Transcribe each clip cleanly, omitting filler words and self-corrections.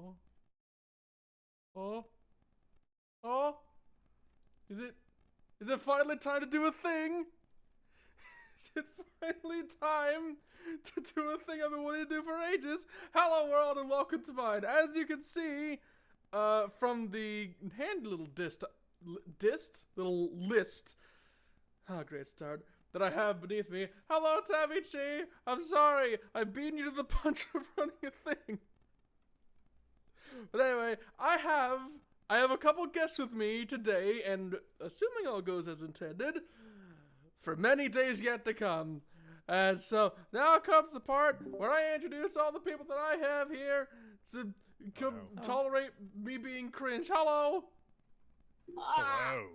Oh. Oh. Oh. Is it finally time to do a thing? Is it finally time to do a thing I've been wanting to do for ages? Hello world and welcome to mine. As you can see, from the handy little little list. Oh, great start. That I have beneath me. Hello, Tavichi. I'm sorry. I beat you to the punch of running a thing. But anyway, I have a couple guests with me today, and assuming all goes as intended, for many days yet to come. And so now comes the part where I introduce all the people that I have here to tolerate me being cringe. Hello. Hello.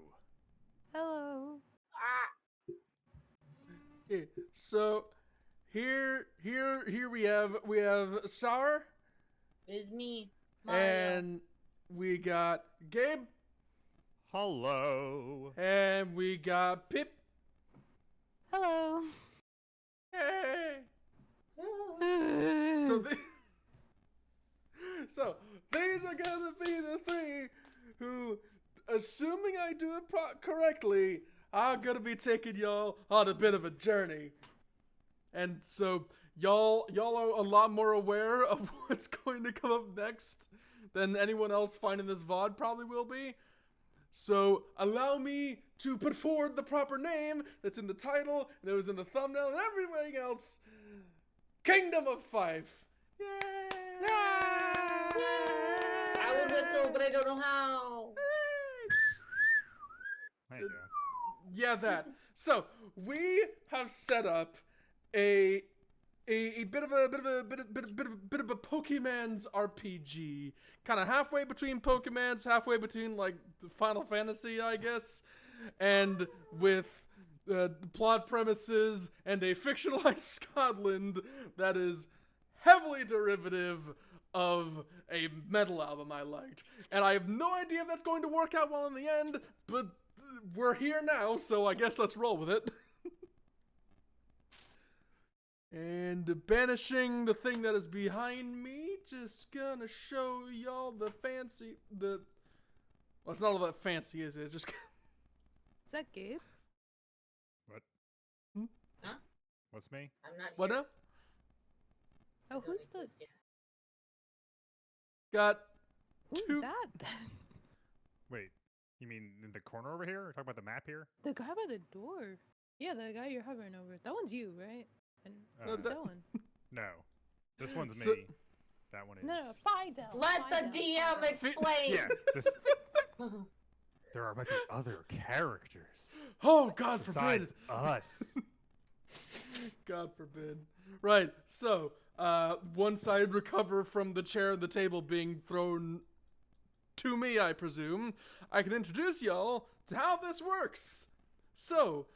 Hello. Okay, so here we have Sour. It's me, Mario. And we got Gabe. Hello. And we got Pip. Hello. Hey. So these are gonna be the three who, assuming I do it correctly, are gonna be taking y'all on a bit of a journey. And so y'all are a lot more aware of what's going to come up next than anyone else finding this VOD probably will be. So allow me to put forward the proper name that's in the title, and it was in the thumbnail and everything else. Kingdom of Fife. Yay! I would whistle, but I don't know how. There you go. Yeah, that. So we have set up a bit of a Pokemon's RPG, kind of halfway between Pokemon's, halfway between like Final Fantasy, I guess, and with plot premises and a fictionalized Scotland that is heavily derivative of a metal album I liked. And I have no idea if that's going to work out well in the end, but we're here now, so I guess let's roll with it. And banishing the thing that is behind me, just gonna show y'all the well, it's not all that fancy, is it? It's just Is that Gabe? What? Huh? What's me? I'm not what here. now? Oh, I don't who's the exist yet. Got who's two. that then? Wait, you mean in the corner over here? We're talking about the map here? The guy by the door. Yeah, the guy you're hovering over. That one's you, right? And No, who's that one? No. This one's So- me. That one is. No, find out. Let the DM explain. Yeah, this, there are maybe other characters Oh, God forbid. besides us. God forbid. Right, so, once I recover from the chair and the table being thrown to me, I presume, I can introduce y'all to how this works. So,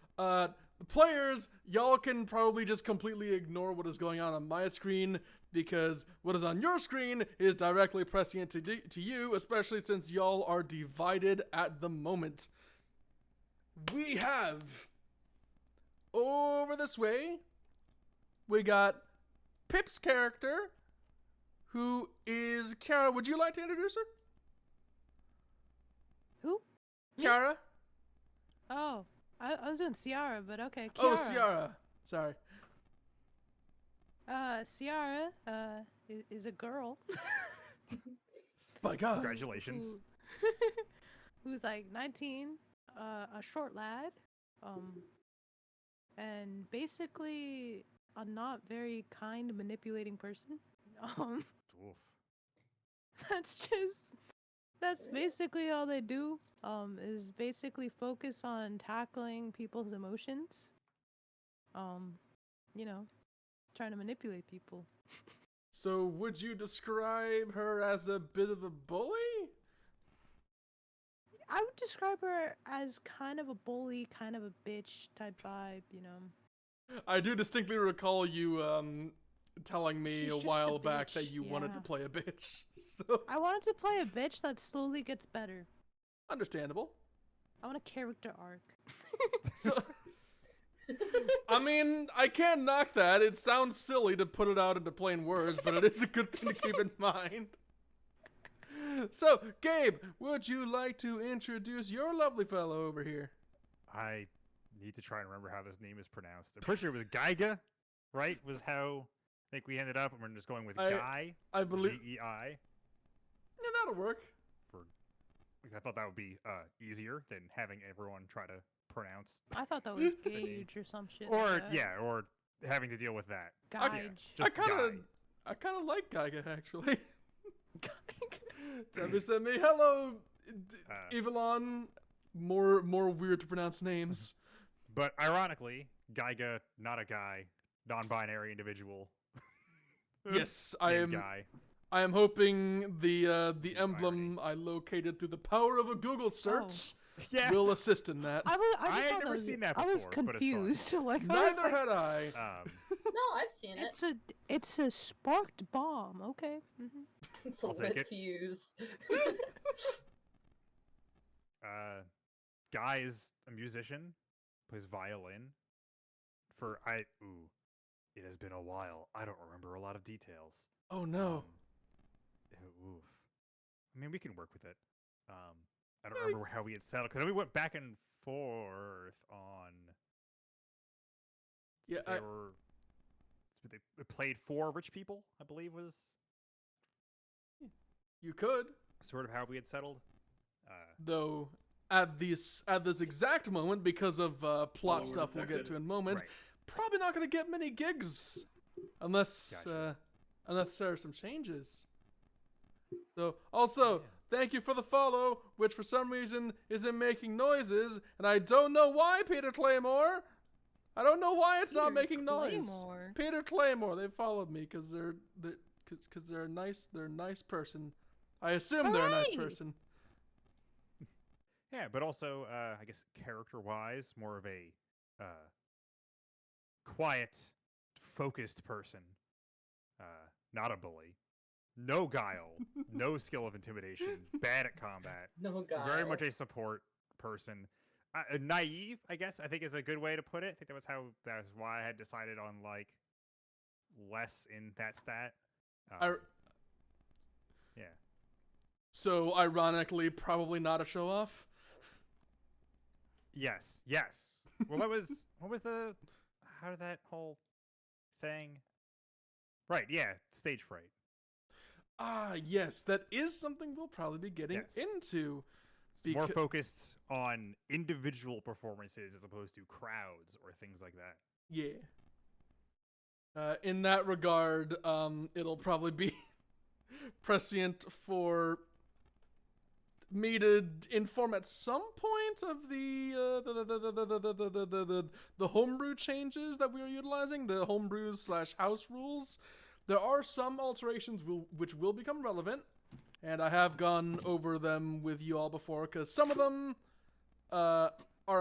the players, y'all can probably just completely ignore what is going on my screen, because what is on your screen is directly pressing it to you, especially since y'all are divided at the moment. We have, over this way, we got Pip's character, who is Kara. Would you like to introduce her? Who? Me? Kara? Oh, I was doing Ciara, but okay. Oh, Kiara. Ciara. Sorry. Ciara, is a girl. My God. Congratulations. Who's like 19, a short lad, and basically a not very kind, manipulating person. Oof. That's basically all they do. Is basically focus on tackling people's emotions. You know, trying to manipulate people. So, would you describe her as a bit of a bully? I would describe her as kind of a bully, kind of a bitch type vibe, you know. I do distinctly recall you telling me She's a just a while back that bitch, you wanted to yeah. play a bitch. So, I wanted to play a bitch that slowly gets better. understandable. I want a character arc. So, I mean, I can't knock that. It sounds silly to put it out into plain words, but it is a good thing to keep in mind. So, Gabe, would you like to introduce your lovely fellow over here? I need to try and remember how this name is pronounced. I'm pretty sure it was Geiga, right? Was how I think we ended up, and we're just going with Guy. I believe. Gei. Yeah, that'll work. Because I thought that would be easier than having everyone try to pronounce. I thought that was the name. Gage or some shit. Or like that. yeah, or having to deal with that. Gage. Just I kind of like Geiga actually. Debbie sent me hello, Evelyn. More weird to pronounce names. But ironically, Geiga, not a guy, non-binary individual. Yes, I am. Guy. I am hoping the emblem I located through the power of a Google search Yeah. will assist in that. I just had thought never was, seen that I was before, but it's fine. confused. Like, Neither had I. No, I've seen it. It's a sparked bomb. Okay. It's a I'll take lit it. fuse. Guy is a musician, plays violin. It has been a while. I don't remember a lot of details. Oh no. Oof. I mean, we can work with it. I don't remember how we had settled because we went back and forth on. Yeah, They played for rich people, I believe, was you could. sort of how we had settled. Though at this exact moment, because of plot we're stuff we'll get detected. to in a moment, Right. probably not going to get many gigs unless Gotcha. unless there are some changes. So also, thank you for the follow, which for some reason isn't making noises, and I don't know why, Peter Claymore. I don't know why it's not Peter making noise. Claymore. Peter Claymore, they followed me because they're a nice person. I assume they're a nice Hooray! person. Yeah, but also, I guess character-wise, more of a quiet, focused person. Not a bully. No guile. No skill of intimidation. Bad at combat. No guy. Very much a support person. Naive, I guess, I think is a good way to put it. I think that was why I had decided on, like, less in that stat. Yeah. So ironically, probably not a show off. Yes. Well, what was how did that whole thing? Right, yeah, stage fright. Ah, yes, that is something we'll probably be getting Yes. into. It's more focused on individual performances as opposed to crowds or things like that. Yeah. In that regard, it'll probably be prescient for me to inform at some point of the homebrew changes that we are utilizing, the homebrews / house rules. There are some alterations which will become relevant, and I have gone over them with you all before, because some of them are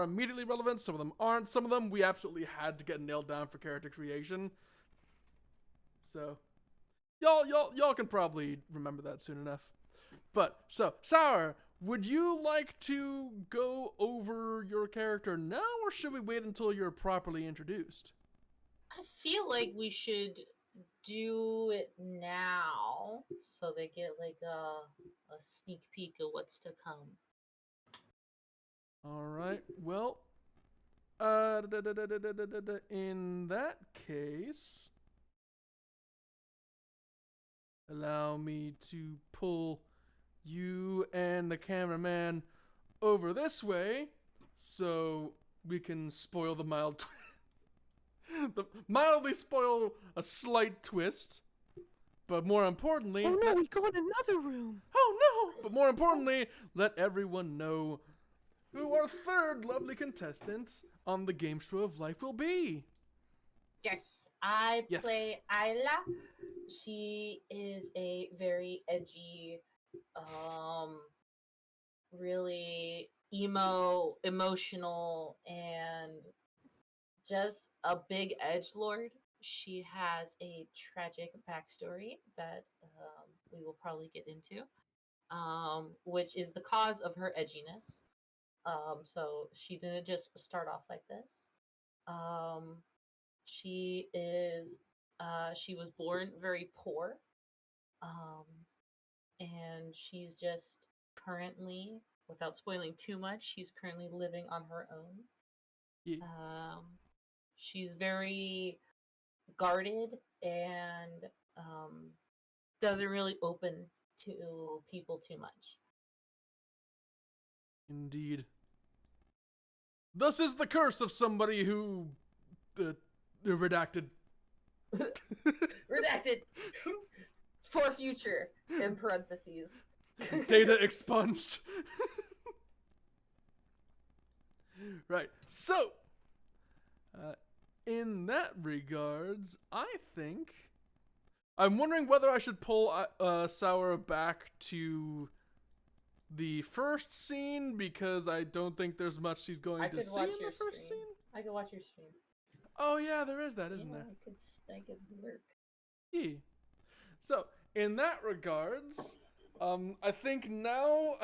immediately relevant, some of them aren't. Some of them we absolutely had to get nailed down for character creation. So, y'all can probably remember that soon enough. But, so, Sour, would you like to go over your character now, or should we wait until you're properly introduced? I feel like we should do it now so they get like a sneak peek of what's to come. Alright, well, in that case, allow me to pull you and the cameraman over this way so we can spoil the mild twist. Mildly spoil a slight twist, but more importantly, Oh no, we go in another room. oh no! But more importantly, let everyone know who our third lovely contestant on the game show of life will be. Yes, I Yes. play Ayla. She is a very edgy, really emotional, and just a big edgelord. She has a tragic backstory that we will probably get into, which is the cause of her edginess. So she didn't just start off like this. She is she was born very poor. Um, and she's just currently, without spoiling too much, she's currently living on her own. Yeah. She's very guarded and doesn't really open to people too much. Indeed. Thus is the curse of somebody who redacted. Redacted for future in parentheses. Data expunged. Right. So, in that regards, I think I'm wondering whether I should pull Sour back to the first scene, because I don't think there's much she's going to see in the first scene. I could watch your stream. Oh yeah, there is that, isn't there? I could work. Yeah. So, in that regards, I think now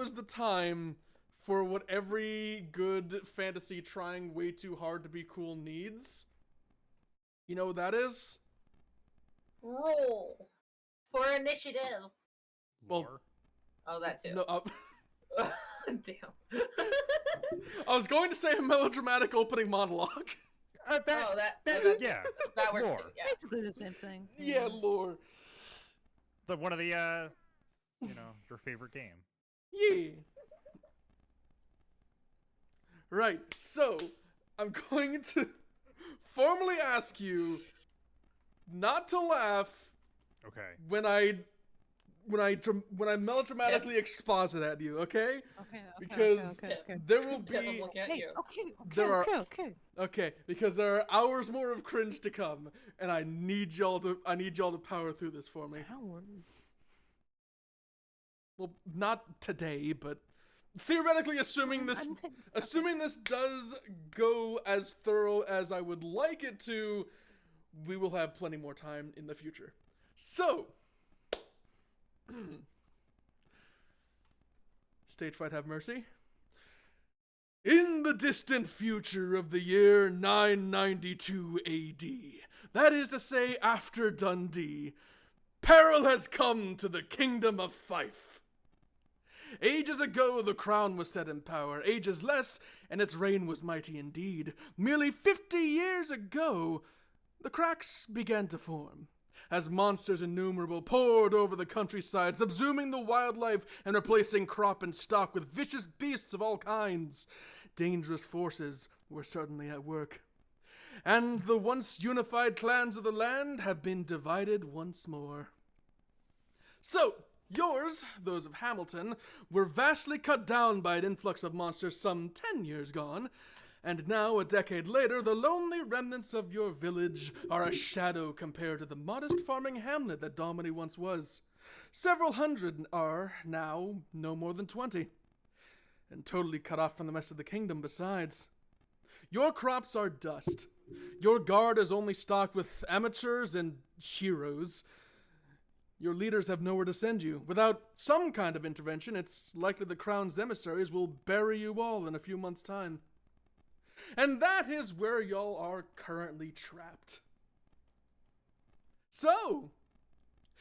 is the time for what every good fantasy trying way too hard to be cool needs. You know what that is? Roll for initiative. Well, Lore. Oh, that too. No, Damn. I was going to say a melodramatic opening monologue. Yeah. That works Lore. too. Yeah. Basically the same thing. Yeah, lore. One of the your favorite game. Yeah. Right. So, I'm going to formally ask you not to laugh Okay. when I melodramatically exposit at you, okay? Okay. Because okay. there will Kevin, be look at Hey, you. okay. okay, because there are hours more of cringe to come, and I need y'all to power through this for me. Hours. Well, not today, but theoretically, assuming this does go as thorough as I would like it to, we will have plenty more time in the future. So, stage fright, have mercy. In the distant future of the year 992 AD, that is to say after Dundee, peril has come to the kingdom of Fife. Ages ago the crown was set in power, ages less, and its reign was mighty indeed. Merely 50 years ago, the cracks began to form, as monsters innumerable poured over the countryside, subsuming the wildlife and replacing crop and stock with vicious beasts of all kinds. Dangerous forces were certainly at work. And the once unified clans of the land have been divided once more. So, yours, those of Hamilton, were vastly cut down by an influx of monsters some 10 years gone, and now, a decade later, the lonely remnants of your village are a shadow compared to the modest farming hamlet that Domini once was. Several hundred are, now, no more than 20, and totally cut off from the rest of the kingdom besides. Your crops are dust. Your guard is only stocked with amateurs and heroes. Your leaders have nowhere to send you. Without some kind of intervention, it's likely the crown's emissaries will bury you all in a few months' time. And that is where y'all are currently trapped. So,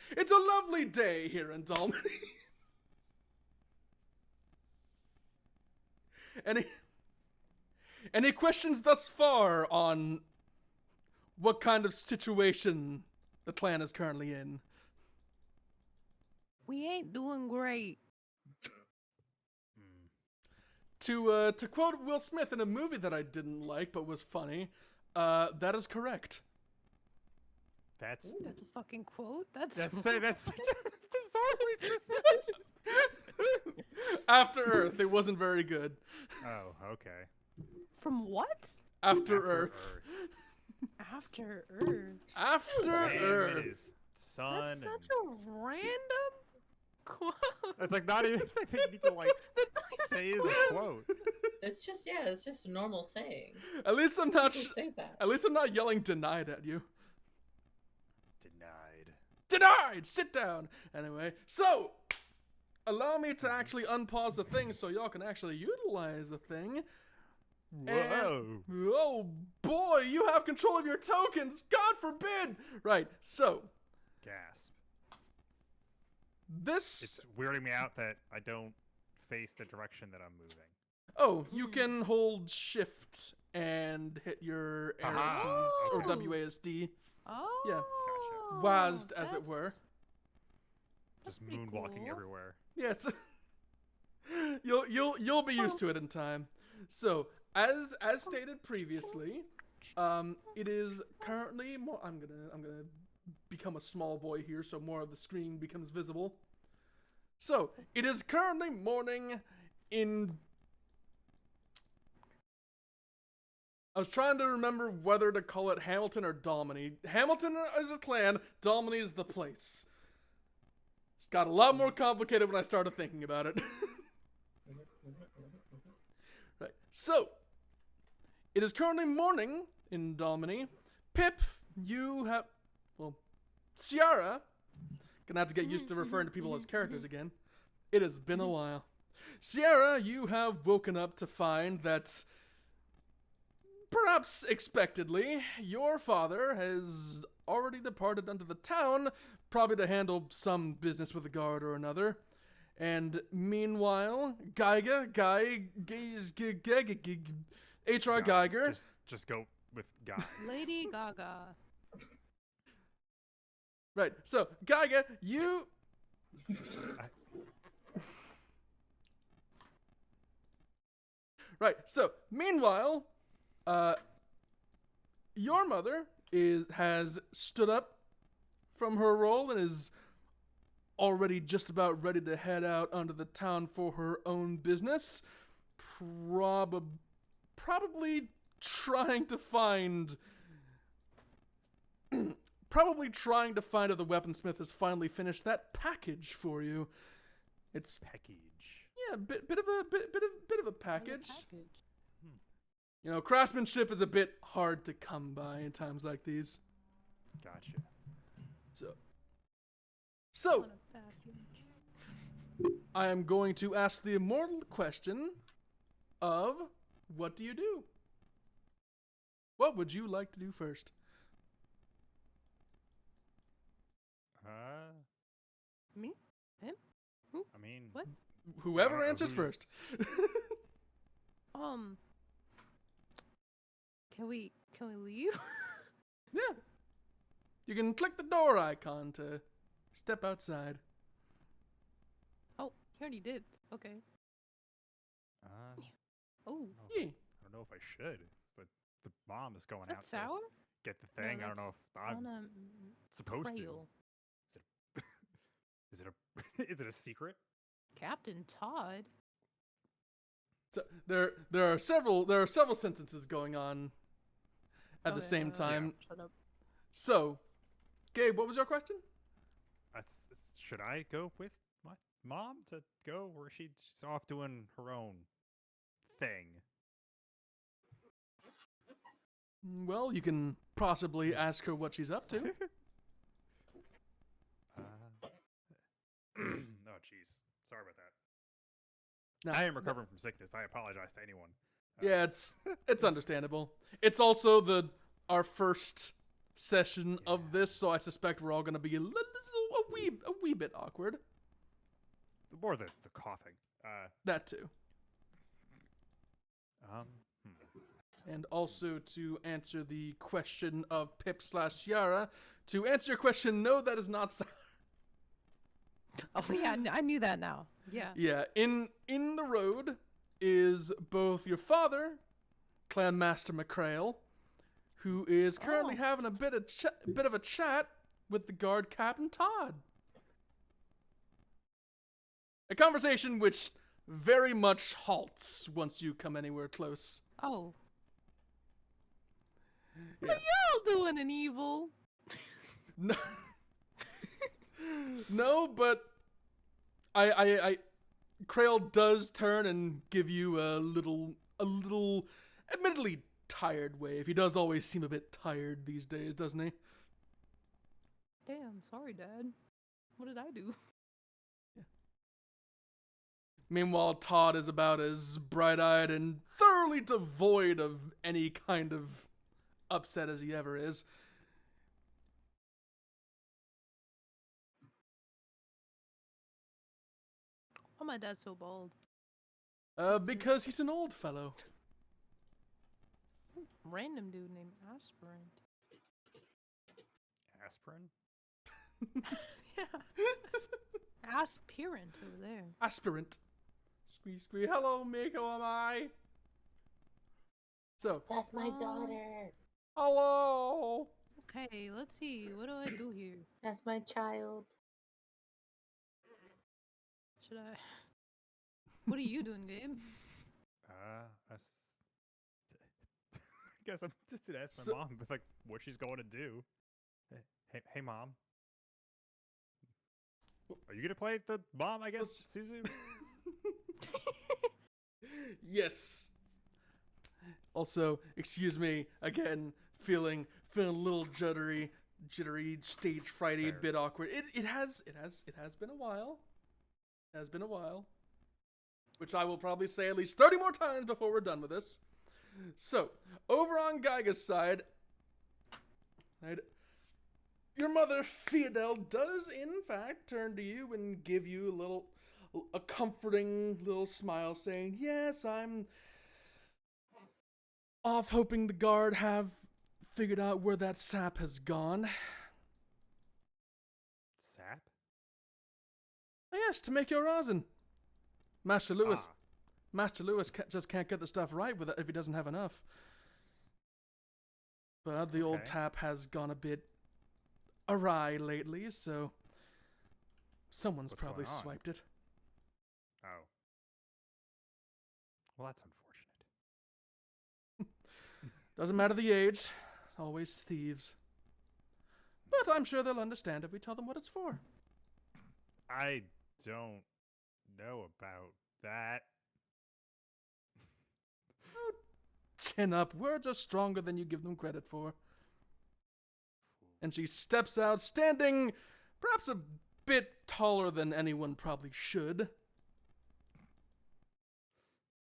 it's a lovely day here in Dalmany. Any questions thus far on what kind of situation the clan is currently in? We ain't doing great. To quote Will Smith in a movie that I didn't like but was funny, that is correct. That's That's a fucking quote. That's such a bizarrely specific. After Earth, it wasn't very good. Oh, okay. from what? After Earth. After Earth. After Man, Earth. it is sun. That's such a random quote. It's like not even like they need to like say as a quote. It's just a normal saying. At least I'm not. People say that. At least I'm not yelling denied at you. Denied. Denied! Sit down! Anyway, so, allow me to actually unpause the thing so y'all can actually utilize the thing. Whoa. And, oh boy, you have control of your tokens! God forbid! Right, so, Gasp. this. It's weirding me out that I don't face the direction that I'm moving. Oh, you can hold shift and hit your arrow Aha, keys or okay. WASD. Oh. Yeah. WASD, as it were. Just pretty moonwalking cool. everywhere. Yeah, it's you'll be used to it in time. So, as stated previously, it is currently more. I'm gonna become a small boy here, so more of the screen becomes visible. So, it is currently morning in. I was trying to remember whether to call it Hamilton or Dalmany. Hamilton is a clan, Dalmany is the place. It's got a lot more complicated when I started thinking about it. Right. So, it is currently morning in Dalmany. Pip, you have... Well, Ciara. Gonna have to get used to referring to people as characters again. It has been a while. Ciara, you have woken up to find that... Perhaps expectedly, your father has already departed unto the town, probably to handle some business with a guard or another. And meanwhile, H.R. Guy. Geiger. Just go with Guy. Lady Gaga. Right, so, Geiger, you... Right, so, meanwhile... your mother has stood up from her role and is already just about ready to head out onto the town for her own business. Probably trying to find... probably trying to find if the weaponsmith has finally finished that package for you. It's... Package. Yeah, bit of a package. You know, craftsmanship is a bit hard to come by in times like these. Gotcha. So, I am going to ask the immortal question of, what do you do? What would you like to do first? Me? Him? Who? I mean... What? Whoever answers first. Can we leave? Yeah. You can click the door icon to step outside. Oh, he already did. Okay. Oh. Yeah. I don't know if I should. The mom is going Is that out sour? to get the thing. I don't know if I'm supposed Quail. to. Is it a secret? Captain Todd. So there are several sentences going on at the same time. Shut up. So, Gabe, what was your question? Should I go with my mom to go, or she's off doing her own thing? Well, you can possibly ask her what she's up to. Oh, jeez. Sorry about that. No, I am recovering from sickness. I apologize to anyone. Yeah, it's understandable. It's also our first session of this, so I suspect we're all going to be a wee bit awkward. More the coughing. That too. And also to answer the question of Pip/Ciara, to answer your question, no, that is not sour. Oh yeah, I knew that now. Yeah. Yeah, in the road is both your father, Clan Master McCrail, who is currently having a bit of a chat with the guard Captain Todd. A conversation which very much halts once you come anywhere close. Oh. Yeah. What are y'all doing in evil? No, no, but I Krail does turn and give you a little, admittedly tired wave. He does always seem a bit tired these days, doesn't he? Damn, sorry, Dad. What did I do? Yeah. Meanwhile, Todd is about as bright-eyed and thoroughly devoid of any kind of upset as he ever is. my dad so bald? Because he's an old fellow. Random dude named Aspirant. Aspirin? Yeah. Aspirant over there. Aspirant. Squee squee. Hello, Miko, am I? So. That's my daughter. Hello. Okay, let's see. What do I do here? That's my child. Should I? What are you doing, Gabe? I guess I'm just gonna ask So- my mom, like, what she's going to do. Hey, mom. Are you gonna play the mom? I guess, Suzu. Yes. Also, excuse me again. Feeling a little jittery, stage frighty, a Fair. bit awkward. It has been a while. It has been a while. Which I will probably say at least 30 more times before we're done with this. So, over on Geiga's side, right, your mother, Theodel, does in fact turn to you and give you a comforting little smile saying, yes, I'm off hoping the guard have figured out where that sap has gone. Sap? Yes, to make your rosin. Master Lewis just can't get the stuff right with it if he doesn't have enough. But the old Okay. tap has gone a bit awry lately, so someone's What's probably going on? swiped it. Oh. Well, that's unfortunate. Doesn't matter the age, always thieves. But I'm sure they'll understand if we tell them what it's for. I don't know about that. Chin up, words are stronger than you give them credit for. And she steps out, standing perhaps a bit taller than anyone probably should.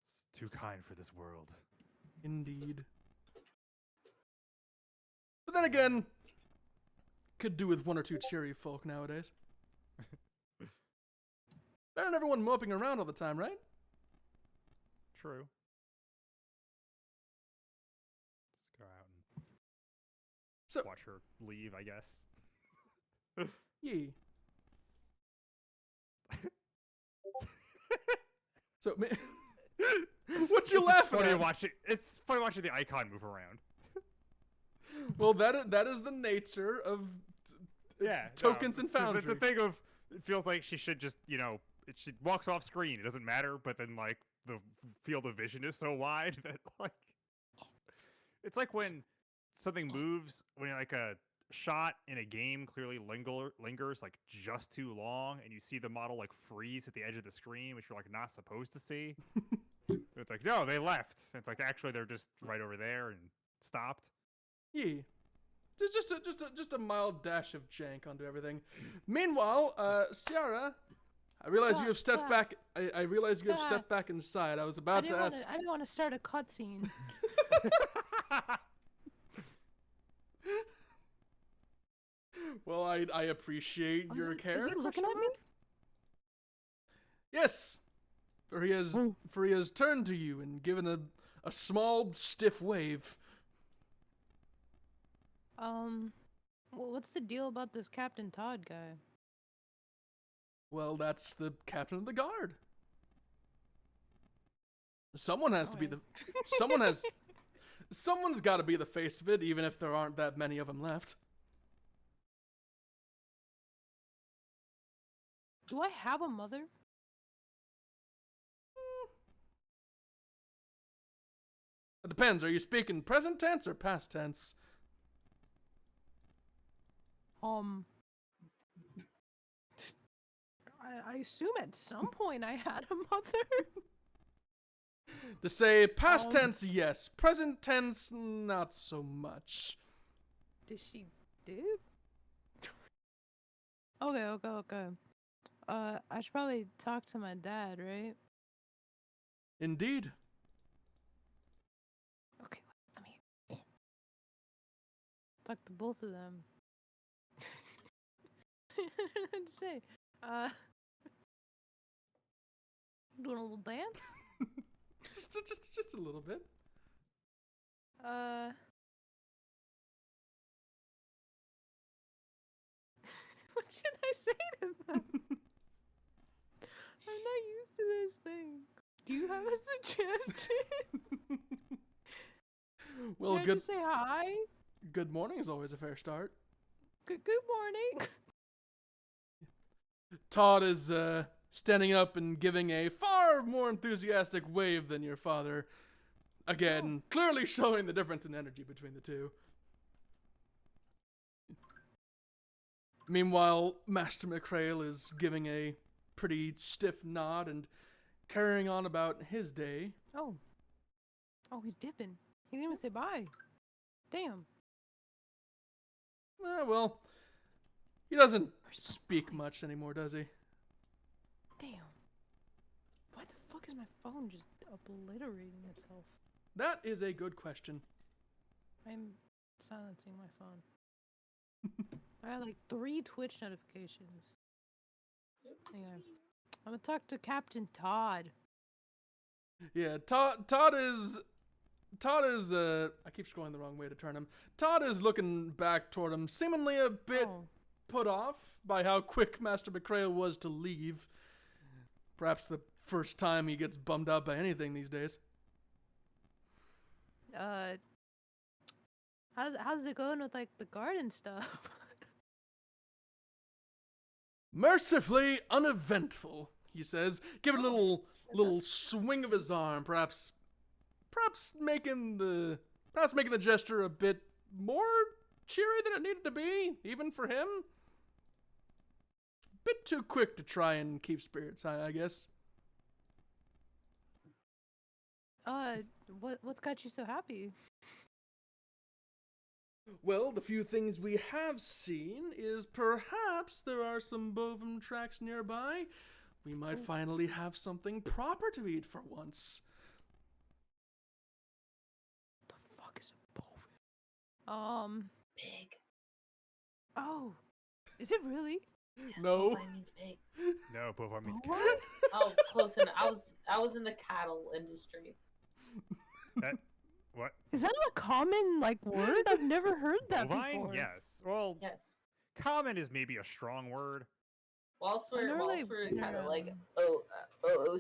It's too kind for this world. Indeed. But then again, could do with one or two cheery folk nowadays. Better than everyone moping around all the time, right? True. Let's go out and So, watch her leave, I guess. yee. So, what you laughing at? It's funny watching the icon move around. Well, that is the nature of Yeah, tokens and it's a Foundry. thing of, it feels like she should just, she walks off screen. It doesn't matter, but then like the field of vision is so wide that like it's like when something moves when like a shot in a game clearly lingers like just too long, and you see the model like freeze at the edge of the screen, which you're like not supposed to see. It's like, no, they left. It's like actually they're just right over there and stopped. Yeah. Just a mild dash of jank onto everything. Meanwhile, Ciara, I realize you have stepped back. I realize you have stepped back inside. I was about to ask. I didn't want to start a cutscene. Well, I appreciate your care. Is he looking at me? Yes, for he has turned to you and given a small stiff wave. Well, what's the deal about this Captain Todd guy? Well, that's the captain of the guard. Someone has to be the. Someone's got to be the face of it, even if there aren't that many of them left. Do I have a mother? It depends. Are you speaking present tense or past tense? I assume at some point I had a mother. To say past tense, yes. Present tense, not so much. Did she dip? Okay. I should probably talk to my dad, right? Indeed. Okay, let me talk to both of them. I don't know what to say. Doing a little dance? just a little bit. What should I say to them? I'm not used to this thing. Do you have a suggestion? Well, Can I good. just say hi? Good morning is always a fair start. Good morning. Todd is standing up and giving a far more enthusiastic wave than your father. Again, clearly showing the difference in energy between the two. Meanwhile, Master McCrail is giving a pretty stiff nod and carrying on about his day. Oh, he's dipping. He didn't even say bye. Damn. Well, he doesn't speak much anymore, does he? Damn. Why the fuck is my phone just obliterating itself? That is a good question. I'm silencing my phone. I got like 3 Twitch notifications. Anyway, I'm gonna talk to Captain Todd. Yeah, Todd is I keep scrolling the wrong way to turn him. Todd is looking back toward him, seemingly a bit put off by how quick Master McCrail was to leave. Perhaps the first time he gets bummed out by anything these days. How's it going with like the garden stuff? Mercifully uneventful, he says. Give it a little swing of his arm, perhaps making the gesture a bit more cheery than it needed to be, even for him. Bit too quick to try and keep spirits high, I guess. What's got you so happy? Well, the few things we have seen is perhaps there are some bovine tracks nearby. We might finally have something proper to eat for once. The fuck is a bovine? Pig. Oh, is it really? Yes, No. bovine means pig. No, bovine means What? cat. Oh, close enough. I was in the cattle industry. That, what? Is that a common like word? I've never heard that Bovine? before. Yes. Well, Yes. common is maybe a strong word. Whilst I never we're really kind of been like around.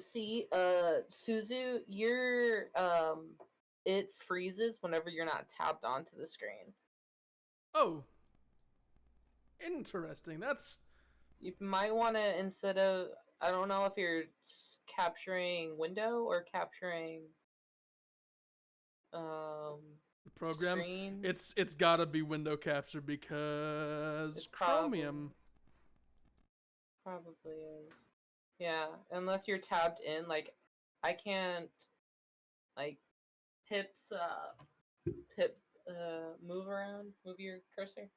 Suzu, your it freezes whenever you're not tabbed onto the screen. Oh. Interesting. That's You might want to, instead of, I don't know if you're capturing window or capturing the program. screen. It's gotta be window capture because It's Chromium. Probably is. Yeah, unless you're tabbed in, like I can't like Pip move your cursor.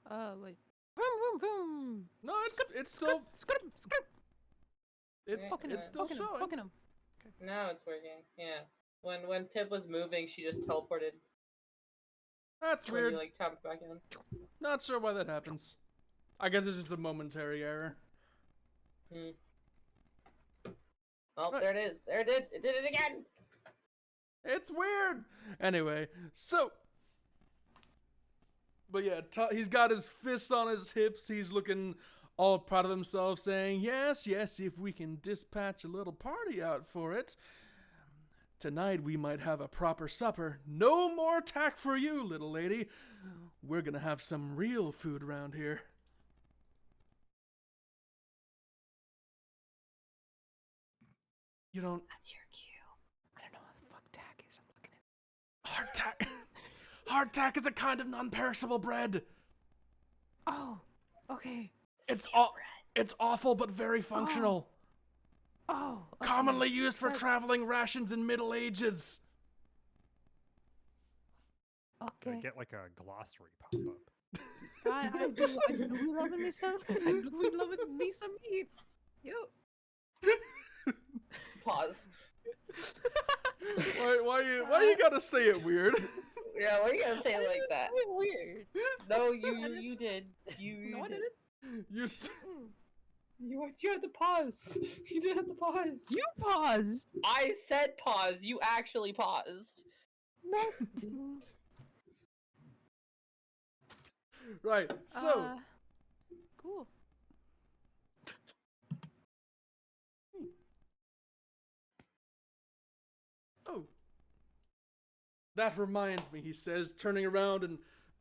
Wait. Vroom, vroom, vroom. No, it's still it's Fucking it's him, still fucking him, showing. fucking him. Now it's working. Yeah. When Pip was moving, she just teleported. That's When weird. you like tapped back in. Not sure why that happens. I guess it's just a momentary error. Oh, Right. there it is. There it did. It did it again. It's weird. Anyway, so. But yeah, he's got his fists on his hips. He's looking all proud of himself, saying, yes, if we can dispatch a little party out for it. Tonight we might have a proper supper. No more tack for you, little lady. We're gonna have some real food around here. You don't... That's your cue. I don't know what the fuck tack is. I'm looking at. Hardtack. Hardtack is a kind of non-perishable bread. Oh, okay. It's awful but very functional. Oh, okay. Commonly used for Right. traveling rations in Middle Ages. Okay. Get like a glossary pop up. I do be loving me some. I do be loving me some meat. Yo. Pause. Why you gotta say it weird? Yeah, why you gotta say it like that? Weird. No, you did. You No, I did. didn't. You st- You had to pause. You didn't have to pause. You paused. I said pause. You actually paused. No. didn't. Right. So, Cool. oh, that reminds me, he says, turning around and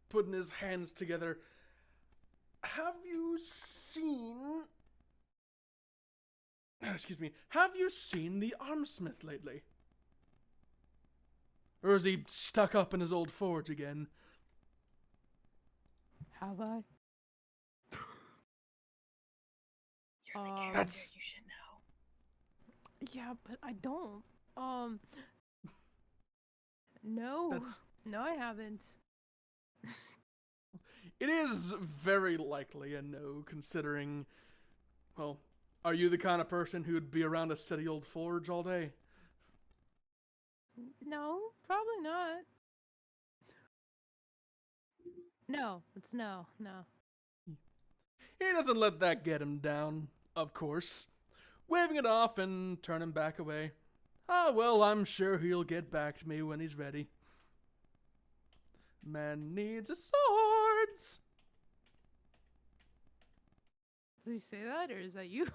putting his hands together. Have you seen... Excuse me. Have you seen the armsmith lately? Or is he stuck up in his old forge again? Have I? You're the character. That's- You should know. Yeah, but I don't. No. That's... No, I haven't. It is very likely a no, considering... Well, are you the kind of person who'd be around a steady old forge all day? No, probably not. No, it's no. He doesn't let that get him down, of course. Waving it off and turning back away. Ah, well, I'm sure he'll get back to me when he's ready. Man needs a swords. Does he say that, or is that you?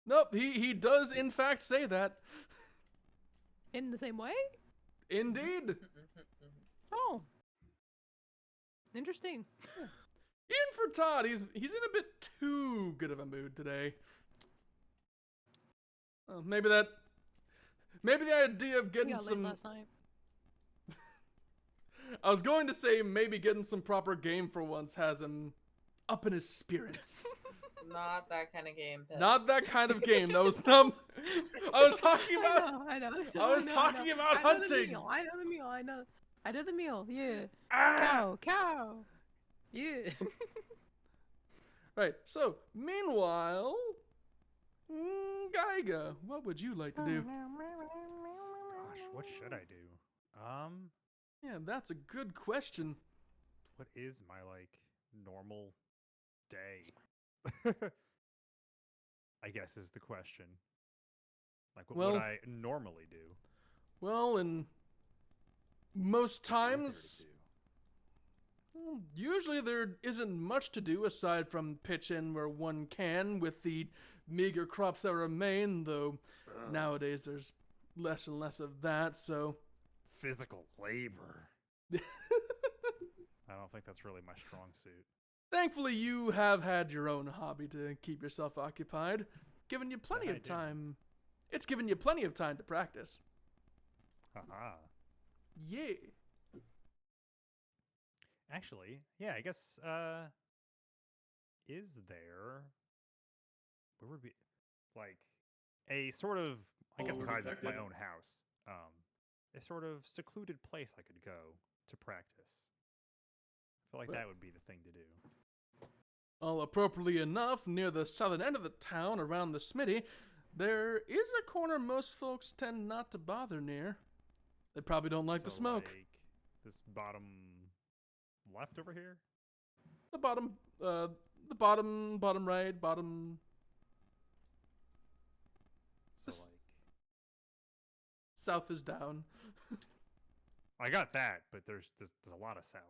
Nope, he does in fact say that. In the same way? Indeed. Oh. Interesting. Even for Todd, he's in a bit too good of a mood today. Maybe the idea of We getting got late some... last night. I was going to say maybe getting some proper game for once has him up in his spirits. Not that kind of game. Pip. Not that kind of game. That was not... I was talking about... I know. I was talking about hunting. I know the meal. Yeah. Ah! Cow. Yeah. Right, so, meanwhile... Geiga, what would you like to do? Gosh, what should I do? Yeah, that's a good question. What is my like normal day? I guess is the question. Like, what Well- would I normally do? Well, in most What is there times... to do? Usually there isn't much to do aside from pitch in where one can with the meager crops that remain, though nowadays there's less and less of that, so... Physical labor. I don't think that's really my strong suit. Thankfully, you have had your own hobby to keep yourself occupied, giving you plenty I of do. time. It's given you plenty of time to practice. Haha. Yeah. Actually, yeah, I guess, is there, where would be, like, a sort of, I guess Oh, besides my detected. own house, a sort of secluded place I could go to practice. I feel like Well- that would be the thing to do. Well, appropriately enough, near the southern end of the town, around the smithy, there is a corner most folks tend not to bother near. They probably don't like the So, smoke. like, this bottom left over here? The bottom right, bottom So, Just- like, south is down. I got that, but there's a lot of south.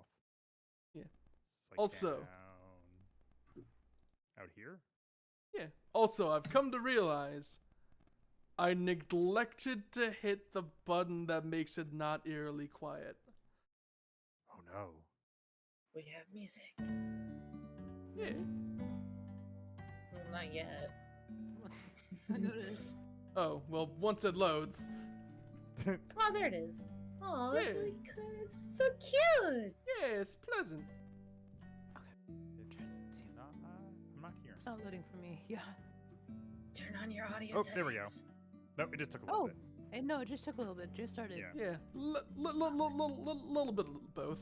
Yeah. It's like Also- down out here? Yeah. Also, I've come to realize I neglected to hit the button that makes it not eerily quiet. Oh no. We have music. Yeah. Well, not yet. I noticed. Oh, well, once it loads. Oh, there it is. Oh, that's Yeah. really good. It's so cute. Yeah, it's pleasant. It's not, I'm not hearing. It's not loading for me. Yeah. Turn on your audio Oh, settings. there we go. Nope, it just took a little Oh, bit. no, it just took a little bit. Just started. Yeah. Yeah. Little bit of both.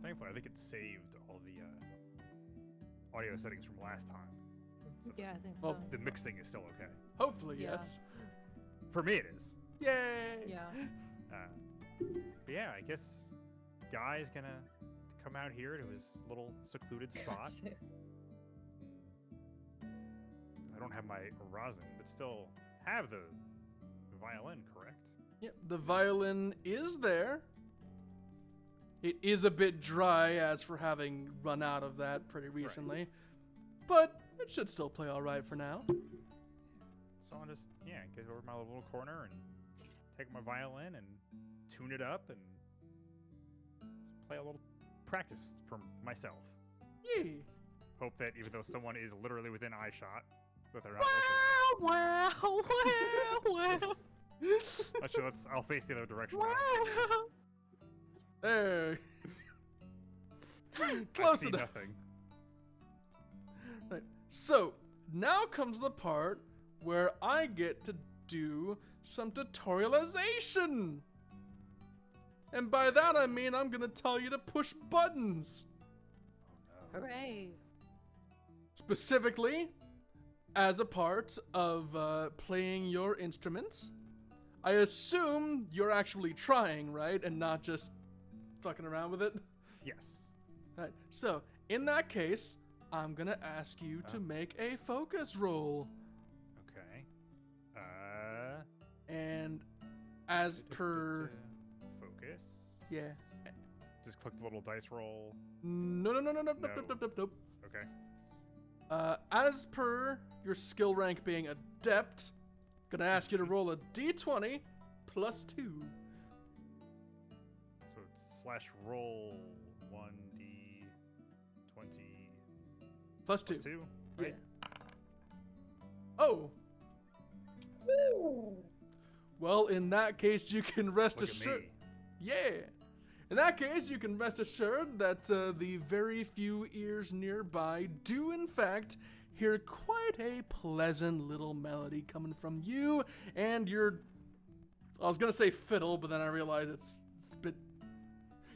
Thankfully, I think it saved all the audio settings from last time. So Yeah, I think Well, so. the mixing is still okay. Hopefully, Yeah. yes. For me, it is. Yay! Yeah. But yeah, I guess Guy's gonna come out here to his little secluded spot. I don't don't have my rosin, but still have the violin, correct? Yep, the violin is there. It is a bit dry as for having run out of that pretty recently, but it should still play all right for now. So I'll just, get over my little corner and take my violin and tune it up and just play a little practice for myself. Yeah. Hope that even though someone is literally within eye shot, that they're not Wow. Actually, I'll face the other direction. Wow. There. I Close see enough. nothing. Right. So, now comes the part where I get to do some tutorialization. And by that I mean I'm gonna tell you to push buttons. Hooray. Specifically, as a part of playing your instruments. I assume you're actually trying, right? And not just fucking around with it? Yes. Right. So, in that case, I'm gonna ask you to make a focus roll. Okay. And as per... Focus. Yeah. Just click the little dice roll. No. Okay. As per your skill rank being adept, gonna ask you to roll a d20 plus 2. So it's slash roll 1d20 Plus 2. plus 2. Yeah. Right? Oh. Well, in that case, you can rest Look at assured. me. Yeah. In that case, you can rest assured that the very few ears nearby do, in fact, hear quite a pleasant little melody coming from you and your... I was going to say fiddle, but then I realized it's a bit...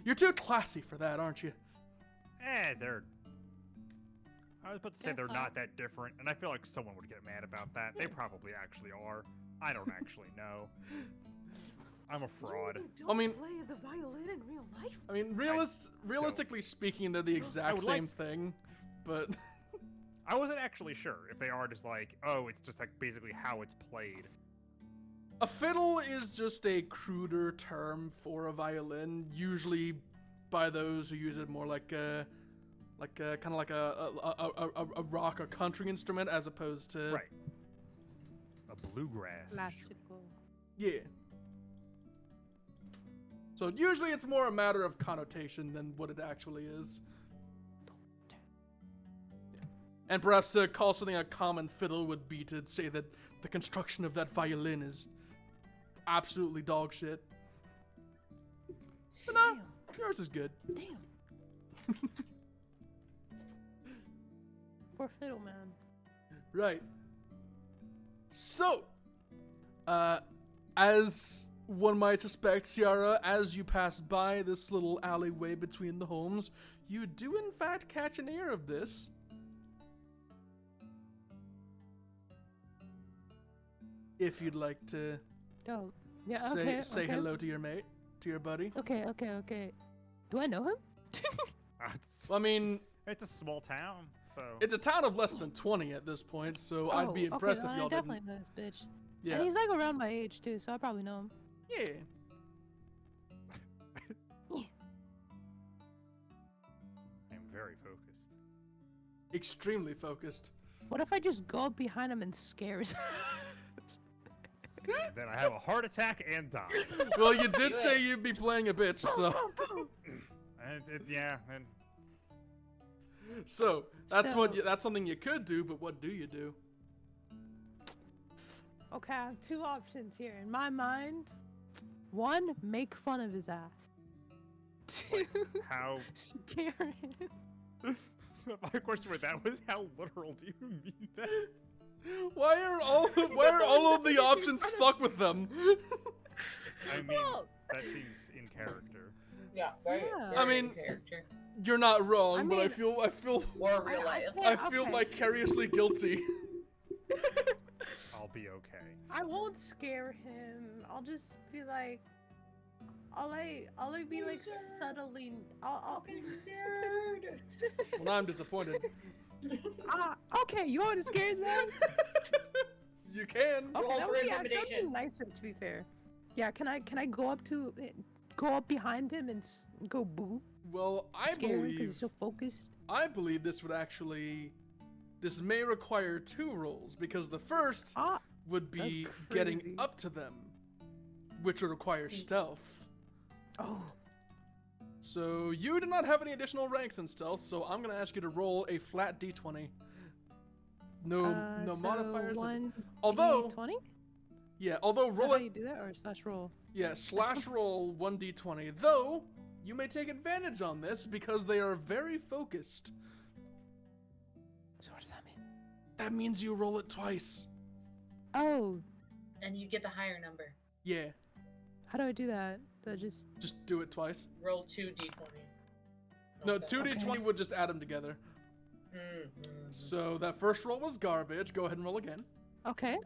You're too classy for that, aren't you? They're... I was about to say They're they're not that different, and I feel like someone would get mad about that. They probably actually are. I don't actually know. I'm a fraud. You don't play the violin in real life? I mean, realistically speaking, they're the exact would like same to- thing, but... I wasn't actually sure if they are just like, oh, it's just like basically how it's played. A fiddle is just a cruder term for a violin, usually by those who use it more like a kind of like a rock or country instrument as opposed to Right. A bluegrass. Classical. Yeah. So usually it's more a matter of connotation than what it actually is. Yeah. And perhaps to call something a common fiddle would be to say that the construction of that violin is absolutely dog shit. But no, yours is good. Damn. Poor fiddle man. Right. So, as one might suspect, Ciara, as you pass by this little alleyway between the homes, you do in fact catch an ear of this. If you'd like to Dope. Yeah, say hello to your mate, to your buddy. Okay. Do I know him? Well, I mean, It's a small town, so... it's a town of less than 20 at this point, so I'd be impressed if y'all I definitely didn't. know this bitch. Yeah. And he's like around my age too, so I probably know him. Yeah. I'm very focused. Extremely focused. What if I just go up behind him and scare his Then I have a heart attack and die. Well, you did Do say it. you'd be playing a bitch, so... And So that's So- that's something you could do, but what do you do? Okay, I have two options here. In my mind, one, make fun of his ass. Two, how... scare him. My question with that was, how literal do you mean that? Why are all of the options fuck with them? I mean, Well- that seems in character. Yeah, very, Yeah. very I mean- in character. You're not wrong, I but I mean- feel Or real life. Yeah, I feel okay. vicariously guilty. I'll be okay. I won't scare him. I'll just be like, I'll be like subtly. I'll Well, now I'm disappointed. okay, you want to scare his ass? you can. Okay, Roll that for would be that'd intimidation. be nicer, to be fair. Yeah, can I go up behind him and go boo? Well, I Scare him because believe he's so focused. this would actually. This may require 2 rolls because the first Ah, would that's be getting crazy. up to them, which would require Sneak. stealth. oh, So you do not have any additional ranks in stealth, so I'm gonna ask you to roll a flat d20. No so modifiers. One Although- D20? Although Is that roll how it. you do that, or slash roll? Yeah, slash roll 1d20. Though you may take advantage on this because they are very focused. So what does that mean? That means you roll it twice. Oh, And you get the higher number. Yeah, how do I do that? Do I just just do it twice. Roll 2d20. No, Okay. 2d20 Okay. would just add them together. Mm-hmm. So that first roll was garbage. Go ahead and roll again. okay?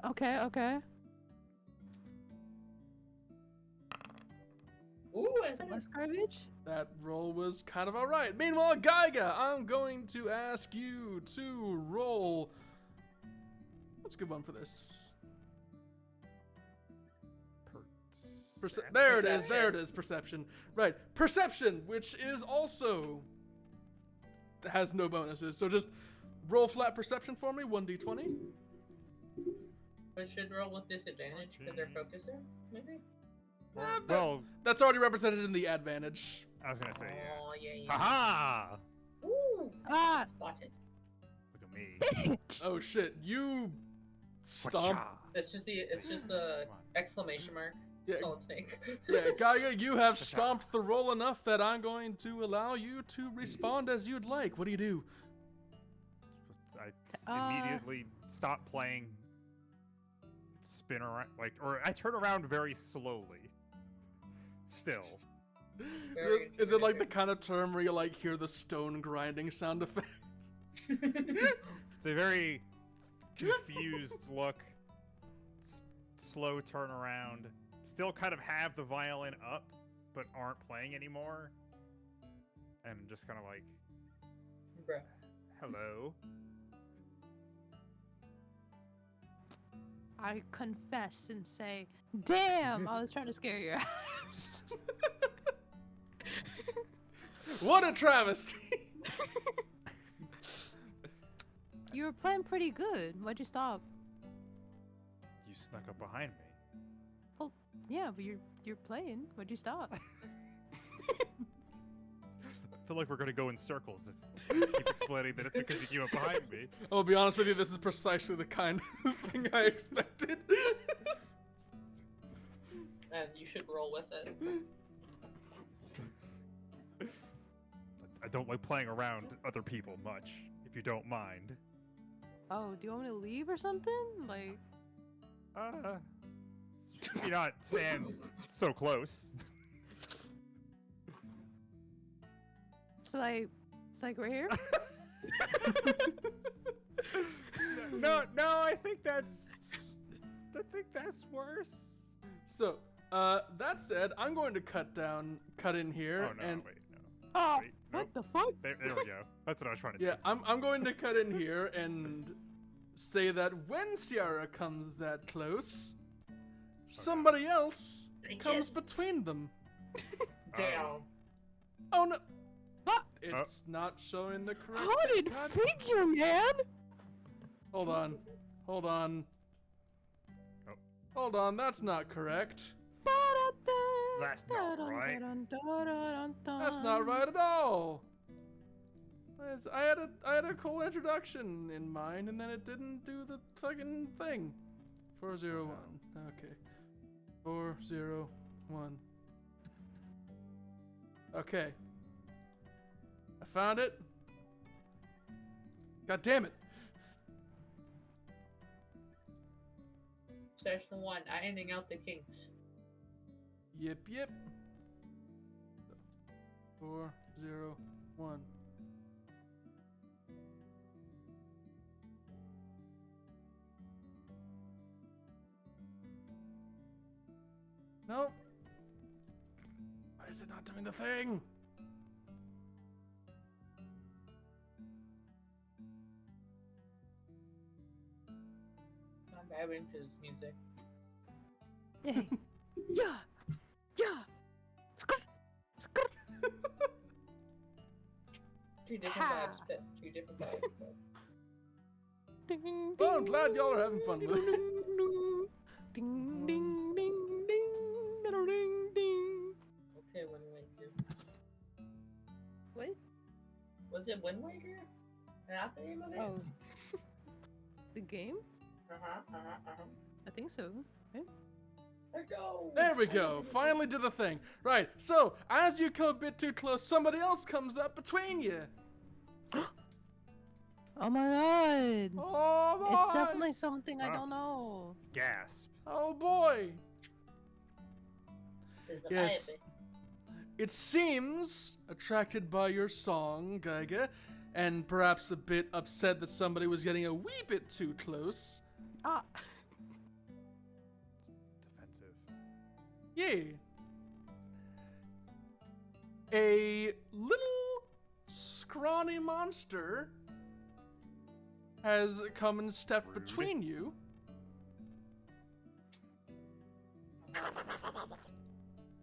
Ooh, is that Less garbage? That roll was kind of alright. Meanwhile, Gaiga, I'm going to ask you to roll. What's a good one for this? There it is. There it is. Perception. Right. Perception, which is also has no bonuses. So just roll flat perception for me. 1d20. But should roll with disadvantage because they're focuser, maybe? Well, That's already represented in the advantage. I was gonna say, yeah. Oh, yeah. Haha! Ooh, Ah, spotted. Look at me. bitch! Oh shit! You stomp. It's just the exclamation mark. Yeah. Solid snake. Yeah, Gaiga, you have stomped the roll enough that I'm going to allow you to respond as you'd like. What do you do? I immediately stop playing, spin around, or I turn around very slowly. Still. Very Is it like the kind of term where you like hear the stone grinding sound effect? It's a very confused look. Slow turn around. Still kind of have the violin up, but aren't playing anymore. And just kind of like, Bruh. hello. I confess and say, damn, I was trying to scare your ass. What a travesty! You were playing pretty good. Why'd you stop? You snuck up behind me. Well, yeah, but you're playing. Why'd you stop? I feel like we're gonna go in circles if you keep explaining that it's because you came up behind me. I'll be honest with you, this is precisely the kind of thing I expected. And you should roll with it. I don't like playing around other people much, if you don't mind. Oh, do you want me to leave or something? Like, You're not stand so close. so like, it's like right here? No, I think that's worse. So, that said, I'm going to cut in here, Oh no, and wait, no. Oh, Wait, what nope. the fuck? There we go. That's what I was trying to yeah, do. I'm going to cut in here and say that when Ciara comes that close, somebody else comes between them. Damn. Oh no! What? It's not showing the correct. Hooded God- figure, man! Hold on. Oh. Hold on, that's not correct. That's not right. That's not right at all. I had a cool introduction in mind, and then it didn't do the fucking thing. 401. Okay. 401. Okay. I found it. God damn it. Session 1, ironing out the kinks. Yep. 401. Nope. Why is it not doing the thing? vibing to his music. Hey. Yeah. Yeah. Skirt. Skirt. Two different Ha. vibes, but two different vibes. But... Ding, Well, I'm ding, glad y'all are having fun with it. Ding, ding, ding, ding, ding, ding, ding. Okay, Wind Waker. What? Was it Wind Waker? Not the name of it? Oh. The game? Uh-huh. I think so. Yeah. Let's go! There we go. Finally did the thing. Right. So, as you come a bit too close, somebody else comes up between you. Oh my god. Oh boy. It's definitely something I Wow. don't know. Gasp. Oh boy. There's a Yes. vibe. It seems attracted by your song, Geiga, and perhaps a bit upset that somebody was getting a wee bit too close. Ah. Defensive. Yeah. A little scrawny monster has come and stepped Rude. between you.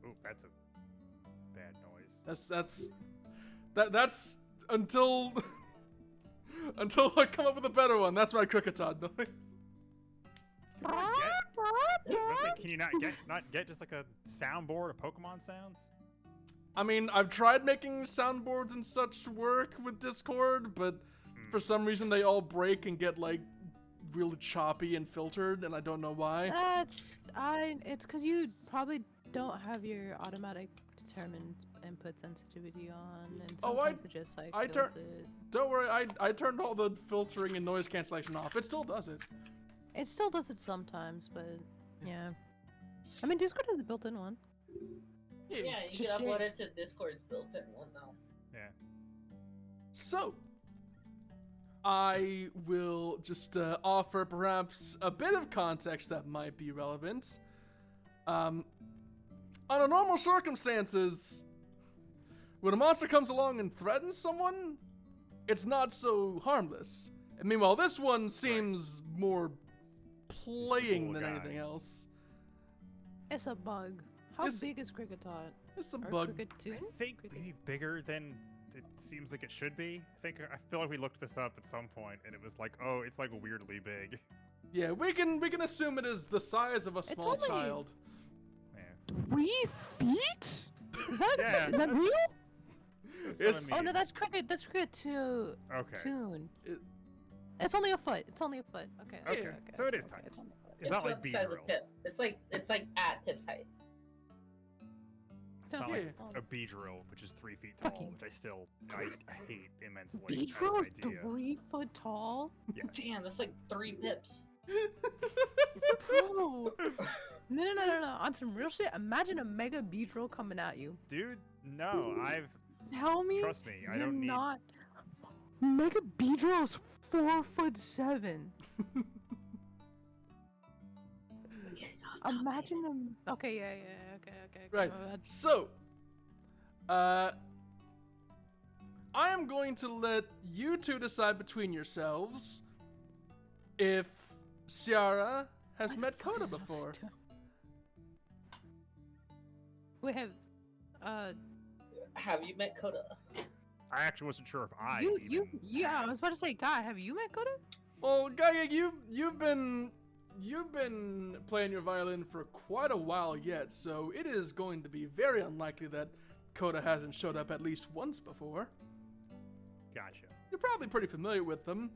Ooh, that's a bad noise. That's until until I come up with a better one. That's my Cricketod noise. Can you not get just like a soundboard of Pokemon sounds? I mean, I've tried making soundboards and such work with Discord, but for some reason they all break and get like really choppy and filtered, and I don't know why. It's because you probably don't have your automatic determined input sensitivity on, and Oh, sometimes it just like I kills turn- it. Don't worry, I turned all the filtering and noise cancellation off. It still does it. It still does it sometimes, but yeah. I mean, Discord has a built-in one. Yeah, It's you can just upload shit. it to Discord's built-in one now. Yeah. So, I will just offer perhaps a bit of context that might be relevant. Under normal circumstances, when a monster comes along and threatens someone, it's not so harmless. And meanwhile, this one seems more playing than little guy. anything else. It's a bug. How It's- big is Cricketod? It's a Or bug. Cricketune? I think maybe bigger than it seems like it should be. I feel like we looked this up at some point and it was like, oh, it's like weirdly big. Yeah, we can assume it is the size of a small only- child. Yeah. 3 feet? Is that, Yeah. is that real? That's It's- what I Oh no, mean. that's Cricket. That's Cricket Okay. Tune. It- It's only a foot. It's only a foot. Okay. Okay, so it is tiny. It's only a foot. It's not like the size of Beedrill. Pip. It's like at Pip's height. It's not Yeah. like a Beedrill, which is 3 feet tall, Fucking- which I hate immensely. as an Beedrill is idea. 3 foot tall. Yes. Damn, that's like 3 Pips. Bro. No. On some real shit, imagine a mega Beedrill coming at you. Dude, no, Tell me trust me, I you're don't need. not. Mega Beedrill is 4'7". Imagine him. Okay, yeah. Okay. Right. my bad. So, I am going to let you two decide between yourselves if Ciara has Why the met fuck Coda is it before. upside down? We have. Have you met Coda? I actually wasn't sure if I. Yeah. I was about to say, Guy, have you met Coda? Well, Gaia, you've been playing your violin for quite a while yet, so it is going to be very unlikely that Coda hasn't showed up at least once before. Gotcha. You're probably pretty familiar with them.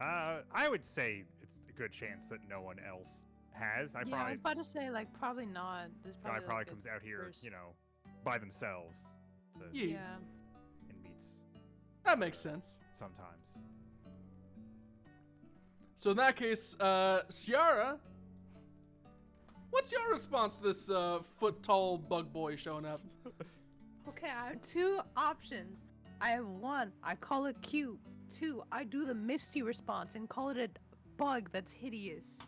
I would say it's a good chance that no one else has. I Yeah, I probably was about to say, like, probably not. There's guy probably, probably like, a comes out here, first- by themselves to Yeah, Yeah. and meets that makes sense. sometimes. So in that case, Ciara, what's your response to this foot-tall bug boy showing up? Okay, I have 2 options. I have 1, I call it cute. 2, I do the Misty response and call it a bug that's hideous.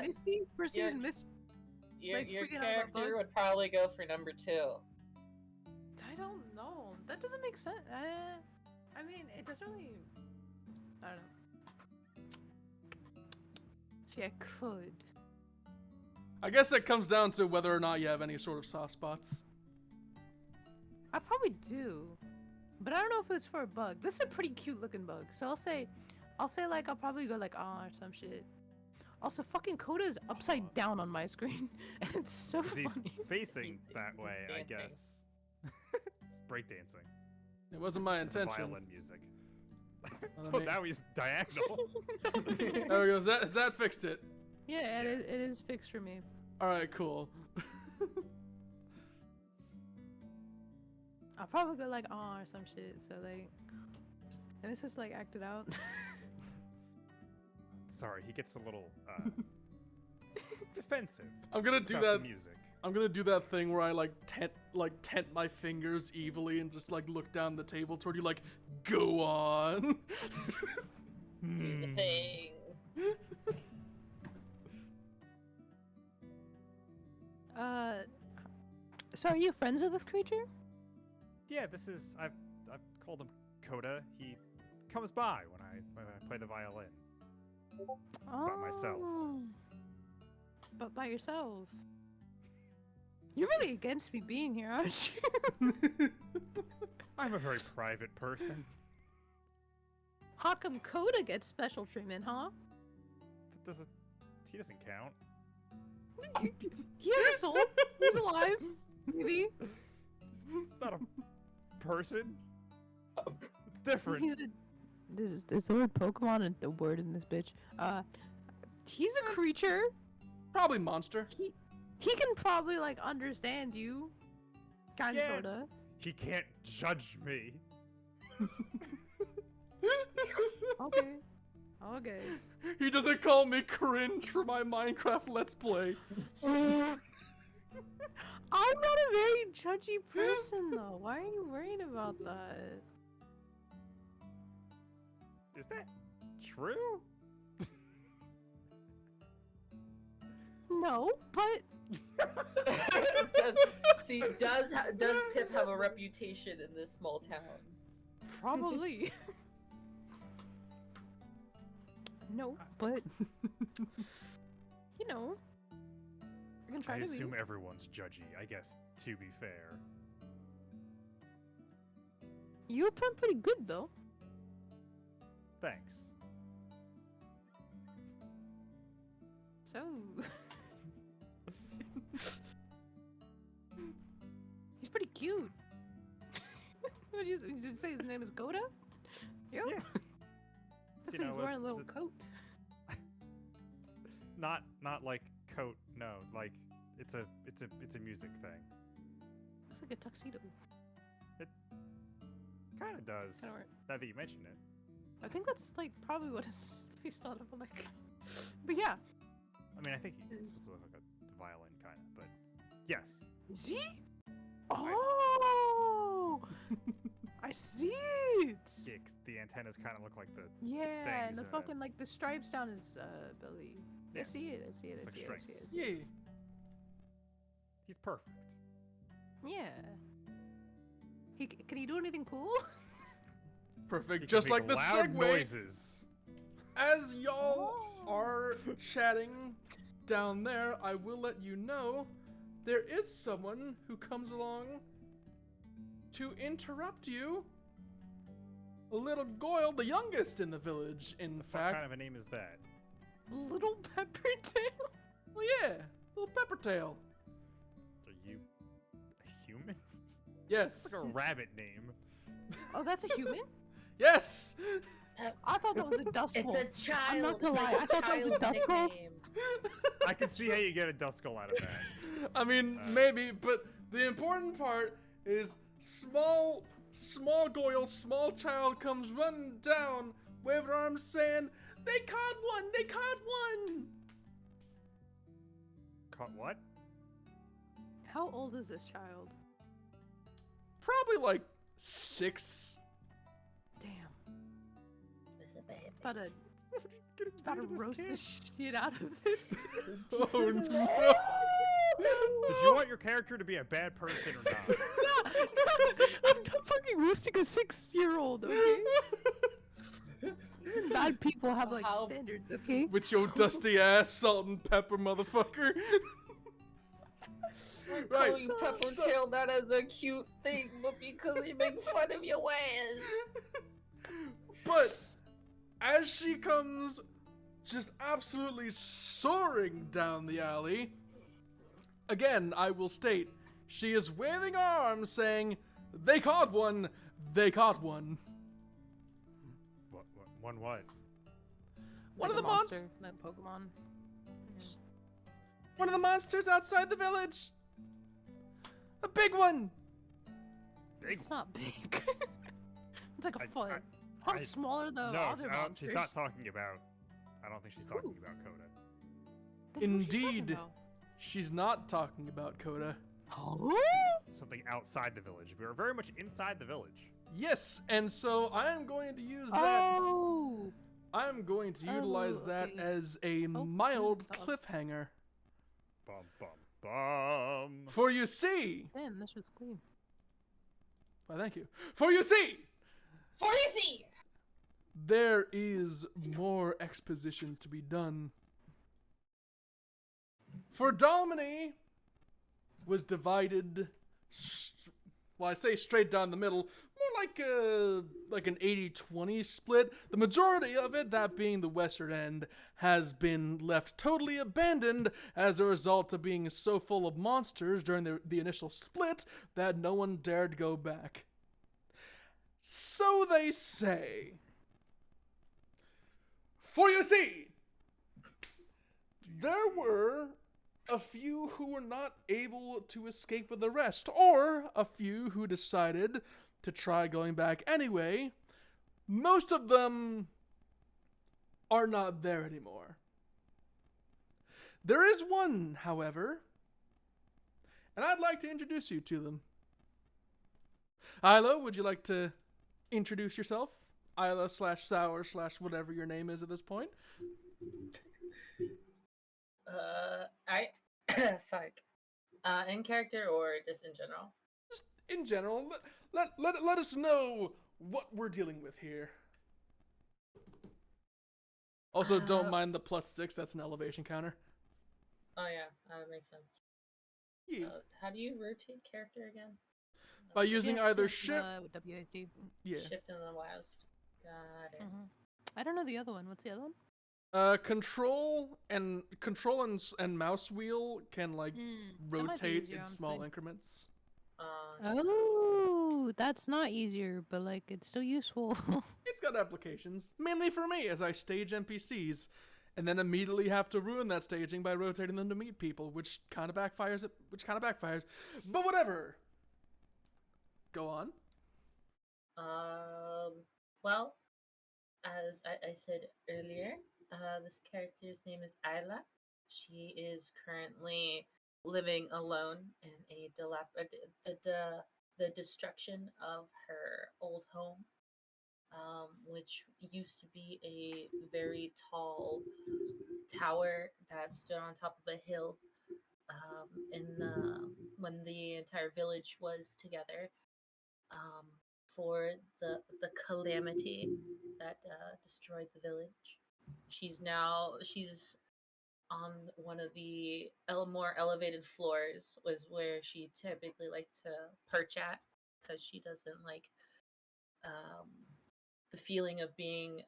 Misty? First your- season Misty? Your Like, freaking out about character bug? would probably go for number 2. I don't know. That doesn't make sense. I mean, it doesn't really. I don't know. See, I could. I guess it comes down to whether or not you have any sort of soft spots. I probably do, but I don't know if it's for a bug. This is a pretty cute looking bug, so I'll say like I'll probably go like or some shit. Also, fucking Coda is upside down on my screen, and it's so 'Cause he's funny. facing that He's way, I dancing. guess. It's breakdancing. It wasn't my To intention. violin music. Well, Oh, I mean- now he's diagonal. There we go. That fixed it. Yeah, it is fixed for me. All right, cool. I'll probably go like or some shit. So like, and this is like acted out. Sorry, he gets a little defensive. I'm gonna do about that. the music. I'm gonna do that thing where I like tent my fingers evilly and just like look down the table toward you, like, go on. Do the thing. So are you friends with this creature? Yeah, this is I've called him Coda. He comes by when I play the violin. By myself. Oh. But by yourself. You're really against me being here, aren't you? I'm a very private person. How come Coda gets special treatment, huh? He doesn't count. He has a soul. He's alive. Maybe. He's not a person. It's different. Is the word Pokemon and the word in this bitch? He's a creature. Probably monster. He can probably like understand you. Kinda Yeah. sorta. He can't judge me. Okay. Okay. He doesn't call me cringe for my Minecraft Let's Play. I'm not a very judgy person though. Why are you worried about that? Is that true? No, but See, does Pip have a reputation in this small town? probably. No, but you know, I can try I to assume be. everyone's judgy, I guess, to be fair. You were playing pretty good though. Thanks. So he's pretty cute. What did you say? His name is Coda? Yep. Yeah. That's You why he's know, wearing a it's little a- coat. Not like coat, no, like it's a music thing. Looks like a tuxedo. Kinda does. Kinda weird. Now that you mention it. I think that's like probably what his face thought of like. But yeah. I mean, I think he's supposed to look like a violin kind of, but yes. Is he? Oh, I see it. Yeah, 'cause the antennas kind of look like the Yeah, things and the in it. fucking like the stripes down his belly. Yeah. I see it. I see it. It's I like see it. I stripes. see it. I see it. Yeah. he's perfect. Yeah. Can he do anything cool? Perfect. He Just can like make the loud segue. noises. As y'all Oh. are chatting down there, I will let you know there is someone who comes along to interrupt you. A little Goyle, the youngest in the village, in What fact. kind of a name is that? Little pepper tail. Well, yeah, little Peppertail. Are you a human? Yes. It's like a rabbit name. Oh, that's a human? Yes. I thought that was a dust It's bowl. a child. I'm not gonna it's lie, like I thought that was a child dust bowl. nickname. I can see how you get a Duskull out of that. I mean, maybe, but the important part is small Goyle, small child comes running down, waving arms, saying, "They caught one! They caught one!" Caught what? How old is this child? Probably like 6. Damn. It's a baby. About to About About to roast the shit out of this. Oh no! Did you want your character to be a bad person or not? I'm not fucking roasting a 6-year-old, okay? Bad people have like How- standards, okay? With your dusty ass salt and pepper motherfucker. We're Right, calling you Pepper so- Tail not as a cute thing, but because we make fun of your ass. But as she comes just absolutely soaring down the alley, again, I will state, she is waving her arms saying, "They caught one! They caught one!" What? One what? One Like of a the monster, like Pokemon. Yeah. One of the monsters outside the village! A big one! Big It's not big. It's like a I- foot. How I- small are the No, other I don't- monsters? she's not talking about. I don't think she's talking about Coda. Then who's she talking Indeed. about? She's not talking about Coda. Oh? Something outside the village. We are very much inside the village. Yes, and so I am going to use that. Oh! I'm going to utilize Oh, that okay. as a Oh, mild stop. cliffhanger. Bum bum bum. For you see, Damn, this was clean. why thank you. For you see, Forty! there is more exposition to be done. For Dalmany was divided, well, I say straight down the middle, more like an 80-20 split. The majority of it, that being the western end, has been left totally abandoned as a result of being so full of monsters during the initial split that no one dared go back. So they say. For you see, there were a few who were not able to escape with the rest, or a few who decided to try going back anyway. Most of them are not there anymore. There is one, however, and I'd like to introduce you to them. Isla, would you like to introduce yourself? Isla / Sour / whatever your name is at this point. Fuck. In character or just in general? Just in general, let us know what we're dealing with here. Also, don't mind the +6, that's an elevation counter. Oh yeah, that makes sense. Yeah. How do you rotate character again? By using Shift either and, shift, WASD. yeah, Shift and then WASD. Got it. Mhm. I don't know the other one. What's the other one? control and mouse wheel can like That might be rotate easier, in small honestly. increments. Oh, that's not easier, but like it's still useful. It's got applications, mainly for me as I stage NPCs, and then immediately have to ruin that staging by rotating them to meet people, which kind of backfires. But whatever. Go on. Well, as I said earlier, this character's name is Ayla. She is currently living alone in the destruction of her old home, which used to be a very tall tower that stood on top of a hill. When the entire village was together, for the calamity that destroyed the village. She's on one of the more elevated floors, was where she typically liked to perch at, because she doesn't like the feeling of being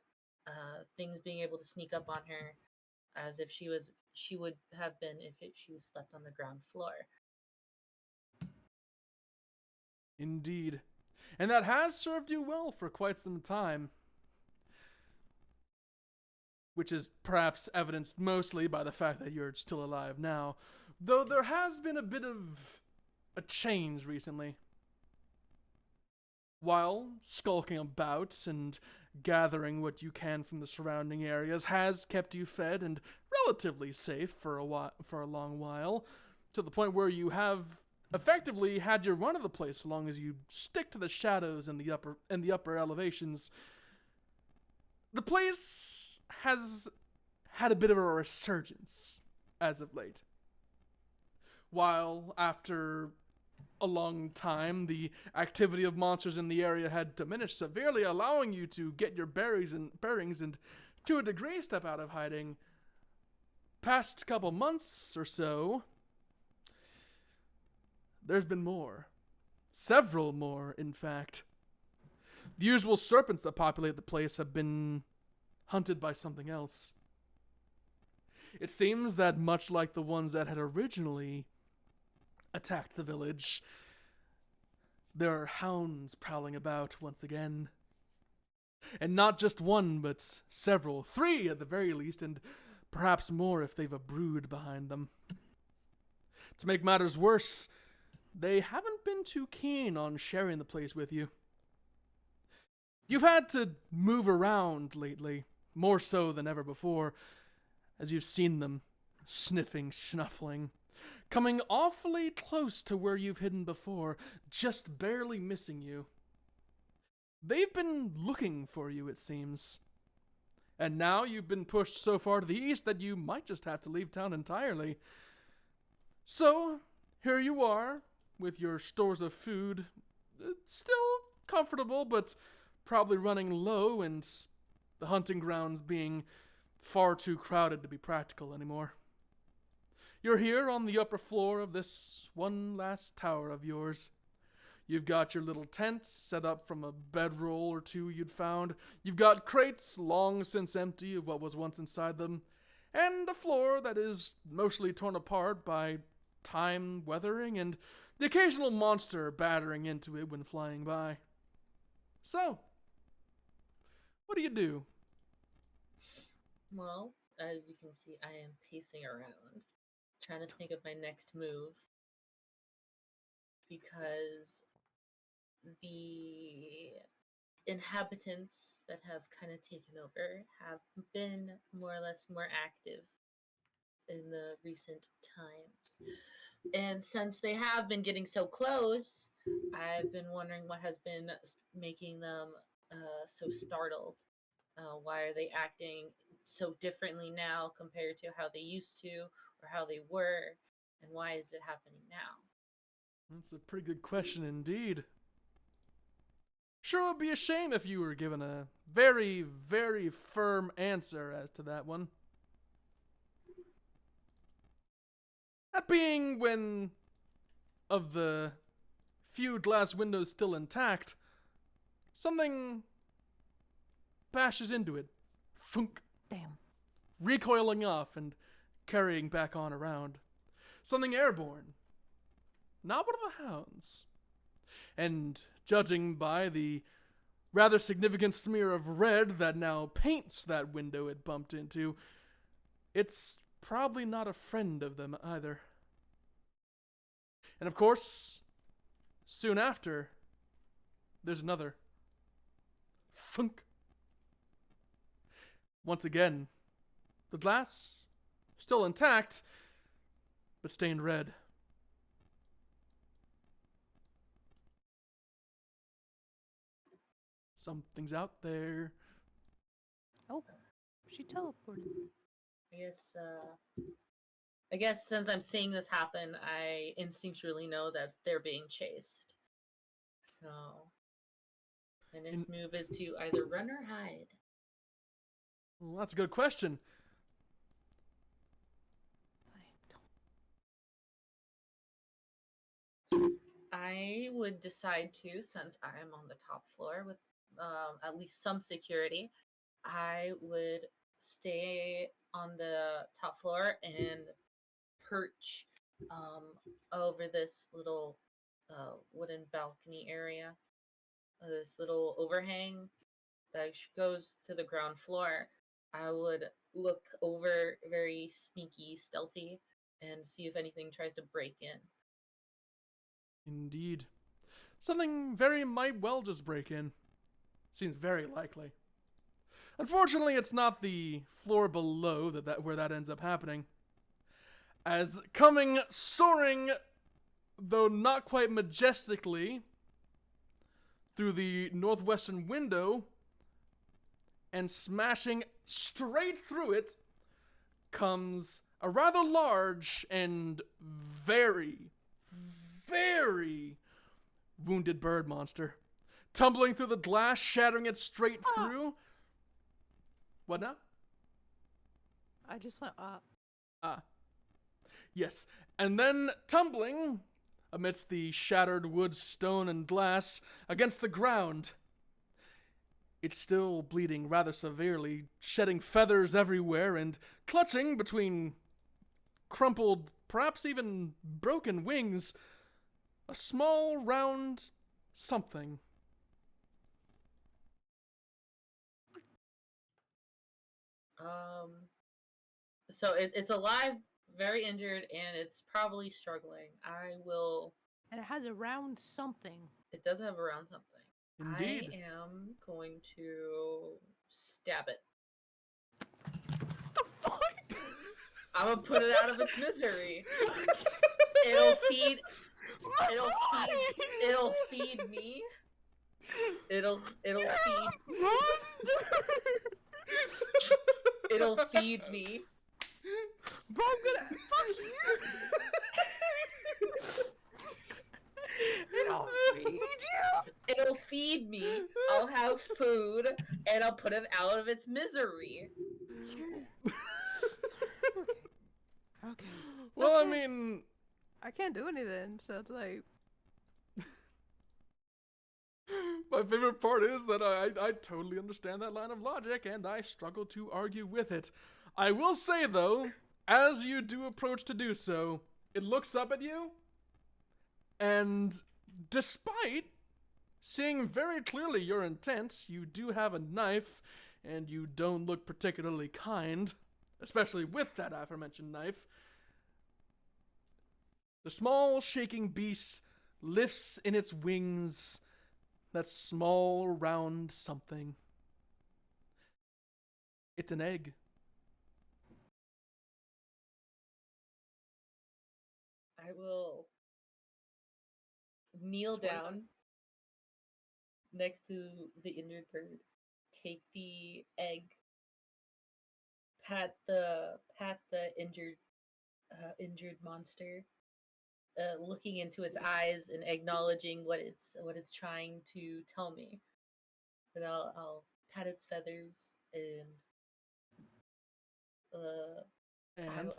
things being able to sneak up on her, as if she would have been if she was slept on the ground floor. Indeed. And that has served you well for quite some time. Which is perhaps evidenced mostly by the fact that you're still alive now. Though there has been a bit of a change recently. While skulking about and gathering what you can from the surrounding areas has kept you fed and relatively safe for a long while, to the point where you have effectively had your run of the place so long as you stick to the shadows and the upper elevations. The place has had a bit of a resurgence as of late. While after a long time, the activity of monsters in the area had diminished severely, allowing you to get your bearings and, to a degree, step out of hiding. Past couple months or so, there's been more. Several more, in fact. The usual serpents that populate the place have been hunted by something else. It seems that much like the ones that had originally attacked the village, there are hounds prowling about once again. And not just one, but several. 3 at the very least, and perhaps more if they've a brood behind them. To make matters worse, they haven't been too keen on sharing the place with you. You've had to move around lately, more so than ever before, as you've seen them sniffing, snuffling, coming awfully close to where you've hidden before, just barely missing you. They've been looking for you, it seems. And now you've been pushed so far to the east that you might just have to leave town entirely. So, here you are, with your stores of food, still comfortable, but probably running low, and the hunting grounds being far too crowded to be practical anymore. You're here on the upper floor of this one last tower of yours. You've got your little tent set up from a bedroll or 2 you'd found. You've got crates long since empty of what was once inside them, and a floor that is mostly torn apart by time weathering and the occasional monster battering into it when flying by. So, what do? Well, as you can see, I am pacing around, trying to think of my next move, because the inhabitants that have kind of taken over have been more or less more active in the recent times. And since they have been getting so close, I've been wondering what has been making them so startled. Why are they acting so differently now compared to how they used to or how they were? And why is it happening now? That's a pretty good question indeed. Sure, it would be a shame if you were given a very, very firm answer as to that one. That being when, of the few glass windows still intact, something bashes into it. Thunk. Damn. Recoiling off and carrying back on around. Something airborne. Not one of the hounds. And judging by the rather significant smear of red that now paints that window it bumped into, it's probably not a friend of them either. And of course, soon after, there's another. Thunk. Once again, the glass still intact, but stained red. Something's out there. Oh, she teleported. I guess since I'm seeing this happen, I instinctually know that they're being chased. So, my next move is to either run or hide. Well, that's a good question. I would decide to, since I am on the top floor with at least some security, I would stay on the top floor and perch over this little wooden balcony area, this little overhang that goes to the ground floor. I would look over very sneaky, stealthy, and see if anything tries to break in. Indeed. Something very might well just break in. Seems very likely. Unfortunately, it's not the floor below where that ends up happening. As coming soaring, though not quite majestically, through the northwestern window and smashing straight through it comes a rather large and very very wounded bird monster, tumbling through the glass, shattering it straight through. What now? I just went up. Yes. And then tumbling amidst the shattered wood, stone, and glass against the ground. It's still bleeding rather severely, shedding feathers everywhere and clutching between crumpled, perhaps even broken wings, a small, round something. So it's alive, very injured, and it's probably struggling. I will. And it has a round something. It does have around something. Indeed. I am going to stab it. The fuck? I'm gonna put it out of its misery. It'll feed. It'll feed me. It'll feed. It'll feed me. Bro, I'm gonna fuck you. It'll feed you. It'll feed me. I'll have food, and I'll put it out of its misery. Okay. Well, I Okay. mean, I can't do anything, so it's like. my favorite part is that I totally understand that line of logic, and I struggle to argue with it. I will say, though, as you do approach to do so, it looks up at you, and despite seeing very clearly your intent, you do have a knife, and you don't look particularly kind, especially with that aforementioned knife. The small, shaking beast lifts in its wings that small, round something. It's an egg. I will kneel Swear. down next to the injured bird, take the egg, pat the injured monster, looking into its eyes and acknowledging what it's trying to tell me. And I'll pat its feathers and And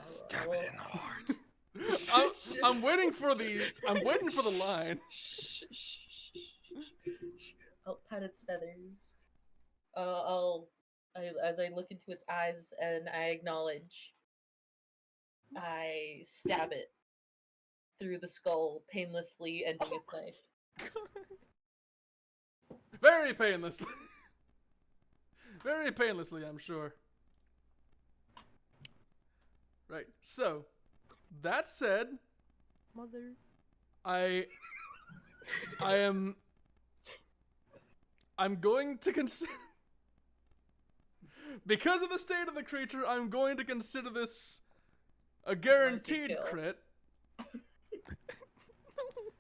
will- in the heart. I'm waiting for the line. I'll pat its feathers. As I look into its eyes and I acknowledge, I stab it through the skull, painlessly ending its life. Very painlessly. Very painlessly, I'm sure. Right. So, that said, Mother. I'm going to consider, because of the state of the creature, I'm going to consider this a guaranteed kill. crit.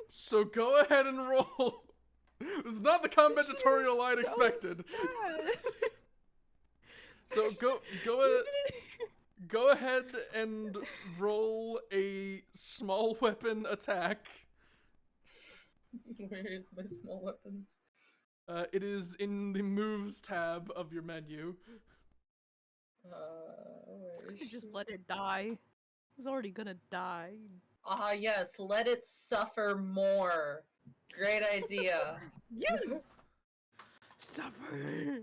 So go ahead and roll. This is not the combat tutorial I'd expected. So go ahead and roll a small weapon attack. Where is my small weapons? It is in the moves tab of your menu. Where is You just she? let it die. It's already gonna die. Ah, yes, let it suffer more. Great idea. Yes! Suffer!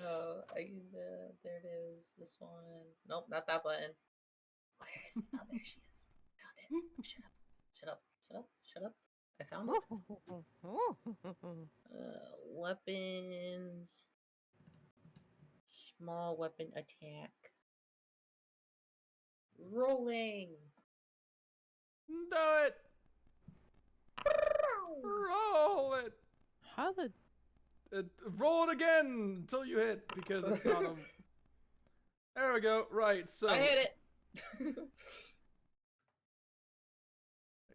Oh, there it is. This one. Nope, not that button. Where is it? Oh, there she is. Found it. Shut up. Shut up. Shut up. Shut up. I found it. Weapons. Small weapon attack. Rolling. Do it. Roll it. How the. Roll it again until you hit, because it's not a... There we go. Right, so... I hit it.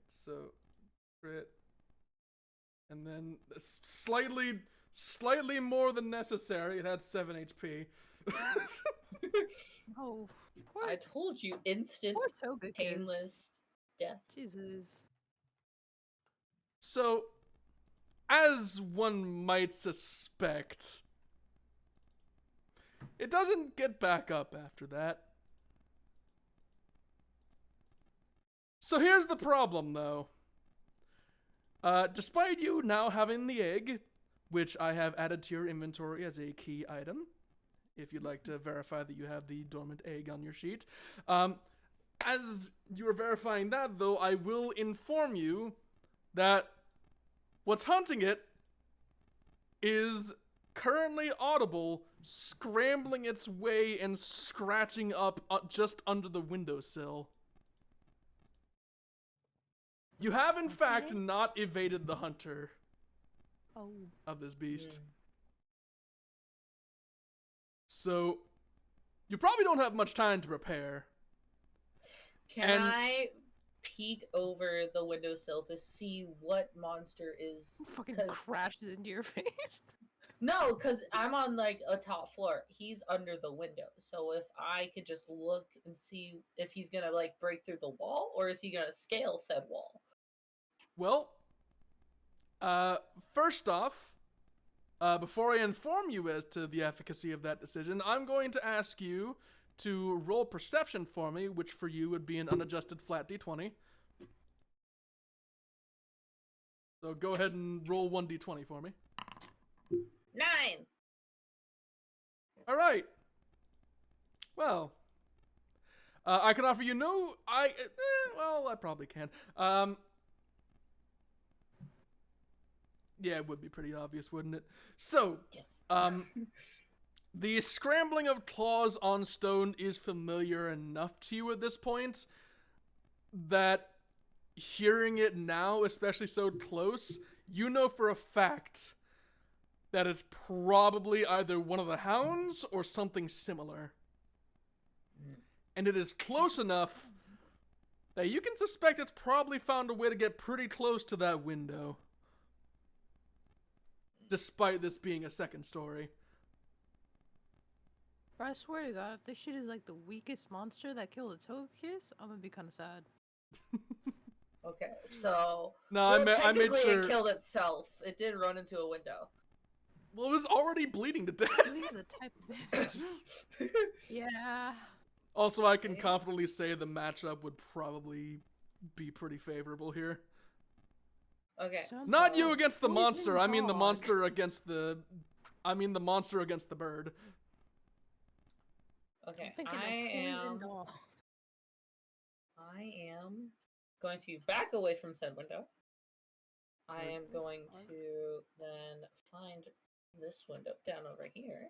So, crit. And then slightly more than necessary. It had 7 HP. Oh. I told you, instant, Poor Toga kids. painless death. Jesus. So, as one might suspect, it doesn't get back up after that. So here's the problem, though. Despite you now having the egg, which I have added to your inventory as a key item, if you'd like to verify that you have the dormant egg on your sheet. As you are verifying that, though, I will inform you that what's hunting it is currently audible, scrambling its way and scratching up just under the windowsill. You have, in fact, not evaded the hunter of this beast. So, you probably don't have much time to prepare. Can I peek over the windowsill to see what monster is... Fucking crashes into your face. No, because I'm on, like, a top floor. He's under the window. So if I could just look and see if he's gonna, like, break through the wall, or is he gonna scale said wall? Well, first off, before I inform you as to the efficacy of that decision, I'm going to ask you to roll perception for me, which for you would be an unadjusted flat d20. So go ahead and roll 1d20 for me. 9! Alright. Well, I can offer you no... well, I probably can. Yeah, it would be pretty obvious, wouldn't it? So, Yes. The scrambling of claws on stone is familiar enough to you at this point that hearing it now, especially so close, you know for a fact that it's probably either one of the hounds or something similar. And it is close enough that you can suspect it's probably found a way to get pretty close to that window. Despite this being a second story. Bro, I swear to God, if this shit is like the weakest monster that killed a Togekiss, I'm gonna be kind of sad. Okay, so... No, well, I made technically sure... it killed itself. It did run into a window. Well, it was already bleeding to death. He's the type of bitch. Yeah. Also, I can confidently say the matchup would probably be pretty favorable here. Okay. Not you against the Poison monster. I mean the dog. monster against the... I mean the monster against the bird. Okay, I'm thinking I am going to back away from said window. I am going to then find this window down over here.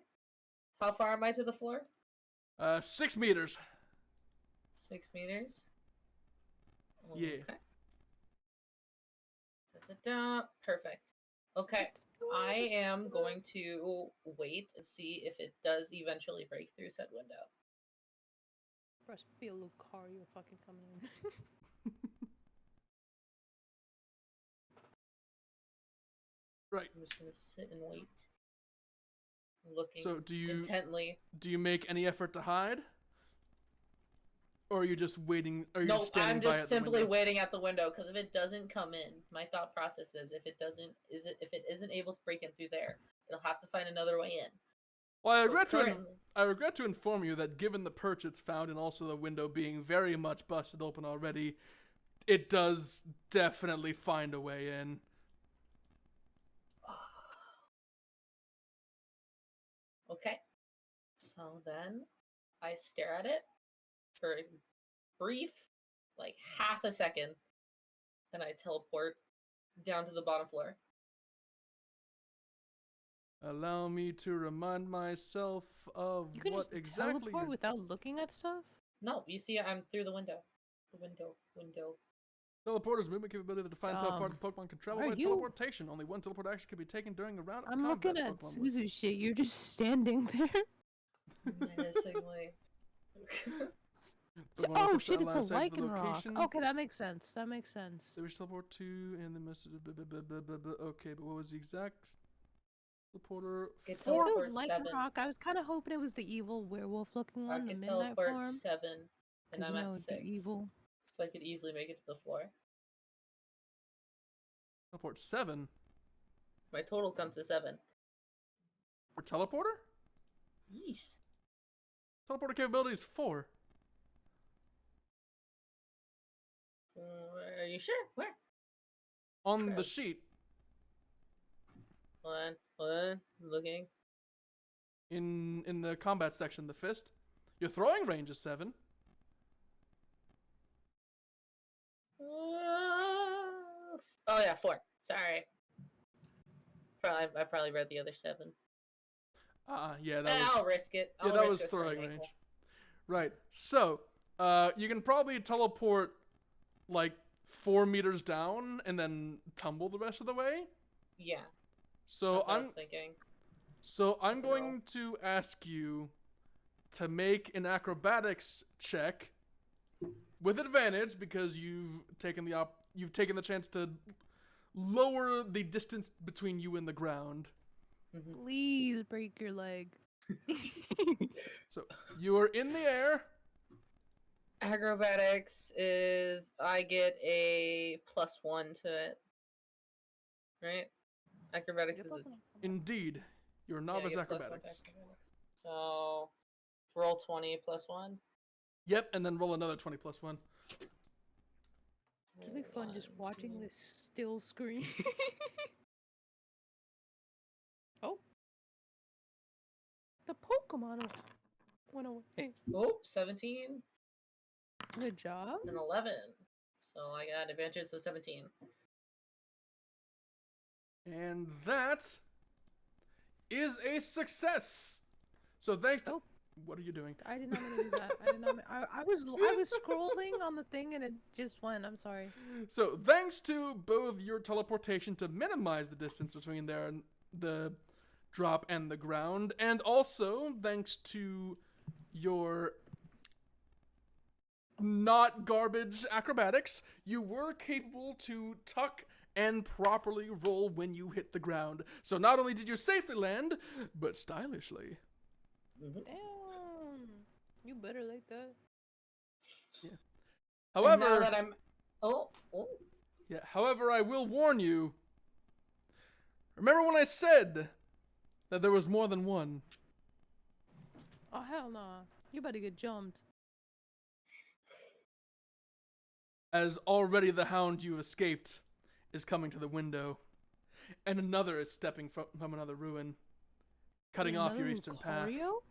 How far am I to the floor? 6 meters. 6 meters? Yeah. Okay. Da-da-da. Perfect. Okay. I am going to wait and see if it does eventually break through said window. Press be a little car, you're fucking coming in. Right. I'm just gonna sit and wait. Looking So do you intently. do you make any effort to hide? Or are you just waiting? Are you Nope, just standing I'm by just at the simply window? waiting at the window because if it doesn't come in, my thought process is if it isn't able to break in through there, it'll have to find another way in. Well, But I regret to inform you that given the perch it's found and also the window being very much busted open already, it does definitely find a way in. Okay. So then I stare at it for a brief, like half a second, and I teleport down to the bottom floor. Allow me to remind myself of You can what just exactly teleport you're... without looking at stuff? No, you see, I'm through the window. The window. Teleporter's movement capability that defines how far the Pokemon can travel are by you- teleportation. Only one teleport action can be taken during a round of I'm combat. looking at Pokemon with- Suzu's shit, you're just standing there. Menacingly. The one with Oh such shit, it's a line of sight to the lichen rock. location. Okay, that makes sense. That makes sense. They wish to teleport to and the message. Okay, but what was the exact teleporter? It If it Four. teleport- was lichen 7. rock, I was kind of hoping it was the evil werewolf looking I one, the can midnight teleport form. 7, and 'Cause I'm you know at it'd 6. be evil. So I could easily make it to the floor. Teleport 7. My total comes to 7. For teleporter? Yeesh. Teleporter capability is 4. Are you sure? Where? On Crap. the sheet. Hold on. Looking. In the combat section, the fist. Your throwing range is 7. Oh yeah, 4. Sorry. I probably read the other 7. Yeah, that I'll was risk it. yeah, I'll that risk was a sprained throwing range. ankle. Right. So, you can probably teleport like 4 meters down and then tumble the rest of the way. Yeah. So That's what I was thinking. I'm No. going to ask you to make an acrobatics check with advantage because you've taken the chance to lower the distance between you and the ground. Please break your leg. So you are in the air. Acrobatics is I get a +1 to it. Right? Acrobatics is Indeed, you're yeah, I novice get +1 to acrobatics. So roll 20 +1. Yep, and then roll another 20 plus 1. It's really fun just watching this still screen. Oh. The Pokemon went away. Oh, 17 Good job. and 11. So I got advantage of 17. And that is a success. So thanks to... Oh. What are you doing? I did not mean to do that. I did not. I was scrolling on the thing and it just went. I'm sorry. So thanks to both your teleportation to minimize the distance between there and the drop and the ground, and also thanks to your not garbage acrobatics, you were capable to tuck and properly roll when you hit the ground. So not only did you safely land, but stylishly. Damn. You better like that. However, And now that I'm however, I will warn you. Remember when I said that there was more than one? Oh hell nah. You better get jumped. As already the hound you escaped is coming to the window, and another is stepping from another ruin, cutting off your Another eastern path. Lucario?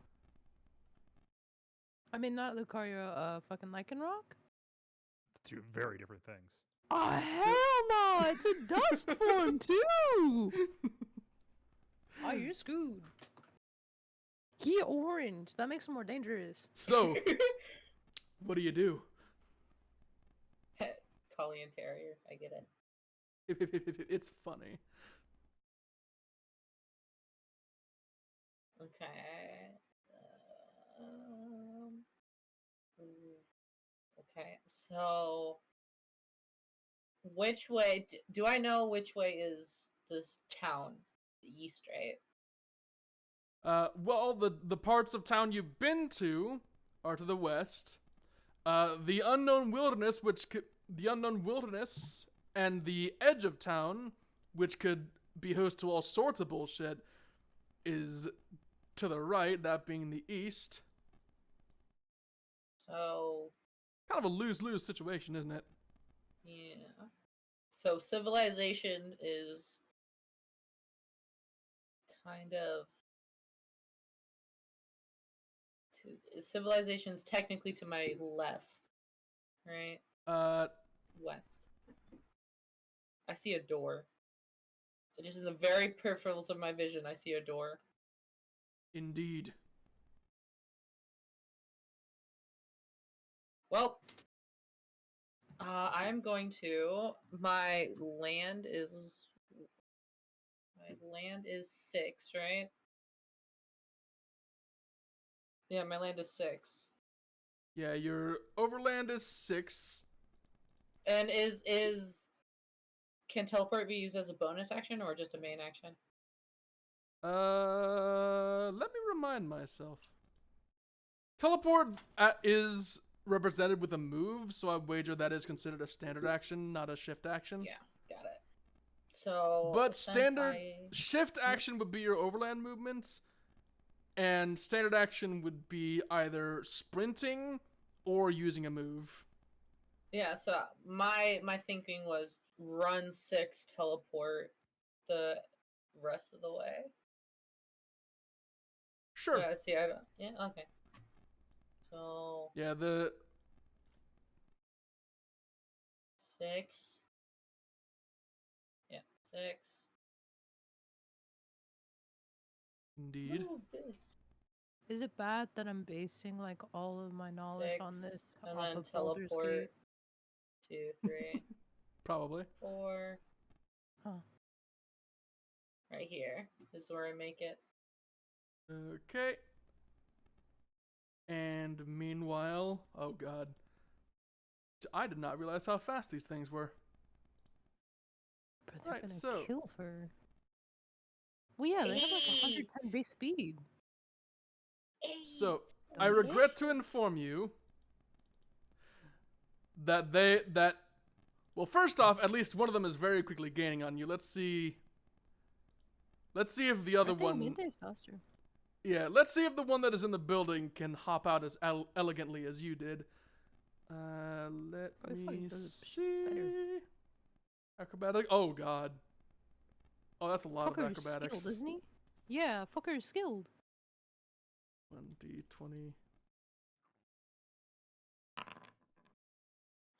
I mean, not Lucario, fucking Lycanroc? Two very different things. Oh hell no! It's a dust form too. Oh, you're screwed. He orange. That makes him more dangerous. So, what do you do? Colleen Terrier. I get it. It's funny. Okay. Okay. So, which way do I know which way is this town? The east, right? Well, the parts of town you've been to are to the west. The unknown wilderness, and the edge of town, which could be host to all sorts of bullshit, is to the right, that being the east. So, Kind of a lose-lose situation, isn't it? yeah. So civilization is kind of civilization's technically to my left, right? West. I see a door. Just in the very peripherals of my vision, I see a door. Indeed. Well, I'm going to. My land is 6, right? Yeah, my land is 6. Yeah, your overland is 6. And can teleport be used as a bonus action or just a main action? Let me remind myself. Teleport is represented with a move, so I wager that is considered a standard action, not a shift action. Yeah, got it. So, But since standard shift action would be your overland movements, and standard action would be either sprinting or using a move. Yeah, so my thinking was run 6, teleport the rest of the way. Sure. Yeah, see, I don't. Yeah, okay. So Yeah, the 6. Yeah, 6. indeed. Ooh, good. Is it bad that I'm basing like all of my knowledge 6, on this and off then of Baldur's teleport. Gate? 2, 3, Probably. 4. Huh. Right here is where I make it. Okay. And meanwhile, oh god. I did not realize how fast these things were. But they're Right, gonna so- kill her. Well, yeah, they have like 110 Eight. base speed. So, I regret to inform you that well, first off, at least one of them is very quickly gaining on you. Let's see if the other I think one Minte's faster. Yeah, let's see if the one that is in the building can hop out as elegantly as you did. Let Probably me fucking does it see. better. Acrobatic. Oh god. Oh, that's a lot Fucker of is acrobatics. skilled, isn't he? Yeah, fucker is skilled. 1d20.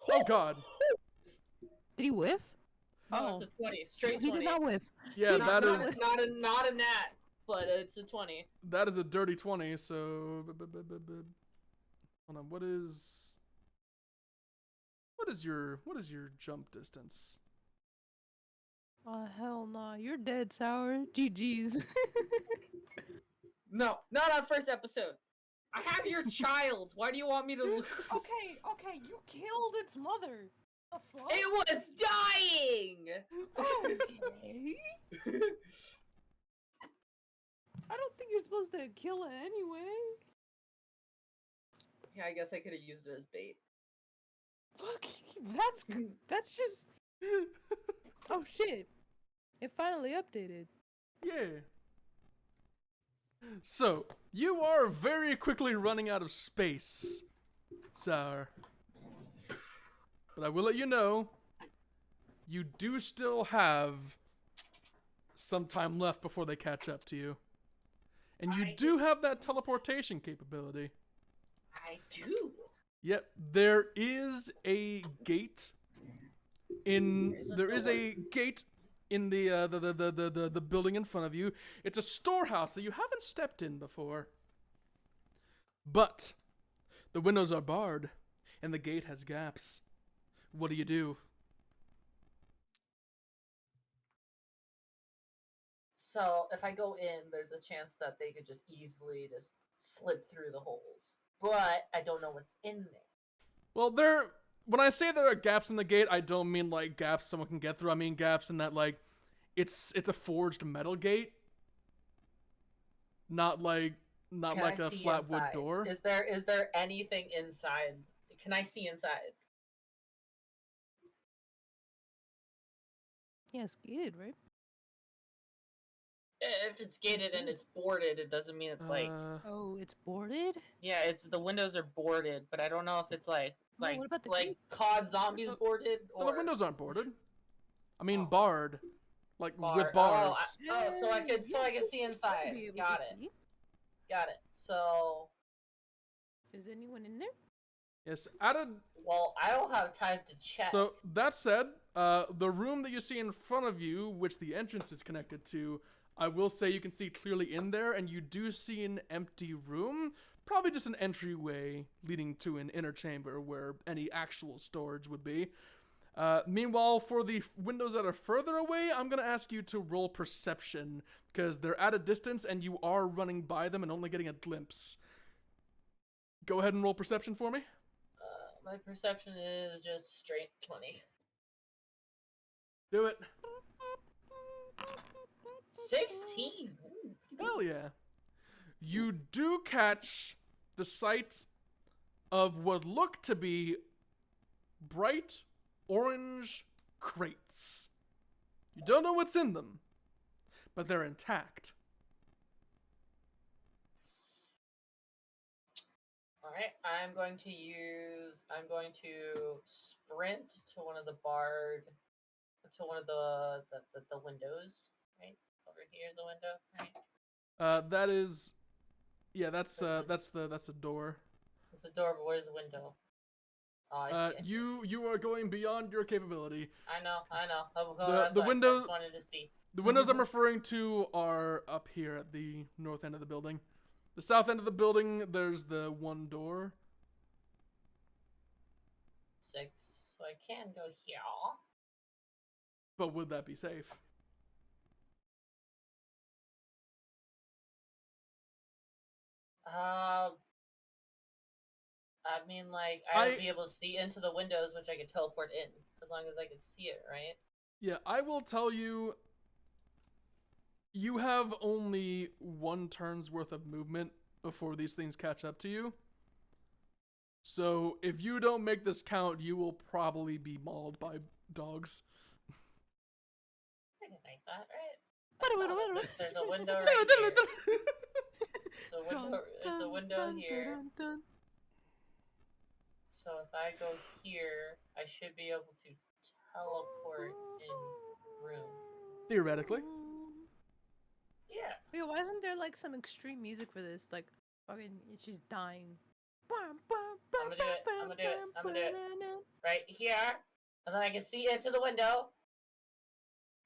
Oh god. Did he whiff? Oh, it's a 20. Straight He 20. did not whiff. Yeah, not, that not, is not a nat, but it's a 20. that is a dirty 20. So, hold on. What is your jump distance? Oh, hell nah. You're dead, Sour. GG's. No, not on first episode. I have your child. Why do you want me to lose? okay, you killed its mother. The fuck? It was dying! Okay. I don't think you're supposed to kill it anyway. Yeah, I guess I could have used it as bait. Fuck, that's just. Oh shit! It finally updated. Yeah. So, you are very quickly running out of space, Sour. But I will let you know, you do still have some time left before they catch up to you. And you do have that teleportation capability. I do. Yep, there is a gate there is a gate in the building in front of you. It's a storehouse that you haven't stepped in before. But the windows are barred and the gate has gaps. What do? So if I go in, there's a chance that they could just easily just slip through the holes. But I don't know what's in there. Well, when I say there are gaps in the gate, I don't mean like gaps someone can get through. I mean gaps in that like it's a forged metal gate. Not like Can like I a see flat wood inside? door. Is there anything inside? Can I see inside? Yeah, it's gated, right? If it's gated and it's boarded, it doesn't mean it's like Oh, it's boarded? yeah, it's the windows are boarded, but I don't know if it's like Oh, what about the like gate? COD zombies boarded no, or the windows aren't boarded. I mean Oh. barred, like bar- with bars. so I could see inside. Be able to Got it. see. Got it. So Is anyone in there? Yes, added. well, I don't have time to check. So that said, the room that you see in front of you, which the entrance is connected to, I will say you can see clearly in there, and you do see an empty room. Probably just an entryway leading to an inner chamber where any actual storage would be. Meanwhile, for the windows that are further away, I'm going to ask you to roll perception, because they're at a distance and you are running by them and only getting a glimpse. Go ahead and roll perception for me. My perception is just straight 20. Do it. 16. Ooh. Hell yeah. You do catch the sight of what look to be bright orange crates. You don't know what's in them, but they're intact. All right, I'm going to sprint to one of the the windows, right? Over here is the window, right? That is, yeah, that's the door. It's a door, but where's the window? Oh, I see. You are going beyond your capability. I know. Oh, The that's fine. windows- I just wanted to see. The windows I'm referring to are up here at the north end of the building. The south end of the building, there's the one door. 6, so I can go here. But would that be safe? I mean, like, I would be able to see into the windows, which I could teleport in, as long as I could see it, right? Yeah, I will tell you, you have only 1 turn's worth of movement before these things catch up to you. So if you don't make this count, you will probably be mauled by dogs. I can make that, right? There's a window right here. There's a window here. So if I go here, I should be able to teleport in room. Theoretically. Yeah. Wait, why isn't there like some extreme music for this? Like, fucking, she's dying. I'm gonna do it. Right here. And then I can see into the window.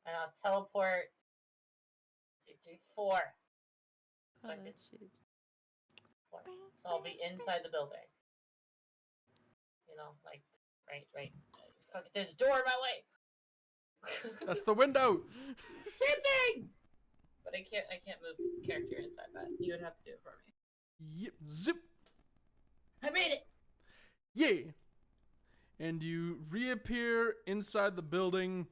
And I'll teleport to 4. Oh, Second. that shit. 4. So I'll be inside the building. You know, like, right. Fuck, there's a door in my way. That's the window. Same thing. But I can't move the character inside that. You would have to do it for me. Yep. Zip. I made it. Yeah. And you reappear inside the building.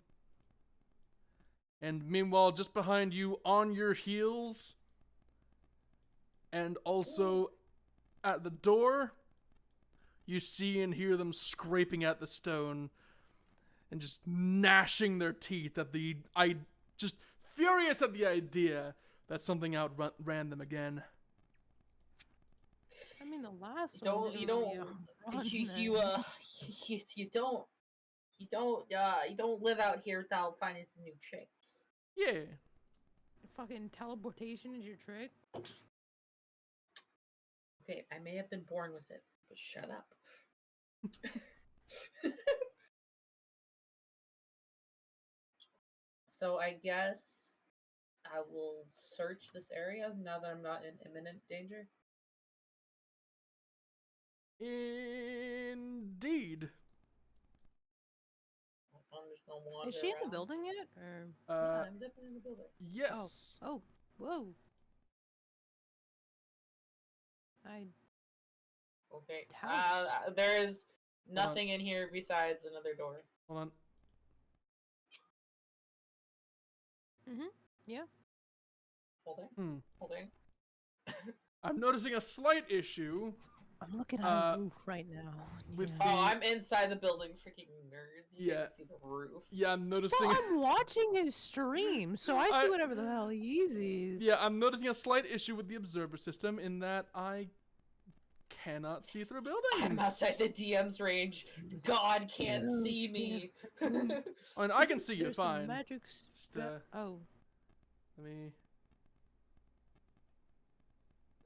And meanwhile, just behind you, on your heels, and also at the door, you see and hear them scraping at the stone and just gnashing their teeth at just furious at the idea that something outran them again. I mean, the last You don't live out here without finding some new tricks. Yeah. Fucking teleportation is your trick. Okay, I may have been born with it, but shut up. So I guess I will search this area now that I'm not in imminent danger. Indeed. I'm just gonna wander Is she in the around. building yet? Or Yeah, I'm definitely in the building. Yes. oh, whoa. Okay. House. There is nothing in here besides another door. Hold on. Yeah. Holding. I'm noticing a slight issue. I'm looking at a roof right now. with Yeah. Oh, I'm inside the building, freaking nerds. You Yeah. can't see the roof. Yeah, I'm noticing. Well, I'm watching his stream, so I see whatever the hell he sees. Yeah, I'm noticing a slight issue with the observer system in that I cannot see through buildings. I'm outside the DM's range. God can't see me. I mean, I can see you There's some fine. magic Just, oh. Let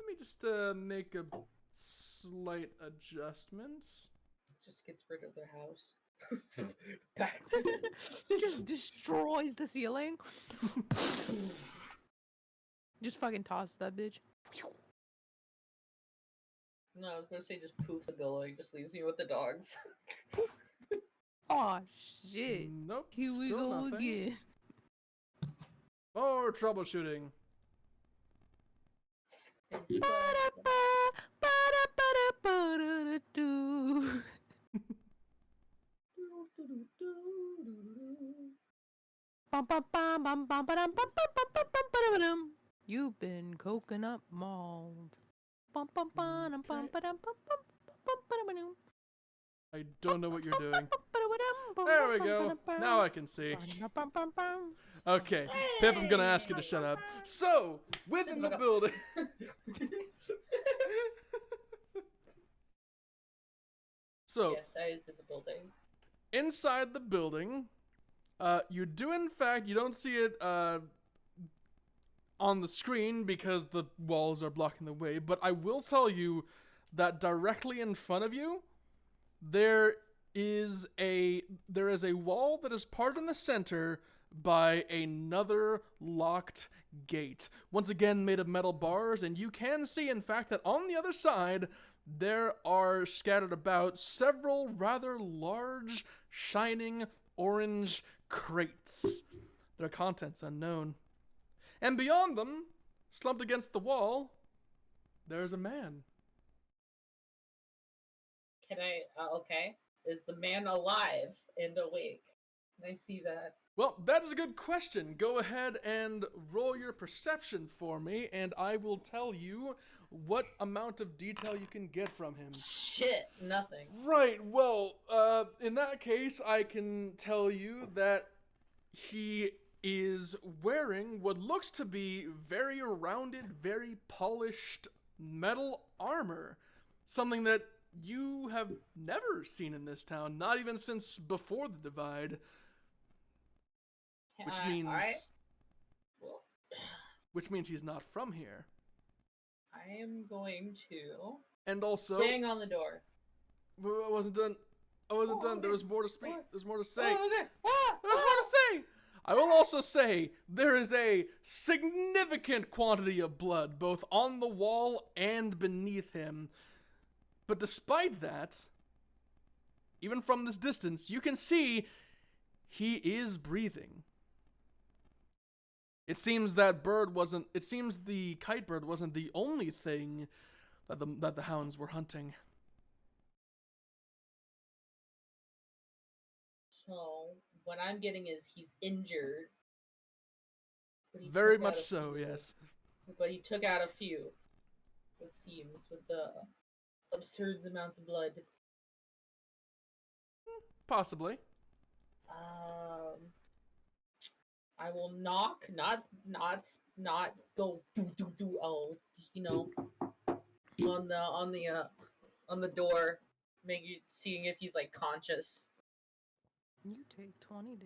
me just make a slight adjustment. Just gets rid of their house. Back to Just destroys the ceiling. Just fucking toss that bitch. No, I was gonna say just poofs the building, just leaves me with the dogs. Aw, shit. Nope. Here we still go nothing. again. More troubleshooting. Ba-da-ba, ba-da-ba-da-ba-da-da-doo. Bum, bum, bum, bum, bum, ba-dum, bum, bum, bum, bum, bum, ba-da-ba-dum. You've been coconut mauled. Bum, bum, bum, bum, Okay. ba-dum, bum, bum, bum, bum, ba-da-ba-dum. I don't know what you're doing. Ba-da-ba-dum. There we go. Now I can see. Okay, Pip, I'm gonna ask you to shut up. So, within the building. So, yes, I was in the building. inside the building, you do in fact, you don't see it on the screen because the walls are blocking the way, but I will tell you that directly in front of you, there is a wall that is parted in the center by another locked gate. Once again made of metal bars, and you can see in fact that on the other side there are scattered about several rather large, shining orange crates. Their contents unknown. And beyond them, slumped against the wall, there's a man. Can I, okay. Is the man alive and awake? Can I see that? Well, that is a good question. Go ahead and roll your perception for me, and I will tell you what amount of detail you can get from him. Shit, nothing. Right, well, in that case, I can tell you that he is wearing what looks to be very rounded, very polished metal armor. Something that you have never seen in this town, not even since before the divide. Which means, alright. Well, which means he's not from here. I am going to And also, bang on the door. I wasn't done. Okay. There was more to speak. What? There's more to say. Oh, okay. There's more to say. I will also say there is a significant quantity of blood both on the wall and beneath him. But despite that, even from this distance, you can see he is breathing. It seems the kite bird wasn't the only thing that the hounds were hunting. So, what I'm getting is he's injured. But he Very took much out a so, few. yes. But he took out a few, it seems, with the absurd amounts of blood. Possibly. I will knock, not go do. Oh, on the door, seeing if he's like conscious. You take 20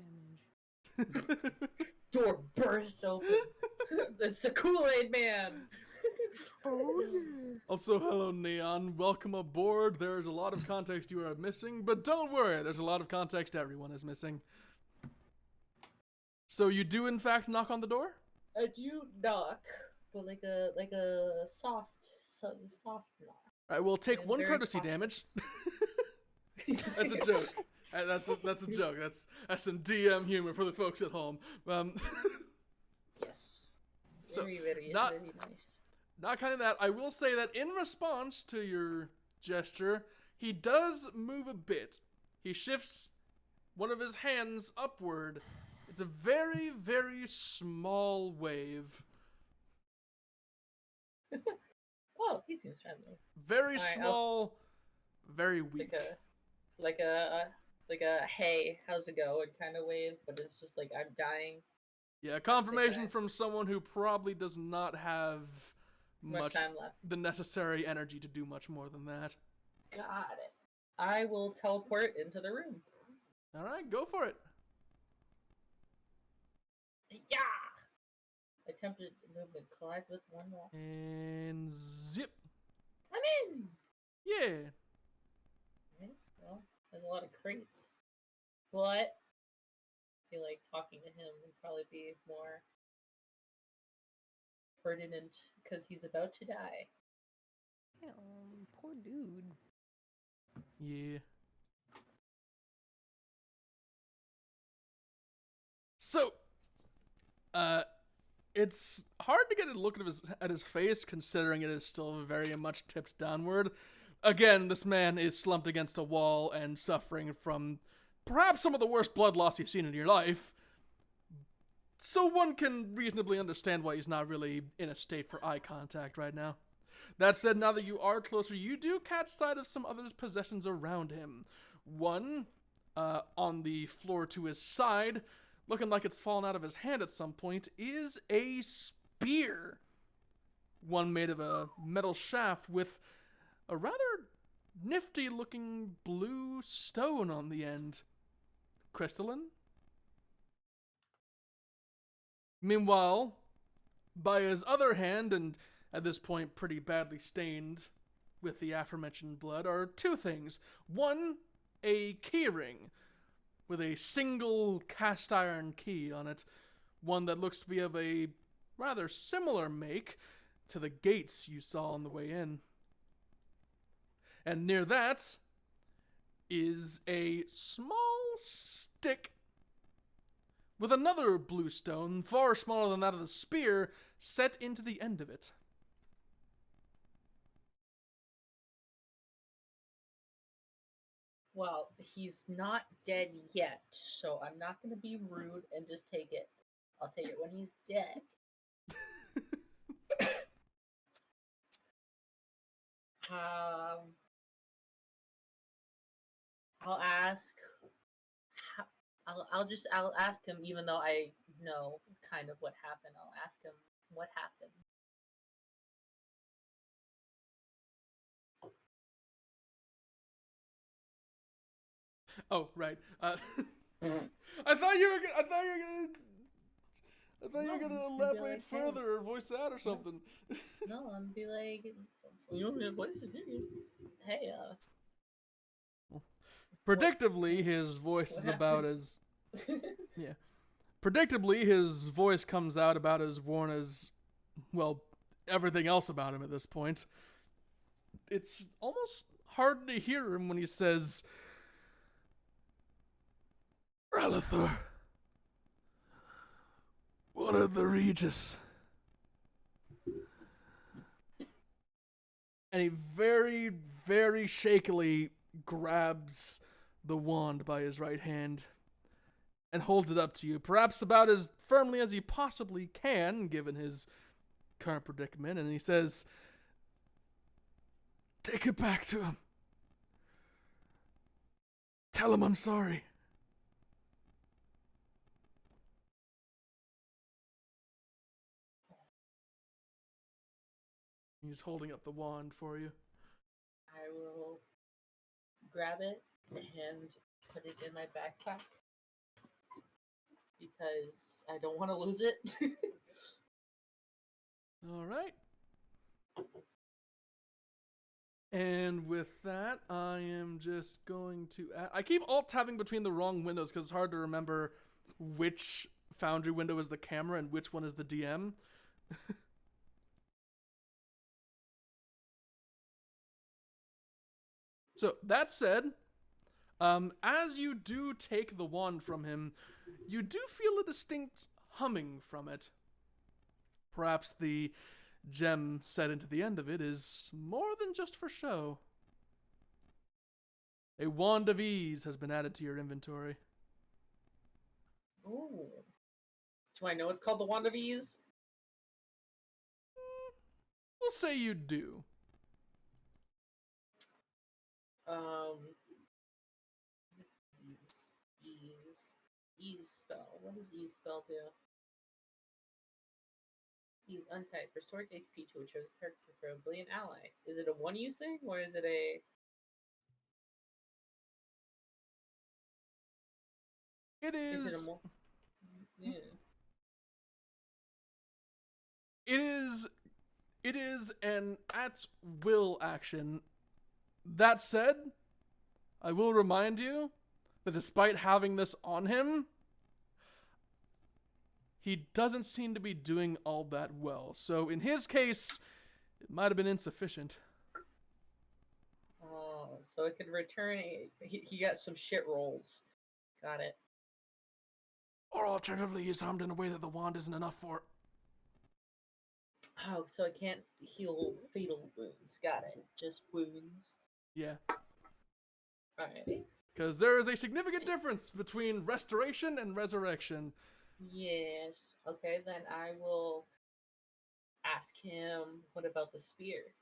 damage. Door bursts open. That's the Kool-Aid Man. Oh yeah. Also, hello, Neon. Welcome aboard. There's a lot of context you are missing, but don't worry, there's a lot of context everyone is missing. So you do, in fact, knock on the door? I do knock, but like a soft knock. Alright, we'll take I'm one very courtesy damage. cautious. That's a joke. That's a joke. That's some DM humor for the folks at home. Yes. So, Very not- very nice. Not kind of that. I will say that in response to your gesture, he does move a bit. He shifts one of his hands upward. It's a very, very small wave. Oh, he seems friendly. Very Alright, small, very weak. Like a hey, how's it going kind of wave, but it's just like I'm dying. Yeah, confirmation that. from someone who probably does not have Much time left. the necessary energy to do much more than that. Got it. I will teleport into the room. All right, go for it. Yeah. Attempted movement collides with one wall. And zip. I'm in. Yeah. Okay, well, there's a lot of crates, but I feel like talking to him would probably be more pertinent because he's about to die. Poor dude. Yeah. So, it's hard to get a look at his face, considering it is still very much tipped downward. Again, this man is slumped against a wall and suffering from perhaps some of the worst blood loss you've seen in your life. So one can reasonably understand why he's not really in a state for eye contact right now. That said, now that you are closer, you do catch sight of some other possessions around him. One, on the floor to his side, looking like it's fallen out of his hand at some point, is a spear. One made of a metal shaft with a rather nifty looking blue stone on the end. Crystalline? Meanwhile, by his other hand, and at this point pretty badly stained with the aforementioned blood, are two things. One, a keyring with a single cast iron key on it, one that looks to be of a rather similar make to the gates you saw on the way in. And near that is a small stick with another blue stone, far smaller than that of the spear, set into the end of it. Well, he's not dead yet, so I'm not going to be rude and just take it. I'll take it when he's dead. I'll ask. I'll ask him, even though I know kind of what happened. I'll ask him what happened. Oh, right. I thought you were gonna elaborate further or voice that or something. No, I'm gonna be like, you want me to voice it? Hey, Predictably, his voice is about as yeah. Predictably, his voice comes out about as worn as, well, everything else about him at this point. It's almost hard to hear him when he says, Relithor, one of the Regis. And he very, very shakily grabs the wand by his right hand and holds it up to you, perhaps about as firmly as he possibly can, given his current predicament, and he says, take it back to him. Tell him I'm sorry. He's holding up the wand for you. I will grab it and put it in my backpack because I don't want to lose it. All right. And with that, I am just going to I keep alt-tabbing between the wrong windows because it's hard to remember which Foundry window is the camera and which one is the DM. So, that said, as you do take the wand from him, you do feel a distinct humming from it. Perhaps the gem set into the end of it is more than just for show. A wand of ease has been added to your inventory. Ooh. Do I know it's called the Wand of Ease? We'll say you do. Ease spell. What does ease spell do? Ease untype. Restores HP to a chosen character for a brilliant ally. Is it a one-use thing or is it a? It is. Is it a more? Yeah. It is an at-will action. That said, I will remind you that despite having this on him, he doesn't seem to be doing all that well. So in his case, it might have been insufficient. Oh, so it could return he got some shit rolls. Got it. Or alternatively, he's harmed in a way that the wand isn't enough for. Oh, so it can't heal fatal wounds. Got it. Just wounds. Yeah. Alright. Because there is a significant difference between restoration and resurrection. Yes. Okay, then I will ask him, what about the spear?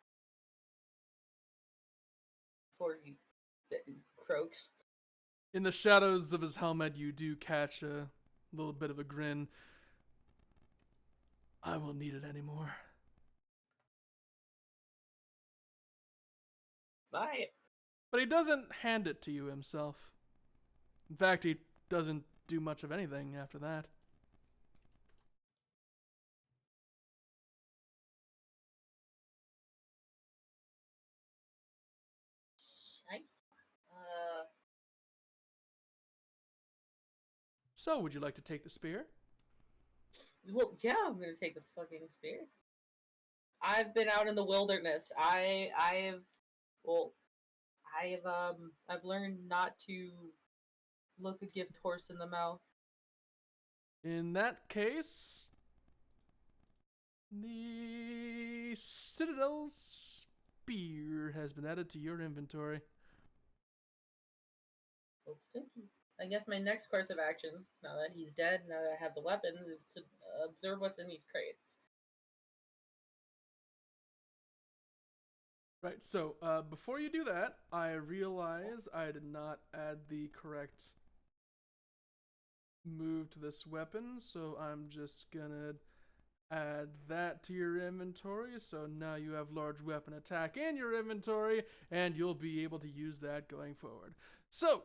For you, croaks. In the shadows of his helmet, you do catch a little bit of a grin. I won't need it anymore. Bye. But he doesn't hand it to you himself. In fact, he doesn't do much of anything after that. Nice. So, would you like to take the spear? Well, yeah, I'm gonna take the fucking spear. I've been out in the wilderness. I've learned not to look a gift horse in the mouth. In that case, the Citadel spear has been added to your inventory. Thank you. I guess my next course of action, now that he's dead, now that I have the weapon, is to observe what's in these crates. Right, so before you do that, I realize I did not add the correct move to this weapon, so I'm just gonna add that to your inventory. So now you have large weapon attack in your inventory, and you'll be able to use that going forward. So,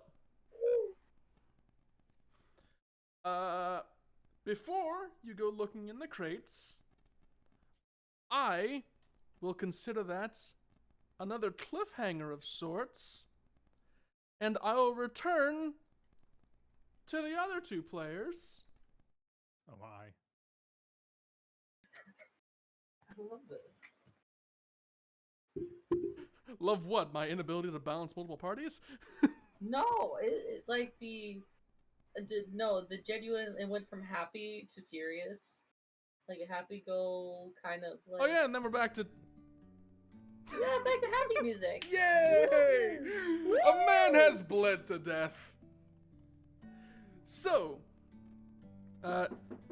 before you go looking in the crates, I will consider that another cliffhanger of sorts, and I will return to the other two players. Oh my. I love this. Love what? My inability to balance multiple parties? No, like the genuine. It went from happy to serious, like a happy go kind of. Like, Oh yeah, and then we're back to... yeah, back to happy music. Yay! Woo! A man has bled to death. So,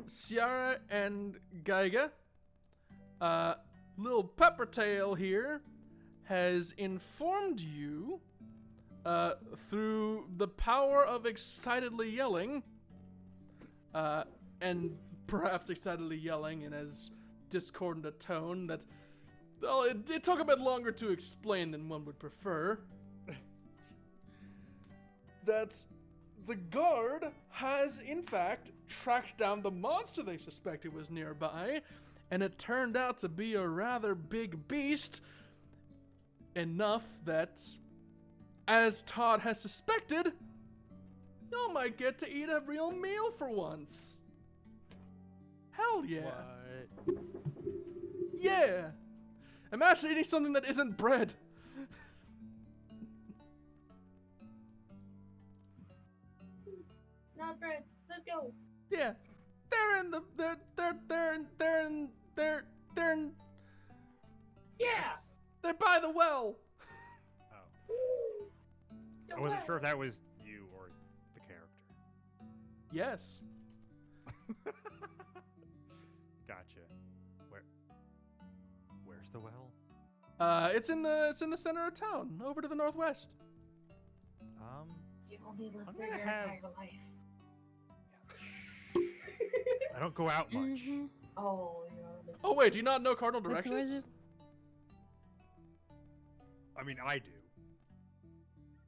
Ciara and Geiga, Lil Peppertail here has informed you, through the power of excitedly yelling, and perhaps excitedly yelling in as discordant a tone that, well, it took a bit longer to explain than one would prefer, that the guard has, in fact, tracked down the monster they suspected was nearby, and it turned out to be a rather big beast, enough that, as Todd has suspected, you might get to eat a real meal for once. Hell yeah. What? Yeah. Imagine eating something that isn't bread. Not bread. Let's go. Yeah. They're in. Yeah. They're by the well. Oh. I wasn't sure if that was you or the character. Yes. Gotcha. Where's the well? It's in the center of town, over to the northwest. You've only lived I'm there gonna your have- entire life. I don't go out much. Mhm. Oh, you know. Oh wait, do you not know cardinal Where is directions? it? I mean, I do.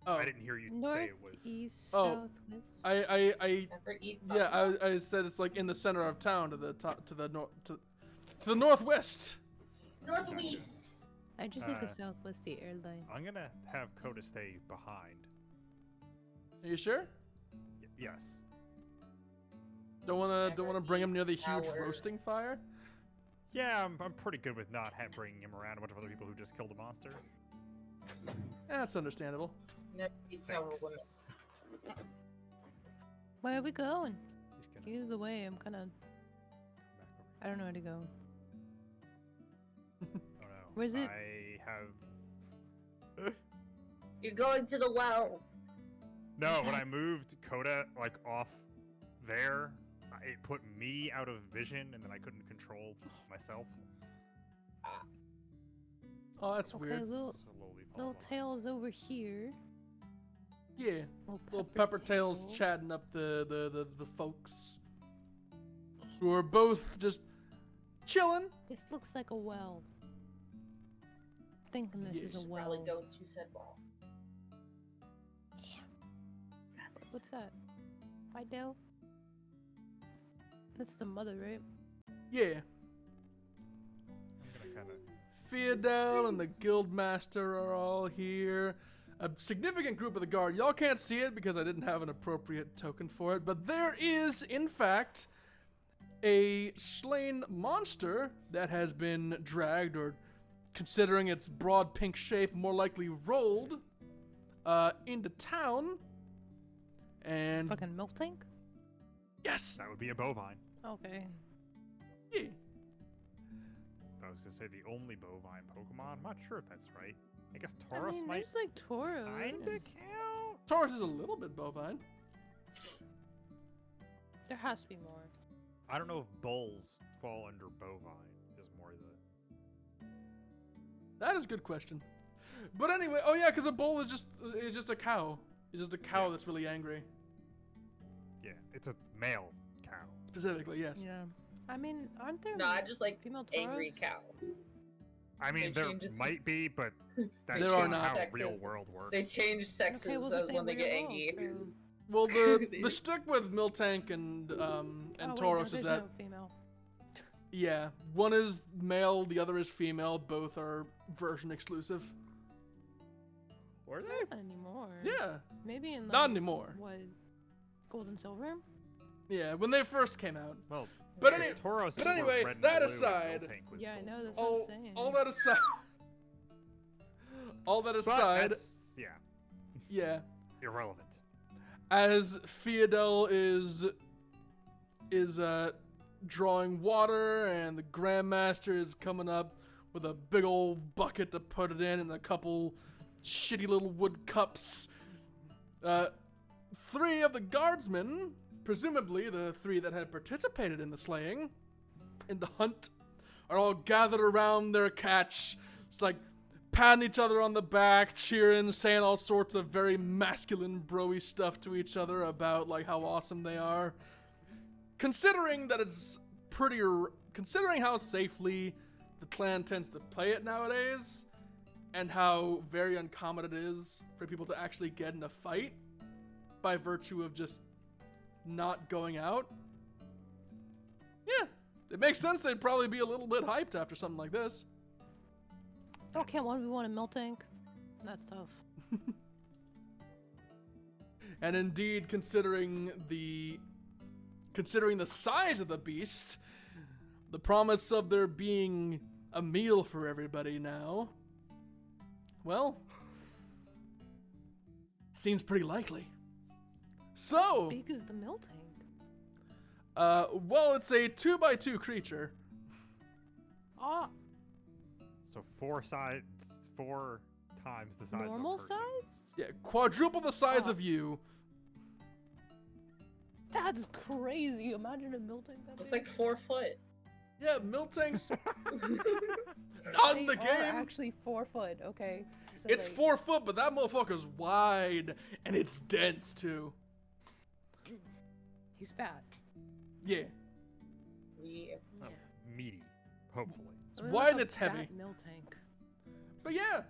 Oh, I didn't hear you North, say it was. east, Oh, southwest. I Never eat yeah, something. I said it's like in the center of town, to the top, to the northwest. Northwest. I just like the Uh, southwesty airline. I'm gonna have Coda stay behind. Are you sure? Yes. Don't wanna bring him near the huge Sour. roasting fire. Yeah, I'm pretty good with not bringing him around a bunch of other people who just killed a monster. That's understandable. Never eat sour Thanks. women. Where are we going? He's gonna Either way, I'm kind of. come back over. I don't know where to go. Oh no. Where's it? I have. You're going to the well. No, when I moved Coda like off there, it put me out of vision, and then I couldn't control myself. Oh, that's Okay, weird. little- Slowly Little falling off. tail is over here. Yeah, little Peppertail's chatting up the folks who are both just chilling. This looks like a well. Thinking this is a Should probably well. go to said wall. Got this. What's that? Fido? That's the mother, right? Yeah, I'm gonna kind of. Theodel and the Guildmaster are all here. A significant group of the guard. Y'all can't see it because I didn't have an appropriate token for it, but there is, in fact, a slain monster that has been dragged, or considering its broad pink shape, more likely rolled, into town. And Fucking milk tank? yes, That would be a bovine. Okay. yeah. I was gonna say the only bovine Pokemon. I'm not sure if that's right. I guess I Tauros mean, might there's like Tauros. kinda count. Taurus is a little bit bovine. There has to be more. I don't know if bulls fall under bovine. Is more the. That is a good question. But anyway, oh yeah, because a bull is just a cow. It's just a cow Yeah. that's really angry. Yeah, it's a male cow. Specifically, yes. Yeah. I mean, aren't there No, I just like female Tauros? angry cow. I mean, They there change it- might be, but that's There are not not. how Sexist. real world works. They change sexes Okay, well, just when they get real angry. world, so- Well, the stick with Miltank and Oh, wait, Tauros no, is there's that no female. yeah, one is male, the other is female. Both are version exclusive. Were they? Not anymore. Yeah, Maybe in like, not anymore. what, Gold and Silver? Yeah, when they first came out. Well, But because any- Tauros but were anyway, red and that blue and aside- Miltank was Yeah, I gold know, and that's silver. what I'm All, saying. all that aside, all that But aside, that's, yeah, yeah. irrelevant. As Theodel is drawing water, and the Grandmaster is coming up with a big old bucket to put it in, and a couple shitty little wood cups. Three of the guardsmen, presumably the three that had participated in the slaying, in the hunt, are all gathered around their catch. It's like patting each other on the back, cheering, saying all sorts of very masculine, broy stuff to each other about like how awesome they are. Considering that it's considering how safely the clan tends to play it nowadays, and how very uncommon it is for people to actually get in a fight by virtue of just not going out. Yeah, it makes sense they'd probably be a little bit hyped after something like this. Oh, can't 1v1 in milk tank? That's tough. And indeed, considering the size of the beast, the promise of there being a meal for everybody now, well, seems pretty likely. So, How big is the milk tank? well, it's a 2x2 creature. Ah, So four times the size normal of a person. size? Yeah, quadruple the size Oh. of you. That's crazy. Imagine a milk tank that It's big. like 4 foot. Yeah, Miltank's not in They the are game. actually 4 foot. Okay. So It's wait. 4 foot, but that motherfucker's wide and it's dense too. He's fat. Yeah, Yeah. Oh, meaty, hopefully. it's I mean, wide look and how it's heavy. fat milk tank. But yeah.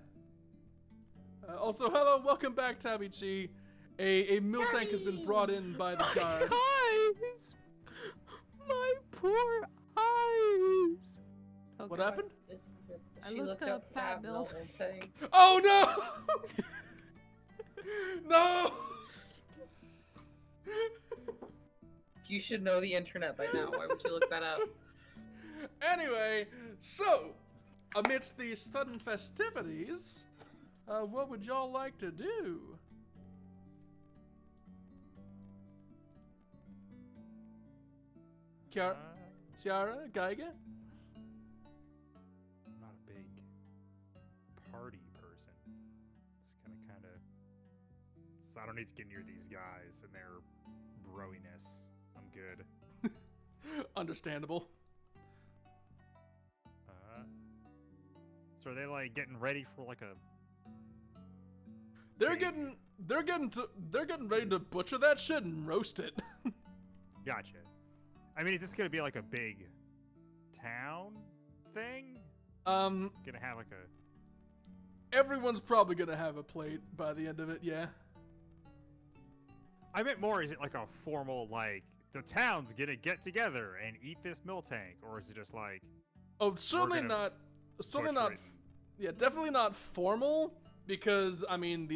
Also, hello, welcome back, Tabby Chi. A Miltank has been brought in by the guard. Eyes! My poor eyes! Okay. What happened? I She looked looked up up fat fat milk. milk tank. Oh no! No! You should know the internet by now. Why would you look that up? Anyway, so amidst these sudden festivities, what would y'all like to do? Kiara, Ciara, Geiga? I'm not a big party person. Just kind of. So I don't need to get near these guys and their broiness. I'm good. Understandable. So are they like getting ready for like a? They're Big they're getting ready to butcher that shit and roast it. Gotcha. I mean, is this gonna be like a big town thing? Gonna have like a... Everyone's probably gonna have a plate by the end of it, yeah. I meant more, is it like a formal, like, the town's gonna get together and eat this mill tank? Or is it just like... Oh, certainly gonna not. Certainly butcher not. it? Yeah, definitely not formal, because, I mean,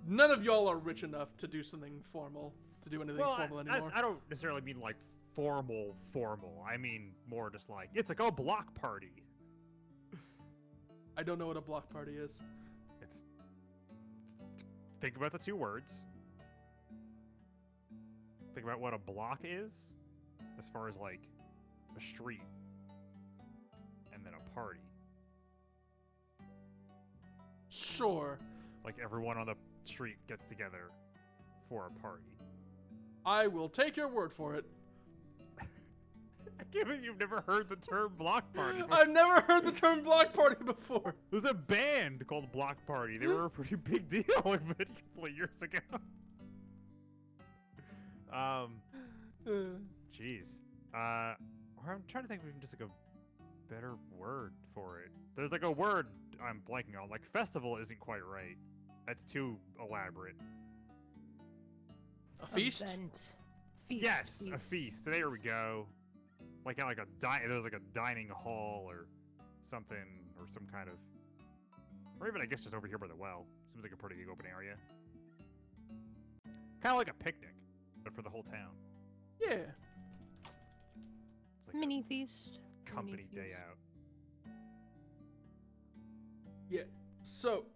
none of y'all are rich enough to do something formal, to do anything formal anymore. I don't necessarily mean like formal. I mean more just like, it's like a block party. I don't know what a block party is. It's... Think about the two words. Think about what a block is, as far as like a street, and then a party. Sure. Like everyone on the street gets together for a party. I will take your word for it. Given you've never heard the term block party before. I've never heard the term block party before. There's a band called Block Party. They were a pretty big deal like a couple of years ago. Jeez. I'm trying to think of even just like a better word for it. There's like a word I'm blanking on. Like festival isn't quite right. That's too elaborate. A feast? Event. Feast. Yes, a feast. There we go. Like at like there's like a dining hall or something, or some kind of, or even I guess just over here by the well. Seems like a pretty big open area. Kind of like a picnic, but for the whole town. Yeah. It's like Mini feast. a company Mini day feast. out. Yeah. So,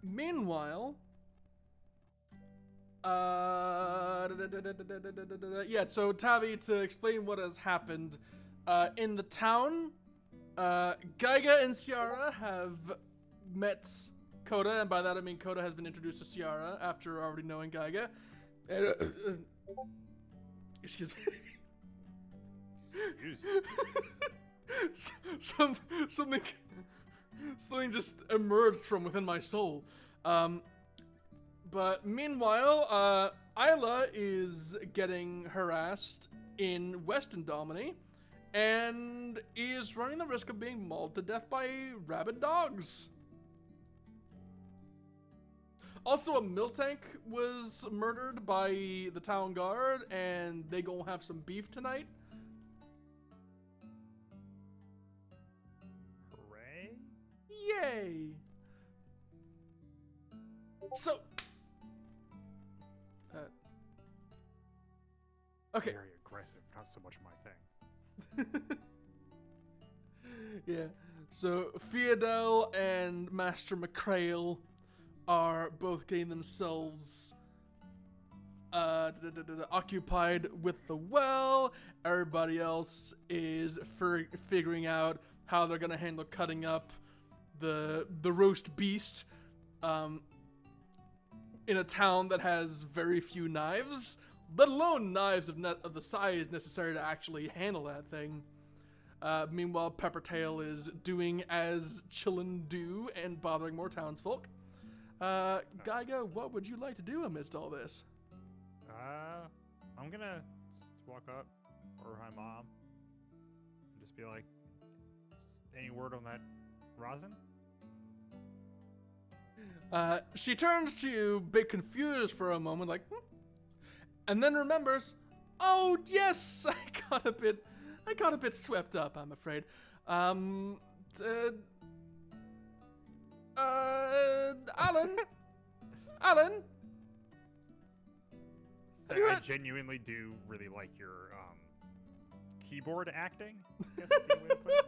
meanwhile, yeah. So Tavi, to explain what has happened, in the town, Gaiga and Ciara have met Coda, and by that I mean Coda has been introduced to Ciara after already knowing Gaiga. And, excuse me. Excuse you. Something just emerged from within my soul. But meanwhile, Isla is getting harassed in West Indomini and is running the risk of being mauled to death by rabid dogs. Also, a mill tank was murdered by the town guard, and they gonna have some beef tonight. Hooray! Yay! So, okay. Very aggressive. Not so much my thing. Yeah. So Theodel and Master McCrail are both getting themselves occupied with the well. Everybody else is figuring out how they're gonna handle cutting up the roast beast in a town that has very few knives, let alone knives of the size necessary to actually handle that thing. Meanwhile, Peppertail is doing as chillin' do and bothering more townsfolk. Gaiga, what would you like to do amidst all this? I'm gonna just walk up, or hi mom, and just be like, any word on that rosin? She turns to you, a bit confused for a moment, like, and then remembers, oh yes, I got a bit swept up, I'm afraid. Alan, So I genuinely do really like your keyboard acting. I guess would be a way to put it.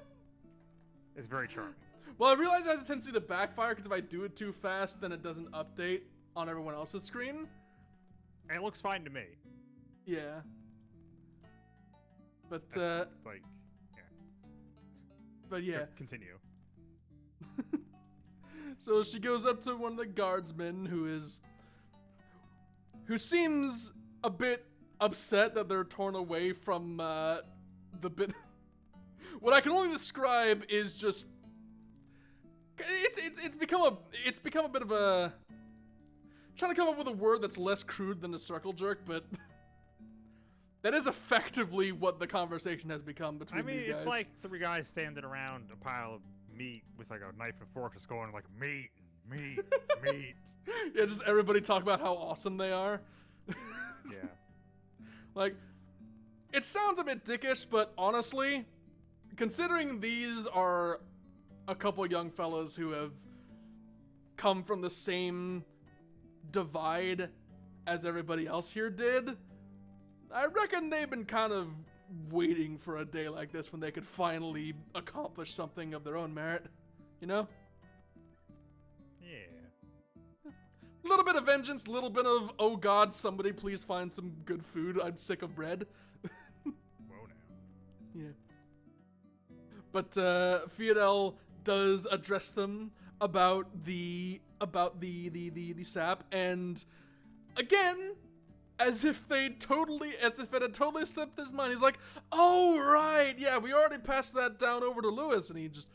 It's very charming. Well, I realize it has a tendency to backfire because if I do it too fast, then it doesn't update on everyone else's screen. And it looks fine to me. Yeah. But, That's, like, yeah. but yeah. Continue. So she goes up to one of the guardsmen who seems a bit upset that they're torn away from, the bit. What I can only describe is just, it's become a bit of a trying to come up with a word that's less crude than a circle jerk, but that is effectively what the conversation has become between these guys. It's like three guys standing around a pile of meat with like a knife and fork, just going like meat, meat, meat. Yeah, just everybody talk about how awesome they are. Yeah. Like, it sounds a bit dickish, but honestly, considering these are a couple young fellas who have come from the same divide as everybody else here did, I reckon they've been kind of waiting for a day like this when they could finally accomplish something of their own merit, you know? Yeah. A little bit of vengeance, a little bit of, oh god, somebody please find some good food, I'm sick of bread. Whoa now. Yeah. But Fidel does address them about the sap, and again, as if it had totally slipped his mind, he's like, oh right, yeah, we already passed that down over to Lewis, and he just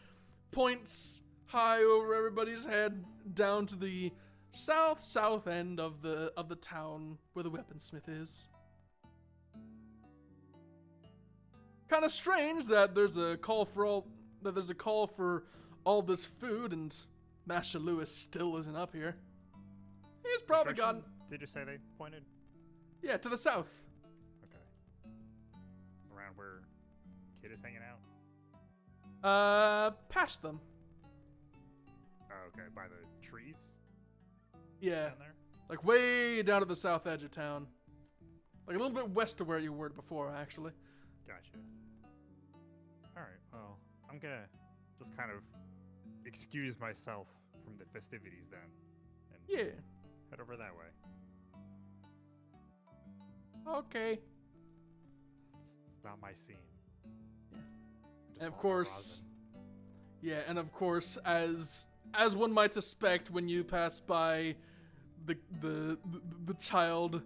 points high over everybody's head down to the south end of the town where the weaponsmith is. Kind of strange that there's a call for all this food and Master Lewis still isn't up here. He's probably gotten. Did you say they pointed? Yeah, to the south. Okay. Around where Kid is hanging out? Past them. Oh, okay, by the trees? Yeah. Down there? Like way down to the south edge of town. Like a little bit west of where you were before, actually. Gotcha. Alright, well, I'm gonna just kind of excuse myself from the festivities then. And Yeah. head over that way. Okay. It's not my scene. Yeah. Just And of follow course, Rosin. yeah, and of course, as one might suspect when you pass by the child,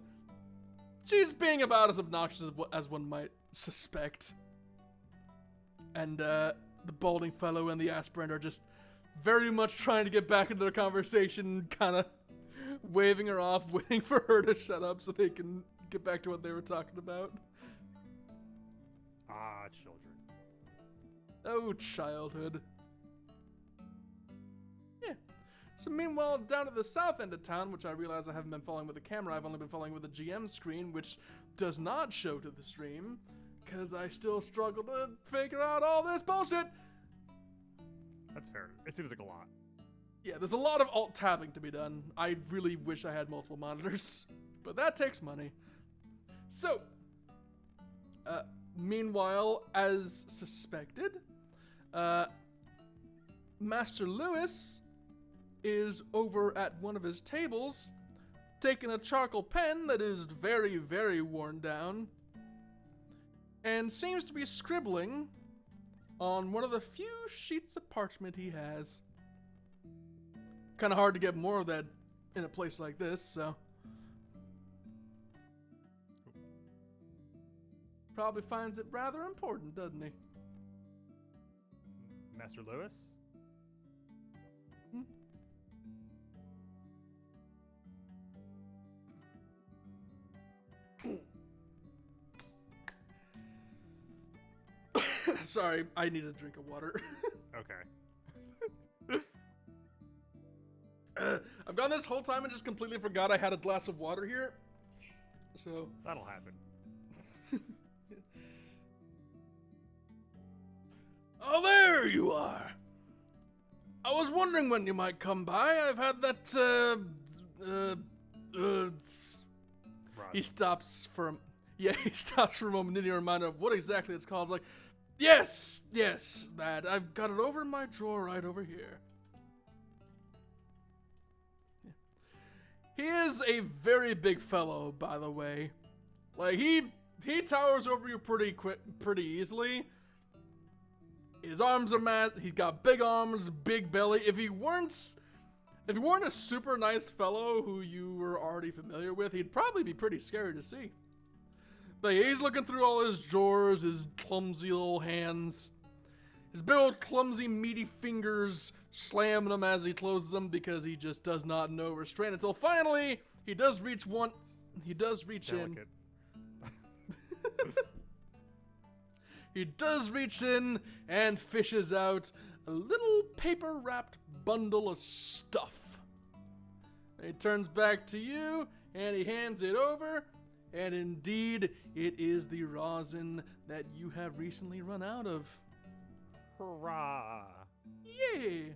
she's being about as obnoxious as one might suspect. And the balding fellow and the aspirant are just very much trying to get back into their conversation, kind of waving her off, waiting for her to shut up so they can get back to what they were talking about. Ah, children. Oh, childhood. Yeah. So meanwhile, down at the south end of town, which I realize I haven't been following with the camera, I've only been following with the GM screen, which does not show to the stream, because I still struggle to figure out all this bullshit. That's fair. It seems like a lot. Yeah, there's a lot of alt-tabbing to be done. I really wish I had multiple monitors, but that takes money. So, meanwhile, as suspected, Master Lewis is over at one of his tables, taking a charcoal pen that is very, very worn down, and seems to be scribbling on one of the few sheets of parchment he has. Kind of hard to get more of that in a place like this, so. Probably finds it rather important, doesn't he? Master Lewis? Sorry, I need a drink of water. Okay. I've gone this whole time and just completely forgot I had a glass of water here. So. That'll happen. Oh, there you are. I was wondering when you might come by. I've had that, He stops for a... Yeah, he stops for a moment, needing a reminder of what exactly it's called. It's like, yes, that. I've got it over in my drawer right over here. Yeah. He is a very big fellow, by the way. Like, he towers over you pretty easily. His arms are mad. He's got big arms, big belly. If he weren't a super nice fellow who you were already familiar with, he'd probably be pretty scary to see. But he's looking through all his drawers, his clumsy little hands, his big old clumsy meaty fingers slamming them as he closes them because he just does not know restraint until finally he does reach one. He does reach in. Delicate. He does reach in and fishes out a little paper-wrapped bundle of stuff. And he turns back to you, and he hands it over, and indeed, it is the rosin that you have recently run out of. Hurrah! Yay!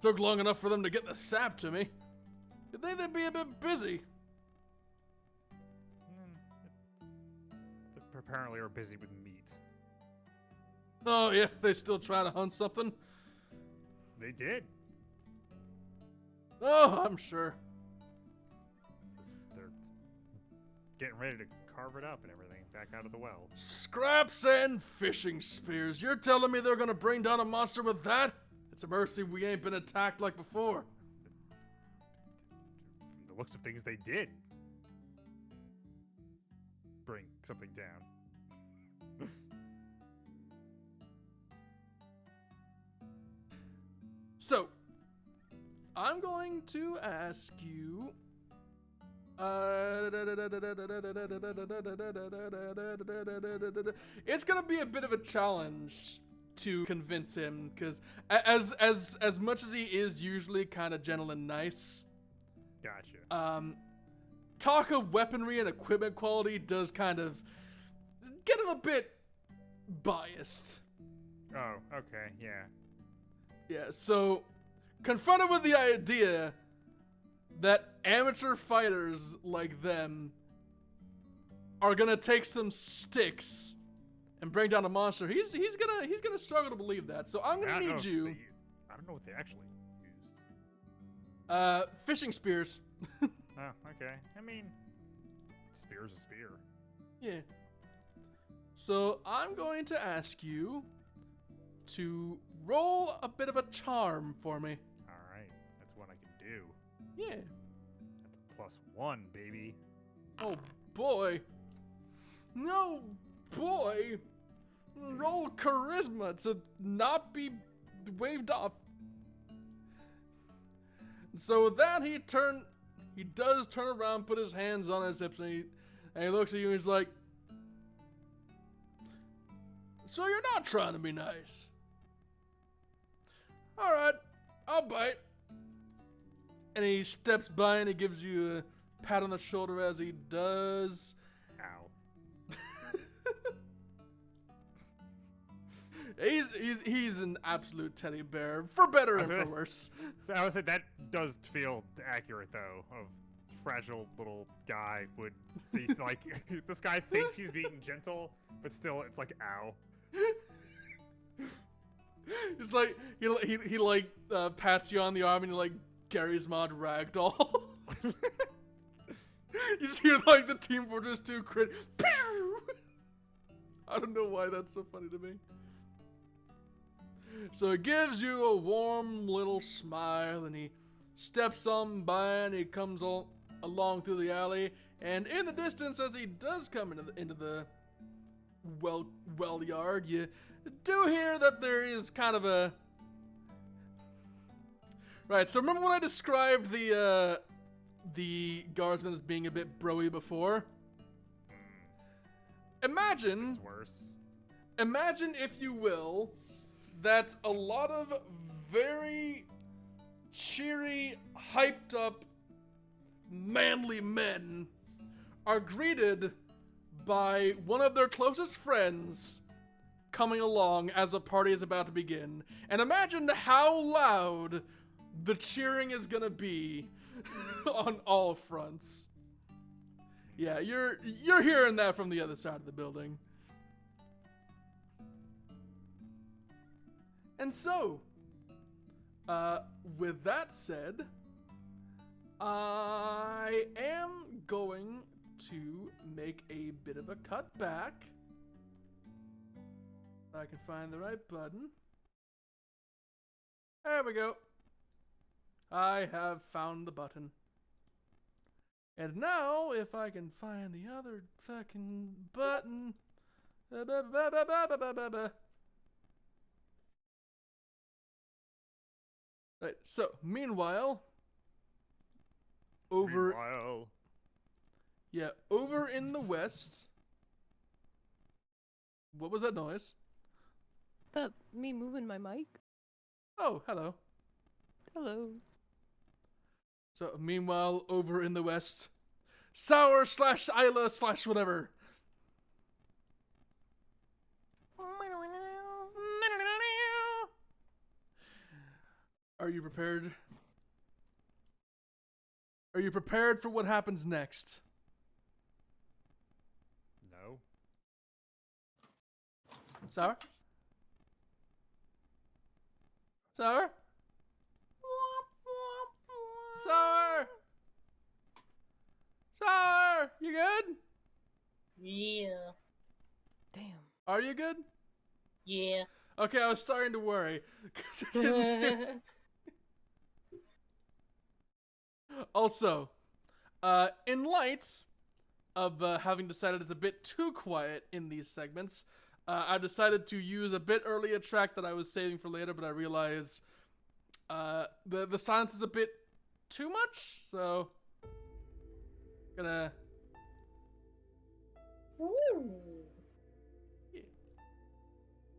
Took long enough for them to get the sap to me. You'd think they'd be a bit busy. They apparently are busy with meat. Oh yeah, they still trying to hunt something? They did. Oh, I'm sure. They're getting ready to carve it up and everything back out of the well. Scraps and fishing spears. You're telling me they're gonna bring down a monster with that? It's a mercy we ain't been attacked like before. From the looks of things, they did bring something down. So, I'm going to ask you. It's gonna be a bit of a challenge to convince him, because as much as he is usually kind of gentle and nice, Gotcha. talk of weaponry and equipment quality does kind of get him a bit biased. Oh, okay, yeah. Yeah, so confronted with the idea that amateur fighters like them are gonna take some sticks and bring down a monster, he's gonna struggle to believe that. So I'm I gonna don't know need if you. I don't know what they actually use. Fishing spears. Oh, okay. I mean, spear's a spear. Yeah. So I'm going to ask you to roll a bit of a charm for me. All right, that's what I can do. Yeah. That's a +1, baby. Oh boy. No boy. Roll charisma to not be waved off. So with that, he does turn around, put his hands on his hips, and he looks at you and he's like, so you're not trying to be nice. All right, I'll bite. And he steps by and he gives you a pat on the shoulder as he does. Ow. He's an absolute teddy bear, for better and for worse. I would say that does feel accurate, though, of fragile little guy would be like, this guy thinks he's being gentle, but still, it's like, ow. It's like, he like, pats you on the arm and he like, Gary's Mod ragdoll. You just hear like the Team Fortress 2 crit. Pew! I don't know why that's so funny to me. So it gives you a warm little smile, and he steps on by and he comes along through the alley, and in the distance as he does come into the well yard, you do hear that there is kind of a... Right, so remember when I described the guardsman as being a bit broy before? Imagine, It's worse. imagine if you will, that a lot of very cheery, hyped up, manly men are greeted by one of their closest friends coming along as a party is about to begin. And imagine how loud the cheering is gonna be on all fronts. Yeah, you're hearing that from the other side of the building. And so, with that said, I am going to make a bit of a cut back. If I can find the right button. There we go. I have found the button. And now, if I can find the other fucking button. Right. So, meanwhile, over over in the west. What was that noise? Me moving my mic. Oh, hello. Hello. So, meanwhile, over in the west, Sour / Isla / whatever. Are you prepared? Are you prepared for what happens next? No. Sour? Sour? Sour? Sour? You good? Yeah. Damn. Are you good? Yeah. Okay, I was starting to worry. Also, in light of having decided it's a bit too quiet in these segments, I've decided to use a bit earlier track that I was saving for later, but I realize the silence is a bit too much, so gonna. Ooh.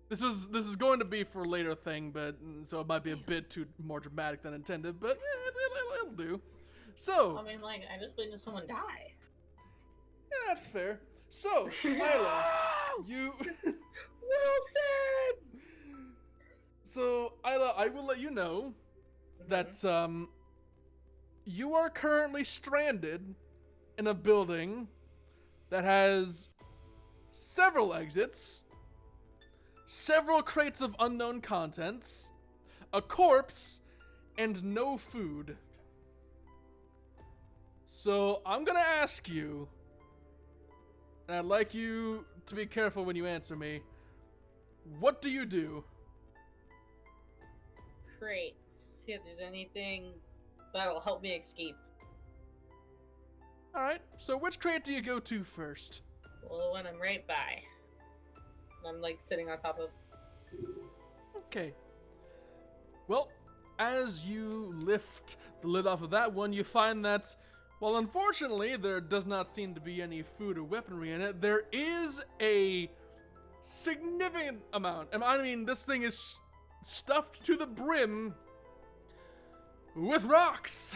This is going to be for a later thing, but so it might be a bit too more dramatic than intended, but it'll do. So I mean, like, I just witnessed someone die. yeah, that's fair. So Isla, you. Wilson! So Isla, I will let you know that you are currently stranded in a building that has several exits, several crates of unknown contents, a corpse, and no food. So I'm gonna ask you, and I'd like you to be careful when you answer me. What do you do? Great. See if there's anything that'll help me escape. Alright, so which crate do you go to first? Well, the one I'm right by. I'm like sitting on top of. Okay. Well, as you lift the lid off of that one, you find that, well, unfortunately, there does not seem to be any food or weaponry in it. There is a significant amount, and I mean, this thing is stuffed to the brim with rocks.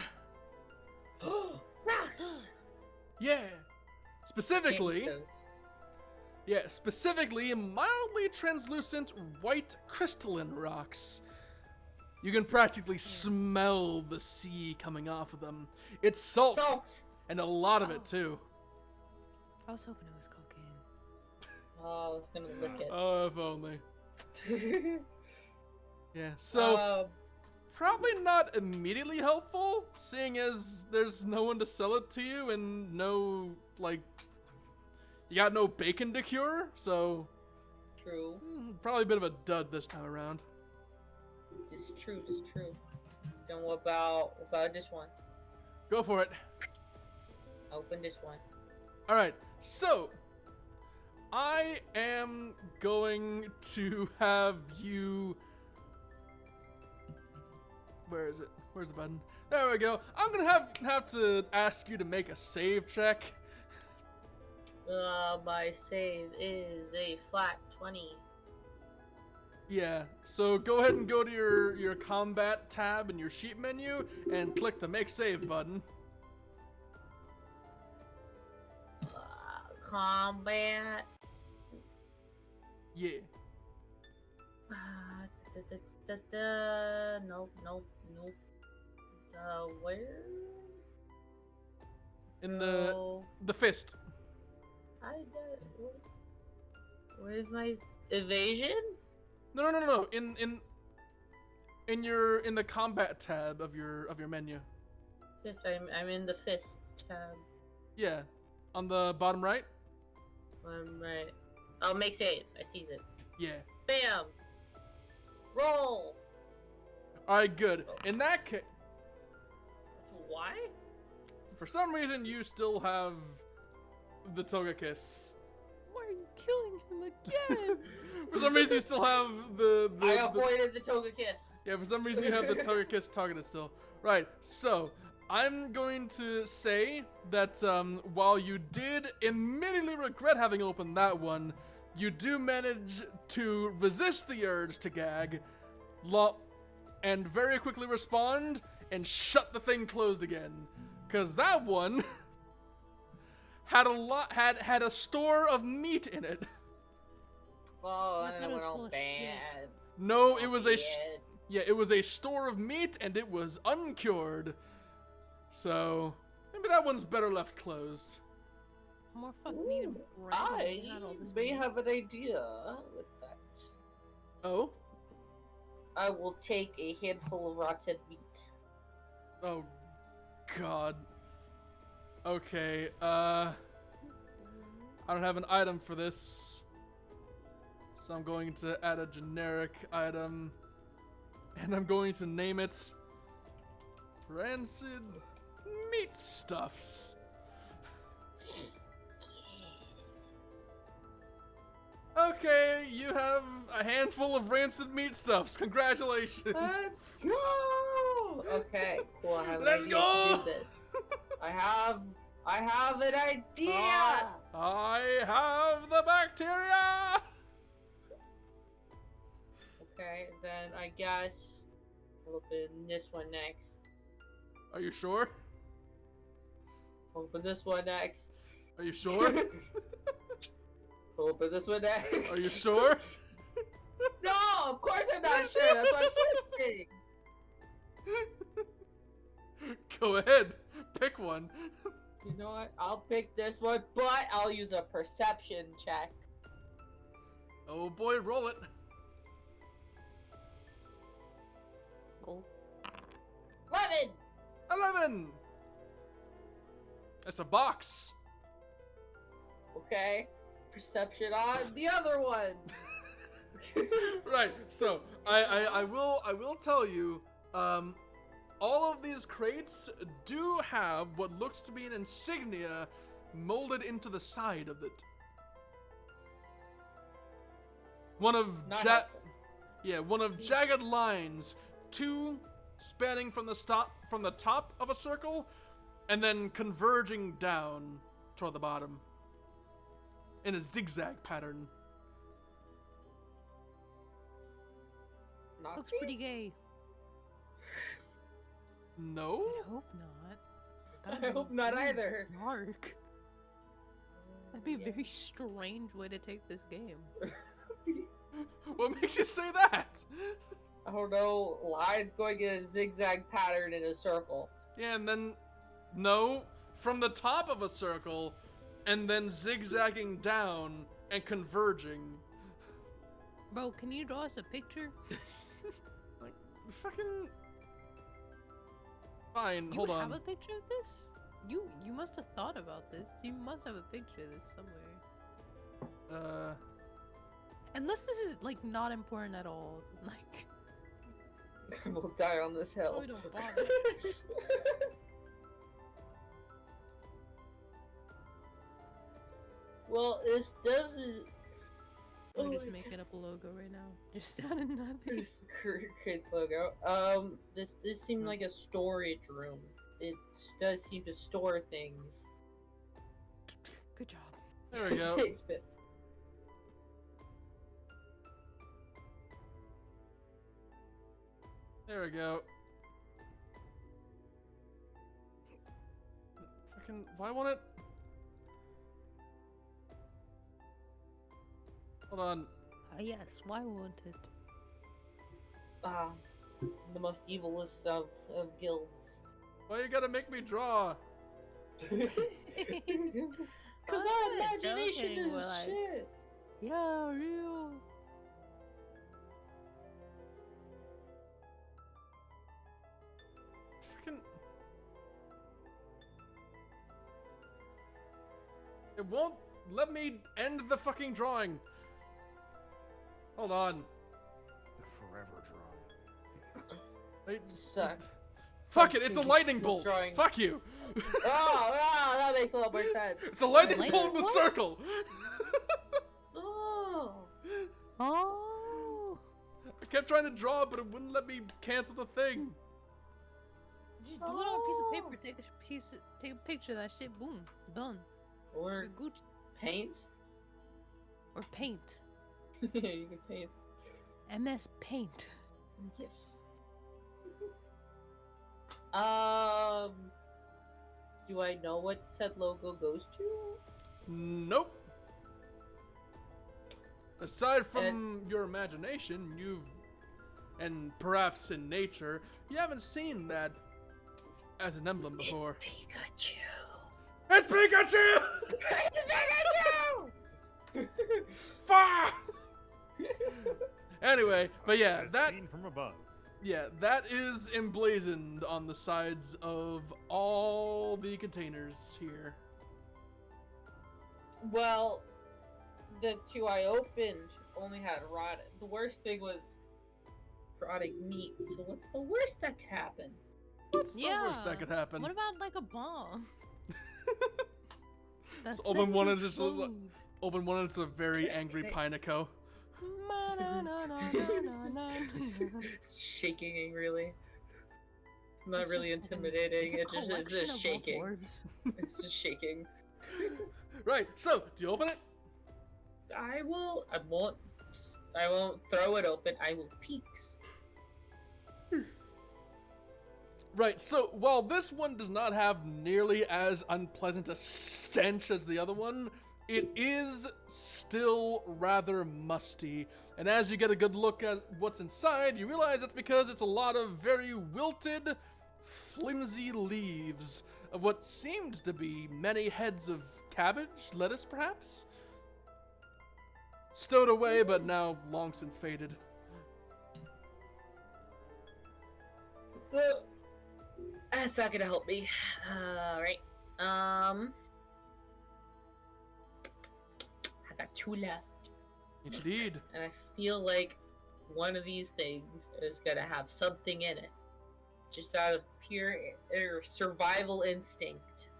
Rocks! Yeah. Specifically, Can't eat those. specifically mildly translucent white crystalline rocks. You can practically smell the sea coming off of them. It's salt, and a lot of it too. I was hoping it was cocaine. Oh, I was gonna lick it. Oh, if only. Yeah, so probably not immediately helpful, seeing as there's no one to sell it to you and no, like, you got no bacon to cure, so True. probably a bit of a dud this time around. This true. Then what about this one? Go for it. Open this one. Alright, so I am going to have you. Where is it? Where's the button? There we go. I'm gonna have to ask you to make a save check. My save is a flat 20. Yeah, so go ahead and go to your combat tab in your sheet menu and click the make save button. Combat. Yeah. Nope. Where? In No. the fist. Where's my evasion? No. In the combat tab of your menu. Yes, I'm in the fist tab. Yeah. On the bottom right? I'm right. Oh, make save. I sees it. Yeah. Bam. Roll. Alright, good. In that case, Why? for some reason you still have the Togekiss. Why are you killing him again. For some reason, you still have the I avoided the Togekiss. yeah, for some reason you have the Togekiss targeted still. Right, so I'm going to say that while you did immediately regret having opened that one, you do manage to resist the urge to gag, and very quickly respond and shut the thing closed again. Cause that one had a store of meat in it. Oh, I and thought then it it was went full all of shit. bad. No, it was a Bad. yeah, it was a store of meat and it was uncured. So maybe that one's better left closed. More fucking need Ooh, bread. I and not all this may meat. have an idea with that. Oh? I will take a handful of rotten meat. Oh God. Okay, I don't have an item for this. So I'm going to add a generic item. And I'm going to name it Rancid Meat Stuffs. Yes. Okay, you have a handful of rancid meat stuffs. Congratulations. Let's go! Okay, cool. I have an Let's idea go! to do this. I have an idea! I have the bacteria. Okay, then I guess I'll open this one next. Are you sure? Open this one next. Are you sure? Open this one next. Are you sure? No, of course I'm not sure. That's what I'm saying. Go ahead. Pick one. You know what? I'll pick this one, but I'll use a perception check. Oh boy, roll it. Cool. 11! 11. That's a box. Okay. Perception on the other one. Right. So I will tell you, all of these crates do have what looks to be an insignia molded into the side of it. One of Not helpful. one of jagged lines, two spanning from the top of a circle, and then converging down toward the bottom in a zigzag pattern. Looks pretty Nazis? gay. No? I hope not. That'd I be hope not very either. Dark. That'd be a Yeah. very strange way to take this game. What makes you say that? I don't know. Lines going in a zigzag pattern in a circle. Yeah, and then no, from the top of a circle, and then zigzagging down and converging. Bro, can you draw us a picture? Like fucking. Fine, Do hold you on. have a picture of this? You must have thought about this. You must have a picture of this somewhere. Unless this is like not important at all. Like We'll die on this hill. probably don't bother. Well, this doesn't. I'm Oh just my making up a logo right now. Just out of nothing. This Crate's logo. This seemed like a storage room. It does seem to store things. Good job. There we go. Thanks, Pip. There we go. Fucking, why won't it? Hold on. Ah, yes, why won't it? The most evilest of guilds. Why you gotta make me draw? Because I'm our not imagination joking, is but, like, shit. Yeah, real. Fucking. It won't let me end the fucking drawing. Hold on. The forever drawing. Wait. Stuck. Fuck it, it's a Still lightning bolt. drawing. Fuck you. Oh, that makes a lot more sense. It's a lightning Lightning bolt in the bolt? circle. Oh. Oh. I kept trying to draw it, but it wouldn't let me cancel the thing. Just do it on a piece of paper. Take a picture of that shit. Boom. Done. Or You're Gucci. paint. Or paint. You can paint. MS Paint. Yes. Do I know what said logo goes to? Nope. Aside from your imagination, and perhaps in nature, you haven't seen that as an emblem before. Pikachu. It's Pikachu! It's Pikachu! Fuck! Anyway, but yeah, As that seen from above. is emblazoned on the sides of all the containers here. Well, the two I opened only had rotted. The worst thing was rotting meat. So what's the worst that could happen? What's the worst that could happen? What about like a bomb? That's open one and just open one and it's a very angry Pineco. It's shaking angrily. It's not really intimidating. It's just shaking. It's just shaking. Right. So, do you open it? I won't throw it open. I will peeks. Right, so while this one does not have nearly as unpleasant a stench as the other one, it is still rather musty. And as you get a good look at what's inside, you realize it's because it's a lot of very wilted, flimsy leaves of what seemed to be many heads of cabbage, lettuce perhaps? Stowed away, but now long since faded. That's not gonna help me. Alright. I got 2 left. Indeed. And I feel like one of these things is gonna have something in it. Just out of pure survival instinct.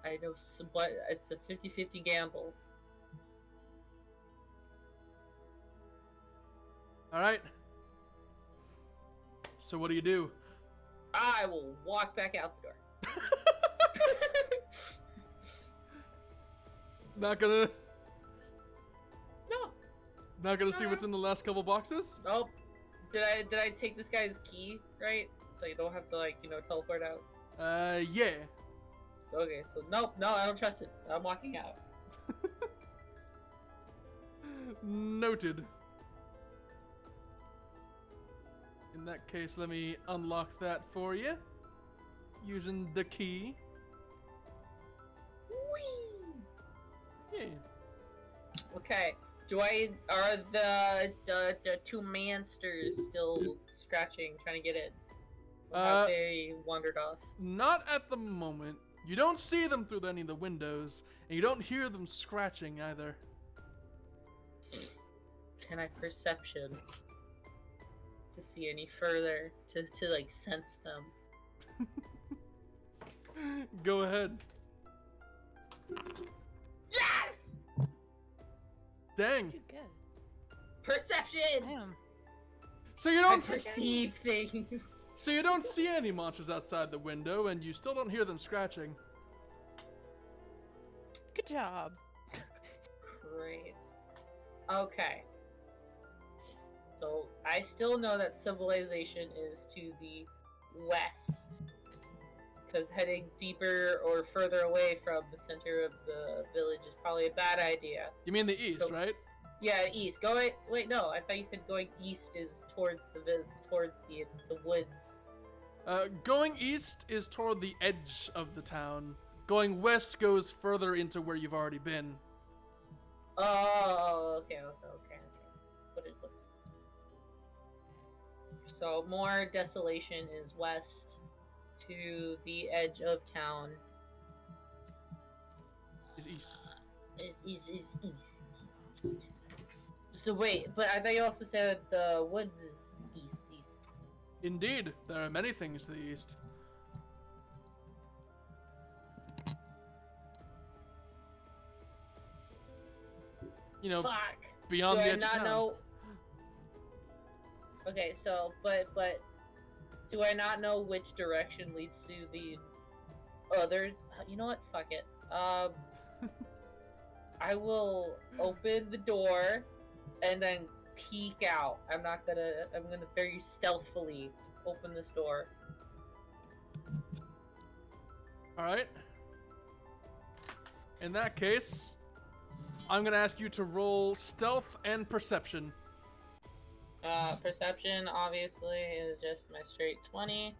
I know what it's a 50-50 gamble. Alright. So what do you do? I will walk back out the door. Not gonna No. see what's in the last couple boxes? Nope. Did I take this guy's key, right? So you don't have to teleport out. Yeah. Okay, so no, I don't trust it. I'm walking out. Noted. In that case, let me unlock that for you. Using the key. Whee! Yeah. Okay. Are the 2 monsters still scratching, trying to get in? Or have they wandered off? Not at the moment. You don't see them through any of the windows, and you don't hear them scratching either. Can I perception to see any further to sense them? Go ahead. Yes! Dang. What'd you get? Perception. Damn. So you I don't perceive things. So you don't see any monsters outside the window, and you still don't hear them scratching. Good job. Great. Okay. So I still know that civilization is to the west, because heading deeper or further away from the center of the village is probably a bad idea. You mean the east, So- right? Yeah, east. Wait, no. I thought you said going east is towards the woods. Going east is toward the edge of the town. Going west goes further into where you've already been. Oh, okay. Put it. So more desolation is west to the edge of town. Is east. Is east. So wait, but I thought you also said the woods is east. Indeed, there are many things to the east. You know, Fuck. beyond Do the I edge of not town. know? Okay, so but do I not know which direction leads to the other? You know what? Fuck it. I will open the door and then peek out. I'm gonna very stealthily open this door. All right. In that case, I'm gonna ask you to roll stealth and perception. Perception obviously is just my straight 20.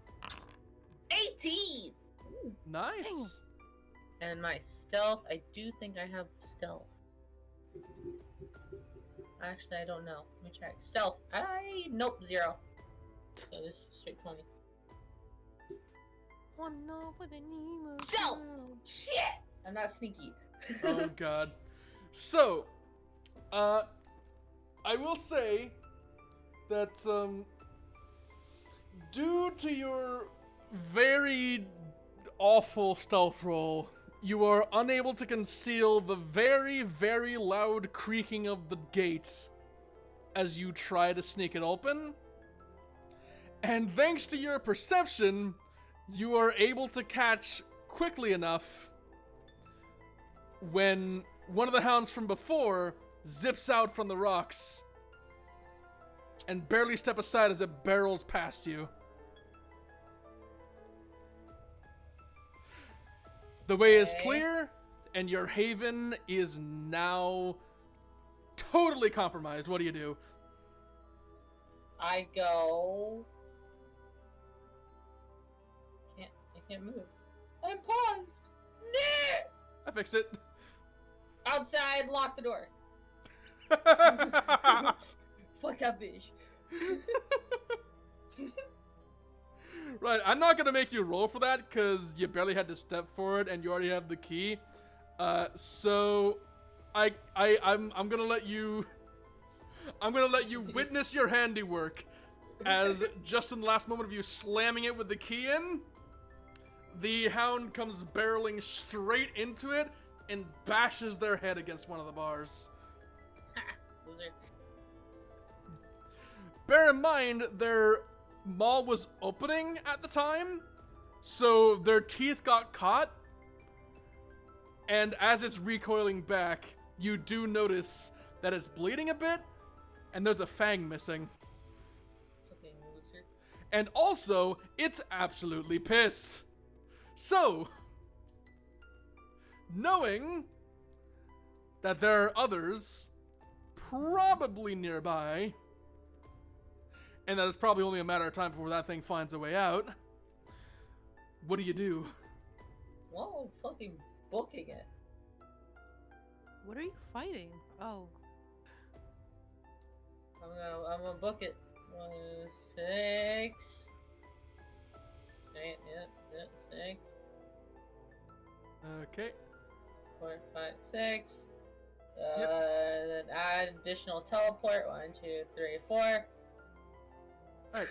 18! Nice. And my stealth, I do think I have stealth. Actually, I don't know. Let me check. Stealth. Nope, 0. So this is straight 20. Stealth! Shit! I'm not sneaky. Oh god. So, I will say that due to your very awful stealth roll, you are unable to conceal the very, very loud creaking of the gates as you try to sneak it open. And thanks to your perception, you are able to catch quickly enough when one of the hounds from before zips out from the rocks and barely step aside as it barrels past you. The way is Okay. clear, and your haven is now totally compromised. What do you do? I go. I can't move. I'm paused. Nah! I fixed it. Outside, lock the door. Fuck that bitch. Right, I'm not gonna make you roll for that because you barely had to step forward and you already have the key. So I'm gonna let you witness your handiwork as just in the last moment of you slamming it with the key in, the hound comes barreling straight into it and bashes their head against one of the bars. Loser. Bear in mind, their maw was opening at the time, so their teeth got caught, and as it's recoiling back, you do notice that it's bleeding a bit, and there's a fang missing. Fucking loser. And also, it's absolutely pissed. So, knowing that there are others probably nearby, and that it's probably only a matter of time before that thing finds a way out, what do you do? Whoa, fucking booking it. What are you fighting? Oh. I'm gonna book it. 6. Okay, yeah, 6. Okay. 4, 5, 6. Yep. Then add additional teleport. 1, 2, 3, 4. Alright.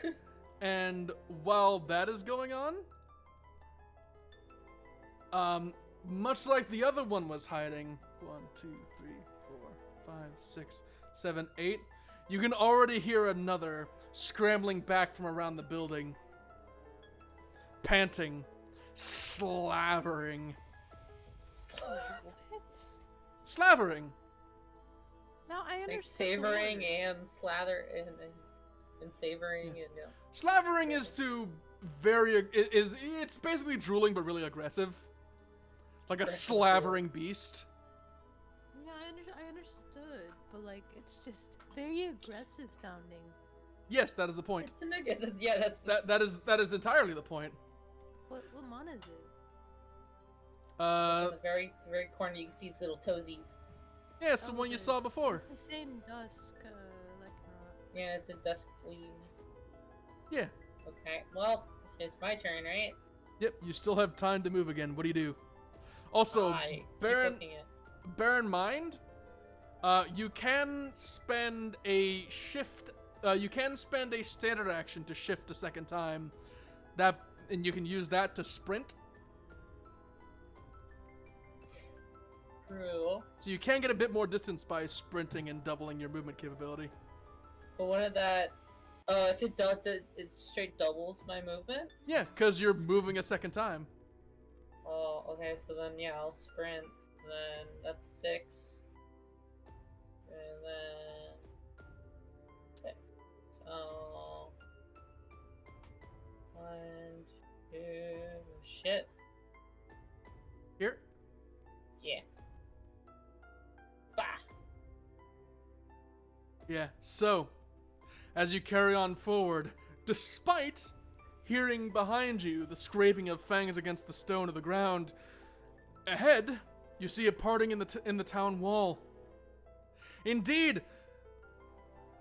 And while that is going on, much like the other one was hiding, 1, 2, 3, 4, 5, 6, 7, 8, you can already hear another scrambling back from around the building, panting, slavering. Slavering. Now I Like understand. savoring and slather and savoring and yeah. Slavering is to it's basically drooling but really aggressive. Like a Aggressive slavering beast. Yeah, I understood, but like it's just very aggressive sounding. Yes, that is the point. It's a nigga. Yeah, that's That is entirely the point. What mana is it? it's very corny. You can see its little toesies. Yeah, it's the one you Okay. saw before. It's the same dusk, Yeah, it's a dusk queen. Yeah. Okay, well, it's my turn, right? Yep, you still have time to move again. What do you do? Also, I keep bear booking it. in mind, you can spend a shift. You can spend a standard action to shift a second time. And you can use that to sprint. True. Oh. So you can get a bit more distance by sprinting and doubling your movement capability. But what if that? If it does, it straight doubles my movement. Yeah, because you're moving a second time. Oh, okay. So then, yeah, I'll sprint. Then that's 6, and then 6. Oh, 1, 2. Shit. Here. Yeah. Bah. Yeah, so, as you carry on forward, despite hearing behind you the scraping of fangs against the stone of the ground, ahead, you see a parting in the town wall. Indeed,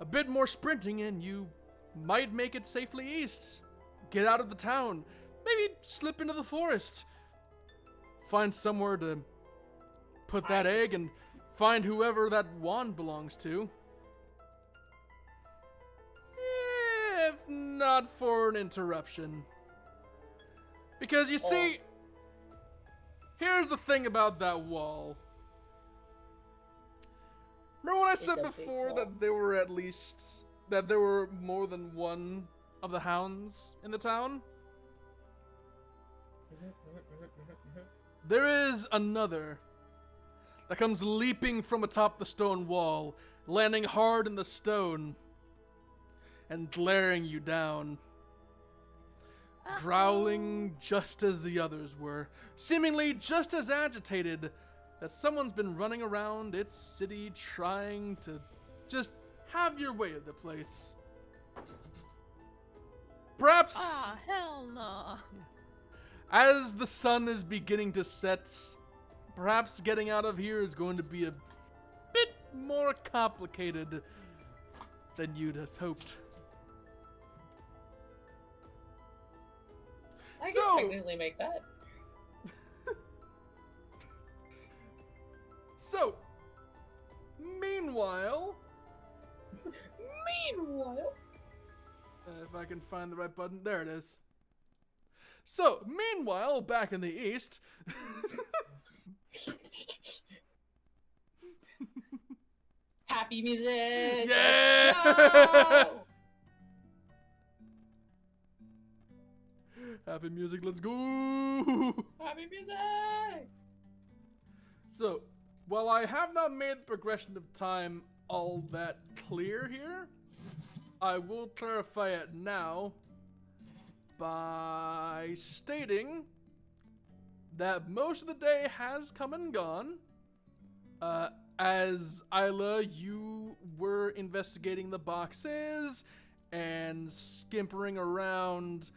a bit more sprinting and you might make it safely east. Get out of the town, maybe slip into the forest. Find somewhere to put that egg and find whoever that wand belongs to. If not for an interruption. Because you see, here's the thing about that wall. Remember when I said before that there were more than one of the hounds in the town? There is another that comes leaping from atop the stone wall, landing hard in the stone and glaring you down. Growling just as the others were, seemingly just as agitated that someone's been running around its city trying to just have your way of the place. Perhaps Ah, hell no. as the sun is beginning to set, perhaps getting out of here is going to be a bit more complicated than you'd have hoped. I So- can technically make that. So, meanwhile, if I can find the right button, there it is. So, meanwhile, back in the east, Happy music! yeah! No! Happy music, let's go! Happy music! So, while I have not made the progression of time all that clear here, I will clarify it now by stating that most of the day has come and gone. As Isla, you were investigating the boxes and skimpering around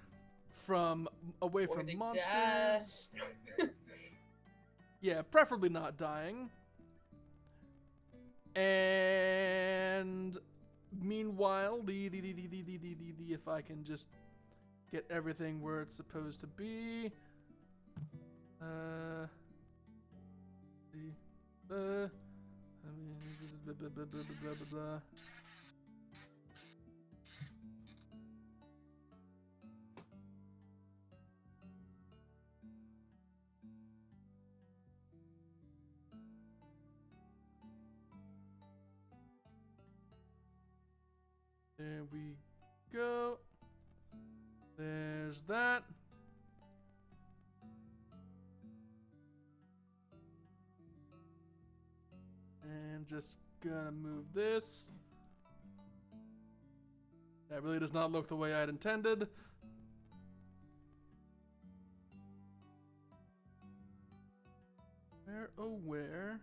away from Avoiding monsters. Yeah, preferably not dying. And meanwhile, if I can just get everything where it's supposed to be. There we go. There's that. And just gonna move this. That really does not look the way I had intended. Where, oh where?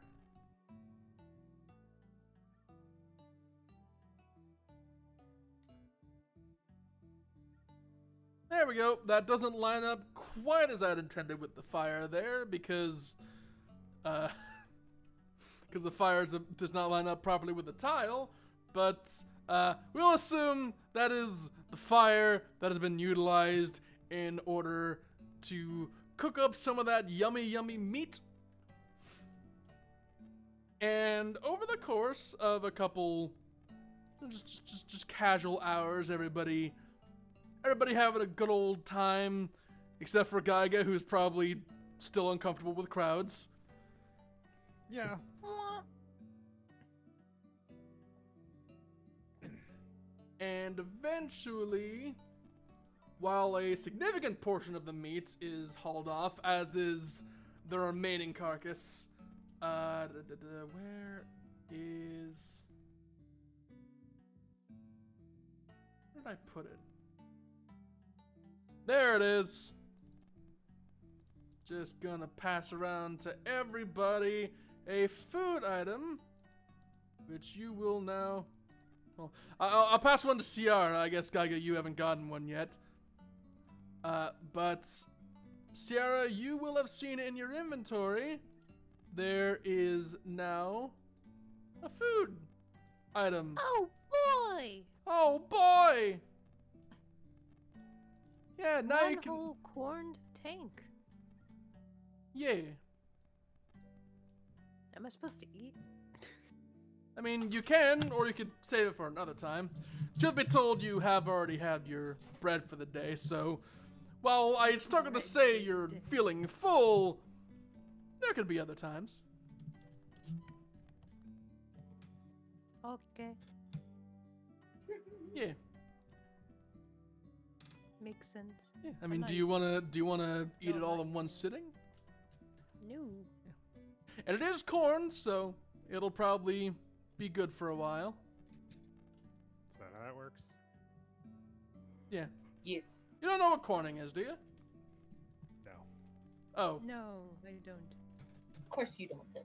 There we go. That doesn't line up quite as I'd intended with the fire there because the fire does not line up properly with the tile, but we'll assume that is the fire that has been utilized in order to cook up some of that yummy, yummy meat. And over the course of a couple just casual hours, everybody having a good old time, except for Geiga, who's probably still uncomfortable with crowds. Yeah. And eventually, while a significant portion of the meat is hauled off, as is the remaining carcass, where is... Where did I put it? There it is. Just gonna pass around to everybody a food item, which you will now... Well, I'll pass one to Ciara. I guess, Gaiga, you haven't gotten one yet. But Ciara, you will have seen in your inventory, there is now a food item. Oh boy! Oh boy! Yeah, now you One can... whole corned tank. Yeah. Am I supposed to eat? I mean, you can, or you could save it for another time. Truth be told, you have already had your bread for the day, so while I struggle to say you're feeling full, there could be other times. Okay. Yeah. Makes sense. Yeah. I mean, do you wanna eat it all in one sitting? No. And it is corn, so it'll probably be good for a while. Is that how that works? Yeah. Yes. You don't know what corning is, do you? No. Oh. No, I don't. Of course you don't. Then.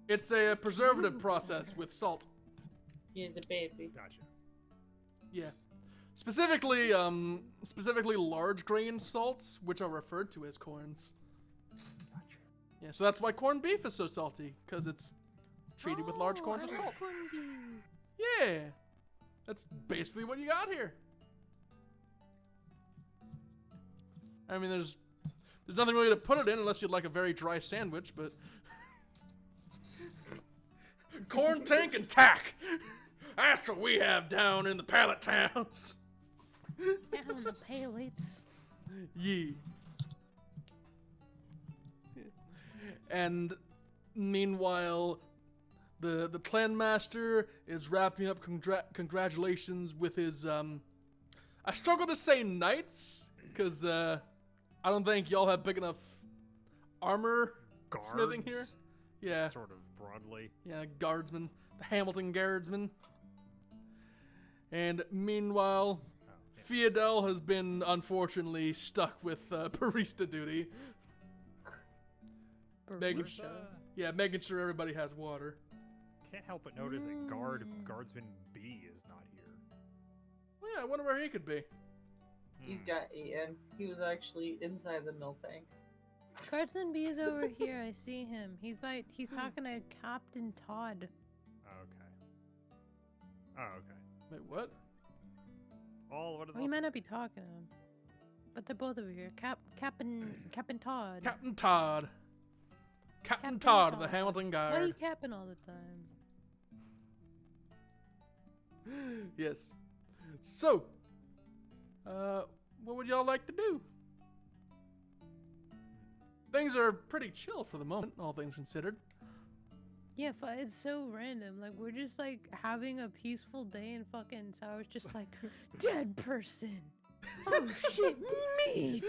It's a preservative process with salt. He is a baby. Gotcha. Yeah. Specifically large grain salts, which are referred to as corns. Gotcha. Yeah, so that's why corned beef is so salty, because it's treated with large corns of I salt. like corned beef. Yeah. That's basically what you got here. I mean, there's nothing really to put it in unless you'd like a very dry sandwich, but... Corn tank and tack! That's what we have down in the pallet towns. Down the palates. Yee. And meanwhile, the clan master is wrapping up congratulations with his I struggle to say knights because I don't think y'all have big enough armor smithing here. Guards, Yeah, sort of broadly. yeah, guardsmen, the Hamilton guardsmen. And meanwhile, Oh, yeah. Fiodel has been unfortunately stuck with barista duty. Making Barista. making sure everybody has water. Can't help but notice that guardsman B is not here. Well, yeah, I wonder where he could be. He's got eaten. He was actually inside the milk tank. Guardsman B is over here. I see him. He's talking to Captain Todd. Okay. Oh, okay. Wait, what? What is Well, he might not be talking to him, but they're both over here. Captain Todd. Captain Todd. Captain Captain Todd of the Todd. Hamilton Why are you Guard. capping all the time? Yes. So, what would y'all like to do? Things are pretty chill for the moment, all things considered. Yeah, but it's so random. Like, we're just, like, having a peaceful day and fucking Sour's just like, dead person. Oh, shit, meat.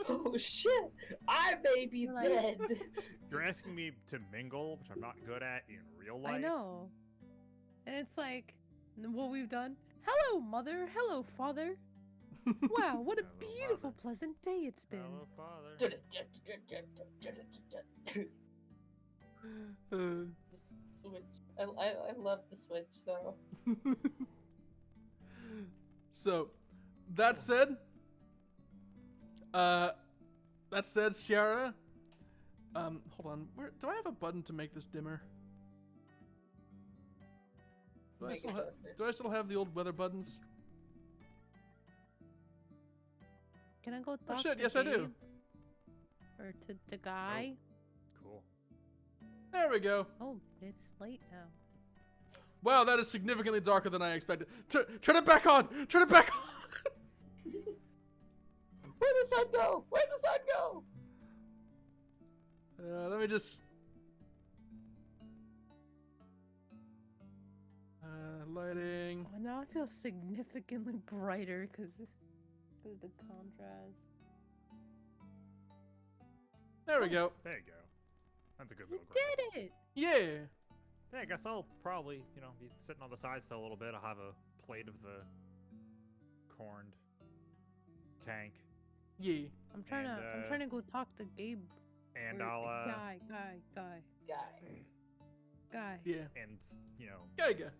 Oh shit! I may be Like- dead. You're asking me to mingle, which I'm not good at in real life. I know. And it's like, what we've done. Hello, mother. Hello, father. Wow, what a Hello, beautiful, mother. pleasant day it's been. Hello, father. Switch. I love the Switch though. So, that said, Ciara, hold on. Where do I have a button to make this dimmer? Do I Make still it have? darker. Do I still have the old weather buttons? Can I go talk shit, to yes, I do. Gabe? Or to the guy? Cool. There we go. Oh, it's late now. Wow, that is significantly darker than I expected. Turn it back on! Turn it back on! Where'd the sun go? Where'd the sun go? Let me just Lighting. Oh, now I feel significantly brighter because of the contrast. There we go. There you go. That's a good You middle ground. did it! Yeah. Yeah, I guess I'll probably, be sitting on the side still a little bit. I'll have a plate of the corned tank, Yeah. I'm trying to go talk to Gabe. and or I'll guy. Guy. Yeah. and Giga.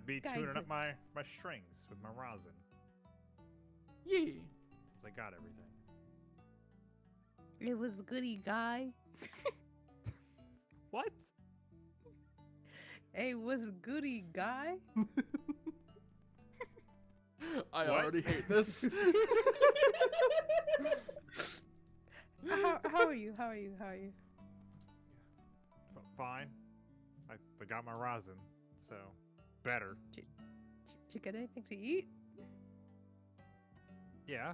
be Guy tuning up good. my strings with my rosin, Yeah. since I got everything. It was goody guy. What? Hey, was goody guy? I What? already hate this. How are you? How are you? Fine. I got my rosin, so better. Did you get anything to eat? Yeah,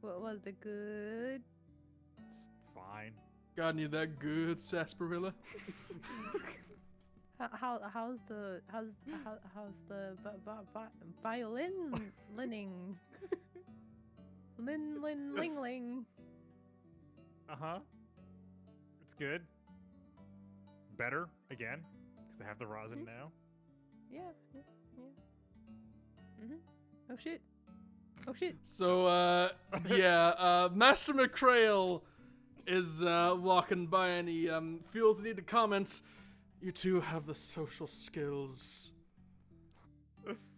What was it good? it's fine. Got any of that good sarsaparilla? How's the violin linning? Ling ling. It's good. Better again, because I have the rosin now. Yeah. Oh shit. So, yeah, Master McCrail is walking by and he feels the need to comment. You two have the social skills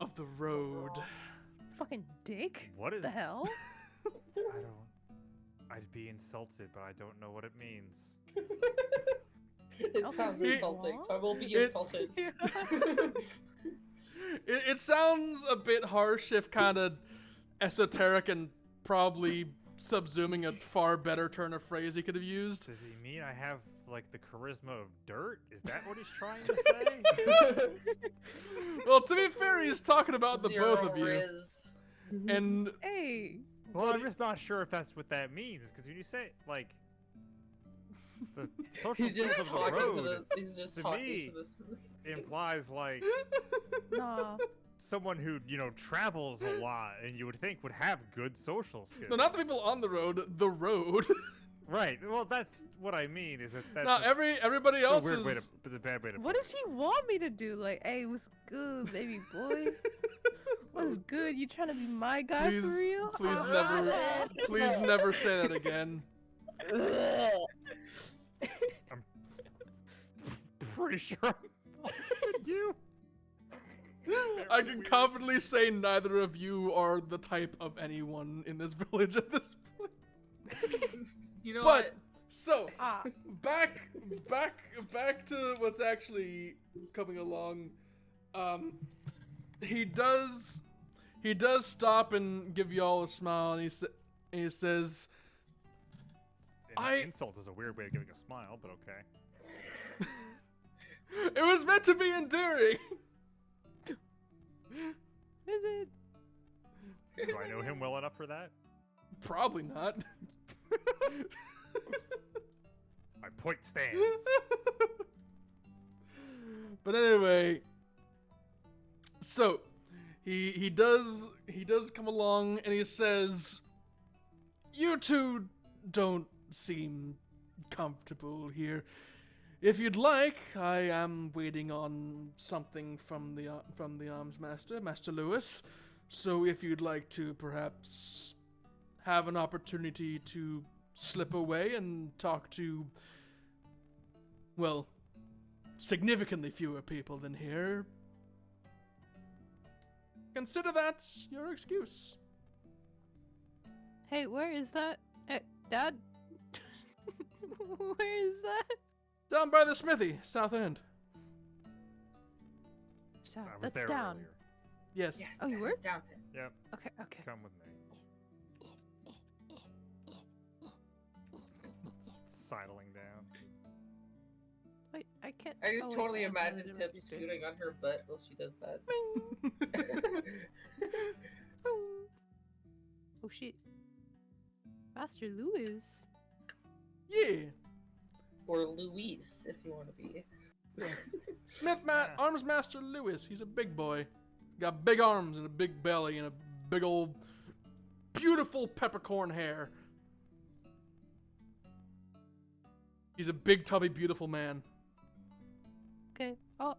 of the road. Fucking dick. What is The hell? I'd be insulted, but I don't know what it means. It Okay. sounds insulting, so I will be It- insulted. It sounds a bit harsh if kind of esoteric and probably subsuming a far better turn of phrase he could have used. Does he mean I have, like, the charisma of dirt? Is that what he's trying to say? Well, to be fair, he's talking about the Zero both of you. Riz. And Hey. Well, I'm just not sure if that's what that means, because when you say, like, the social He's just skills of the talking to road the. He's just to talking me, to this. implies, like, Nah. someone who, travels a lot and you would think would have good social skills. no, not the people on the road. Right. Well, that's what I mean, is that that's No, a, everybody it's a else weird way to, is. it's a bad way to What put does he want me to do? Like, hey, what's good, baby boy? What's good? You trying to be my guy Please, for real? please Oh, never, man. please never say that again. Pretty sure I'm older than you. I Very can weird. confidently say neither of you are the type of anyone in this village at this point. You know But what? so Ah, back to what's actually coming along. He does stop and give y'all a smile, and he says, An insult is a weird way of giving a smile, but okay. "It was meant to be endearing." is it? Do I know him well enough for that? Probably not. My point stands. But anyway, so he does come along and he says, "You two don't seem comfortable here. If you'd like, I am waiting on something from the arms master, Master Lewis. So if you'd like to perhaps have an opportunity to slip away and talk to, well, significantly fewer people than here, consider that your excuse." Hey, where is that? Dad? Where is that? Down by the smithy, south end. South. I was That's there down. earlier. Yes. Yes, Oh, you that were? is down there. Yep, Okay, okay. come with me. Sidling down. Wait, I can't. I just oh, wait, totally I imagine didn't him know what you did. scooting on her butt while she does that. Oh shit. Master Lewis. Yeah. Or Luis, if you want to be. Smith Arms Master Lewis. He's a big boy. Got big arms and a big belly and a big old beautiful peppercorn hair. He's a big, tubby, beautiful man. Okay. Oh,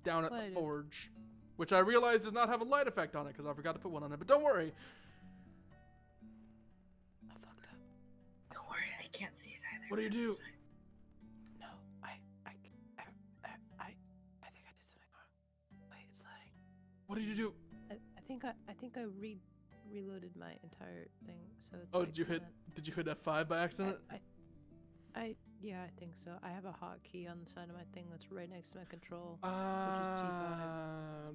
Down at What I the do? forge. Which I realize does not have a light effect on it because I forgot to put one on it. But don't worry. I fucked up. Don't worry, I can't see it either. What do you do? It's fine. No, I think I did something wrong. Wait, it's loading. What did you do? I think I reloaded my entire thing, so it's. Oh, like, did you hit F5 by accident? Yeah, I think so. I have a hotkey on the side of my thing that's right next to my control.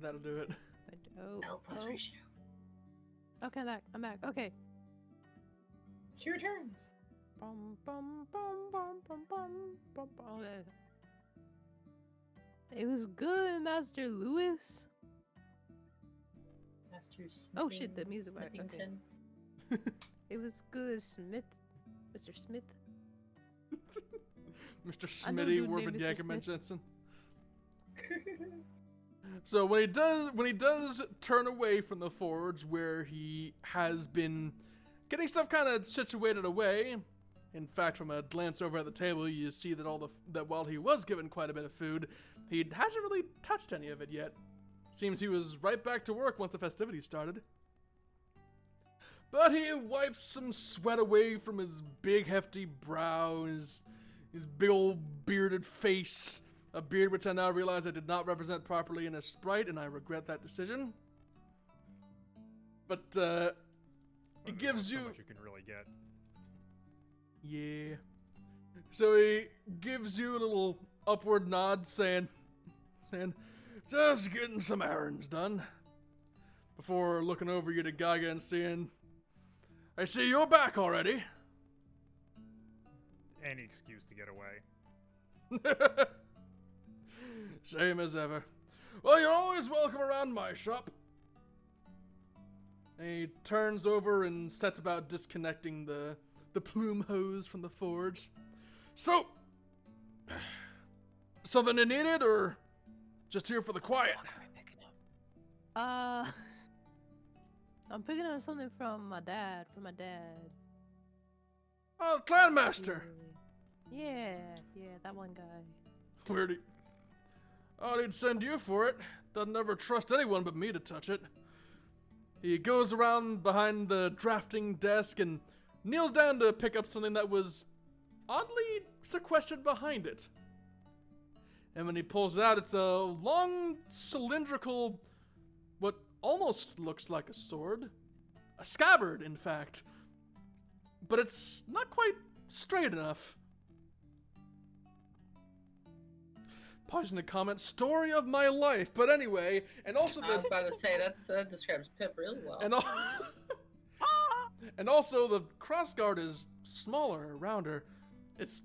That'll do it. L plus ratio. Okay, I'm back. Okay. She returns. Bum, bum, bum, bum, bum, bum, bum, bum. Okay. It was good, Master Lewis. Master Smith. Oh, shit, the music went- okay. It was good, Smith. Mr. Smith. Mr. I know a Smitty dude named Warbin Mr. Yakkerman Smith. Jensen. So when he does turn away from the forge where he has been getting stuff kind of situated away, in fact, from a glance over at the table, you see that that while he was given quite a bit of food, he hasn't really touched any of it yet. Seems he was right back to work once the festivities started. But he wipes some sweat away from his big hefty brow, his big old bearded face. A beard which I now realize I did not represent properly in a sprite, and I regret that decision. But, it gives you... So much you can really get. Yeah. So he gives you a little upward nod saying, just getting some errands done. Before looking over you to Gaga and saying, I see you're back already. Any excuse to get away. Same as ever. Well, you're always welcome around my shop. And he turns over and sets about disconnecting the plume hose from the forge. So, something you needed, or just here for the quiet? I'm picking up something from my dad. Oh, Clan Master. Yeah, that one guy. Where'd he... Oh, he'd send you for it. Doesn't ever trust anyone but me to touch it. He goes around behind the drafting desk and kneels down to pick up something that was oddly sequestered behind it. And when he pulls it out, it's a long, cylindrical, what almost looks like a sword. A scabbard, in fact. But it's not quite straight enough. Pausing to comment, story of my life. But anyway, and also I was about to say that describes Pip really well. And also the crossguard is smaller, rounder. It's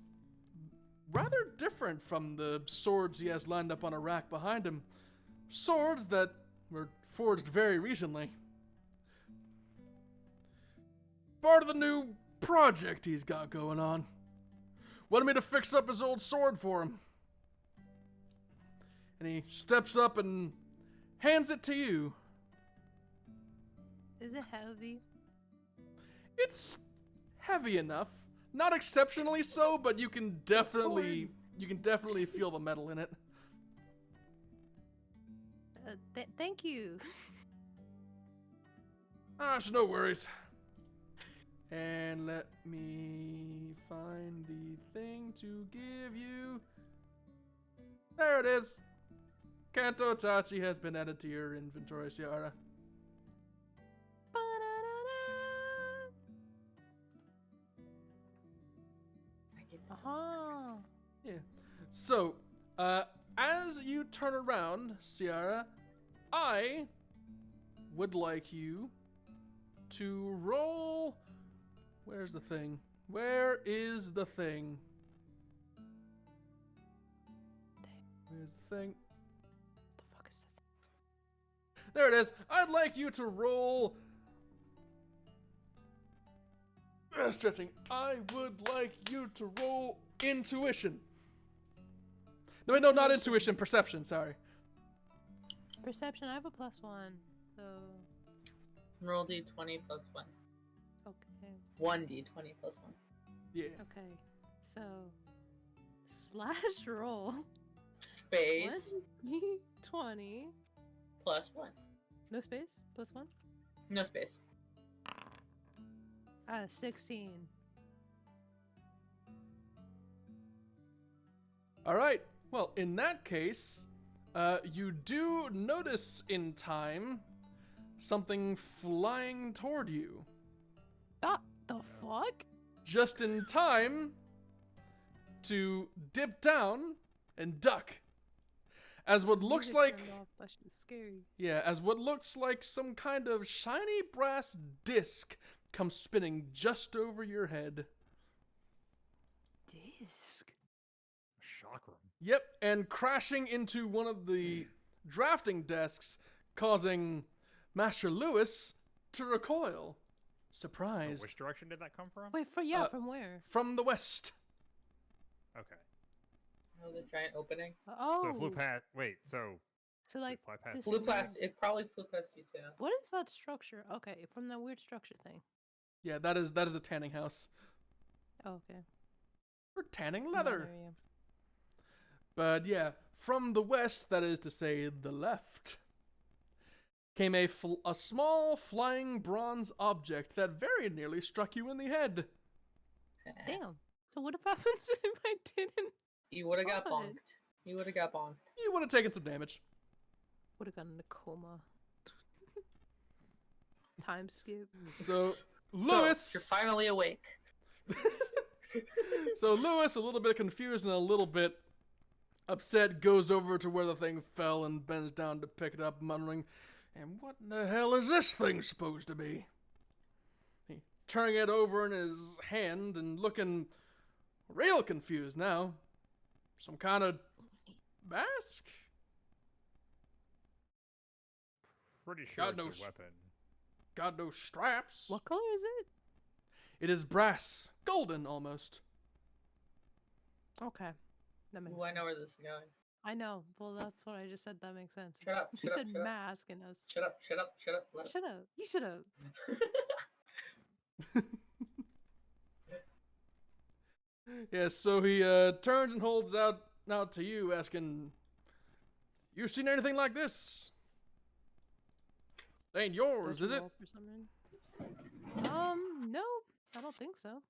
rather different from the swords he has lined up on a rack behind him. Swords that were forged very recently. Part of the new project he's got going on. Wanted me to fix up his old sword for him. And he steps up and hands it to you. Is it heavy? It's heavy enough. Not exceptionally so, but you can definitely feel the metal in it. Thank you. It's no worries. And let me find the thing to give you. There it is. Kanto Tachi has been added to your inventory, Ciara. I get this one. Yeah. So, as you turn around, Ciara, I would like you to roll... Where's the thing? Where is the thing? Where's the thing? The fuck is that? There it is. I'd like you to roll... stretching. I would like you to roll intuition. No, wait, no, not intuition, perception, sorry. Perception, I have a +1, so... Roll d20 plus 1. Okay. 1d20 plus 1. Yeah. Okay. So... Slash roll. Space 1d20. plus 1. No space? +1? No space. 16. All right. Well, in that case, you do notice in time something flying toward you. The fuck? Just in time to dip down and duck. As what looks Music like... turned off, that shit was scary. Yeah, as what looks like some kind of shiny brass disc comes spinning just over your head. Disc? Chakra. Yep, and crashing into one of the drafting desks, causing Master Lewis to recoil. Surprised. Which direction did that come from? Wait, from where? From the west. Okay. Oh, the giant opening. Oh! So it flew past. Wait, so. So, like, fly past this Flew is past. It probably flew past you too. What is that structure? Okay, from the weird structure thing. Yeah, that is a tanning house. Oh, okay. For tanning Minor leather. area. But yeah, from the west, that is to say the left, came a small flying bronze object that very nearly struck you in the head. Damn. So what happens if I didn't? You would have got God. bonked. You would have got bonked. You would have taken some damage. Would have gotten a coma. Time skip. So, So, Lewis... you're finally awake. So Lewis, a little bit confused and a little bit upset, goes over to where the thing fell and bends down to pick it up, muttering, "And what in the hell is this thing supposed to be?" He turning it over in his hand and looking real confused now. Some kind of mask? Pretty sure God it's knows. a weapon. Got no straps. What color is it? It is brass, golden almost. Okay. That makes Ooh, I sense. know where this is going. I know. Well, that's what I just said. That makes sense. Shut up. You Shut said up. Shut up. mask and I was... Shut up. Shut up. Shut up. Let Shut up. You should have. Yeah, so he turns and holds it out to you, asking, "You seen anything like this? It ain't yours, is it?" For some reason. No. I don't think so.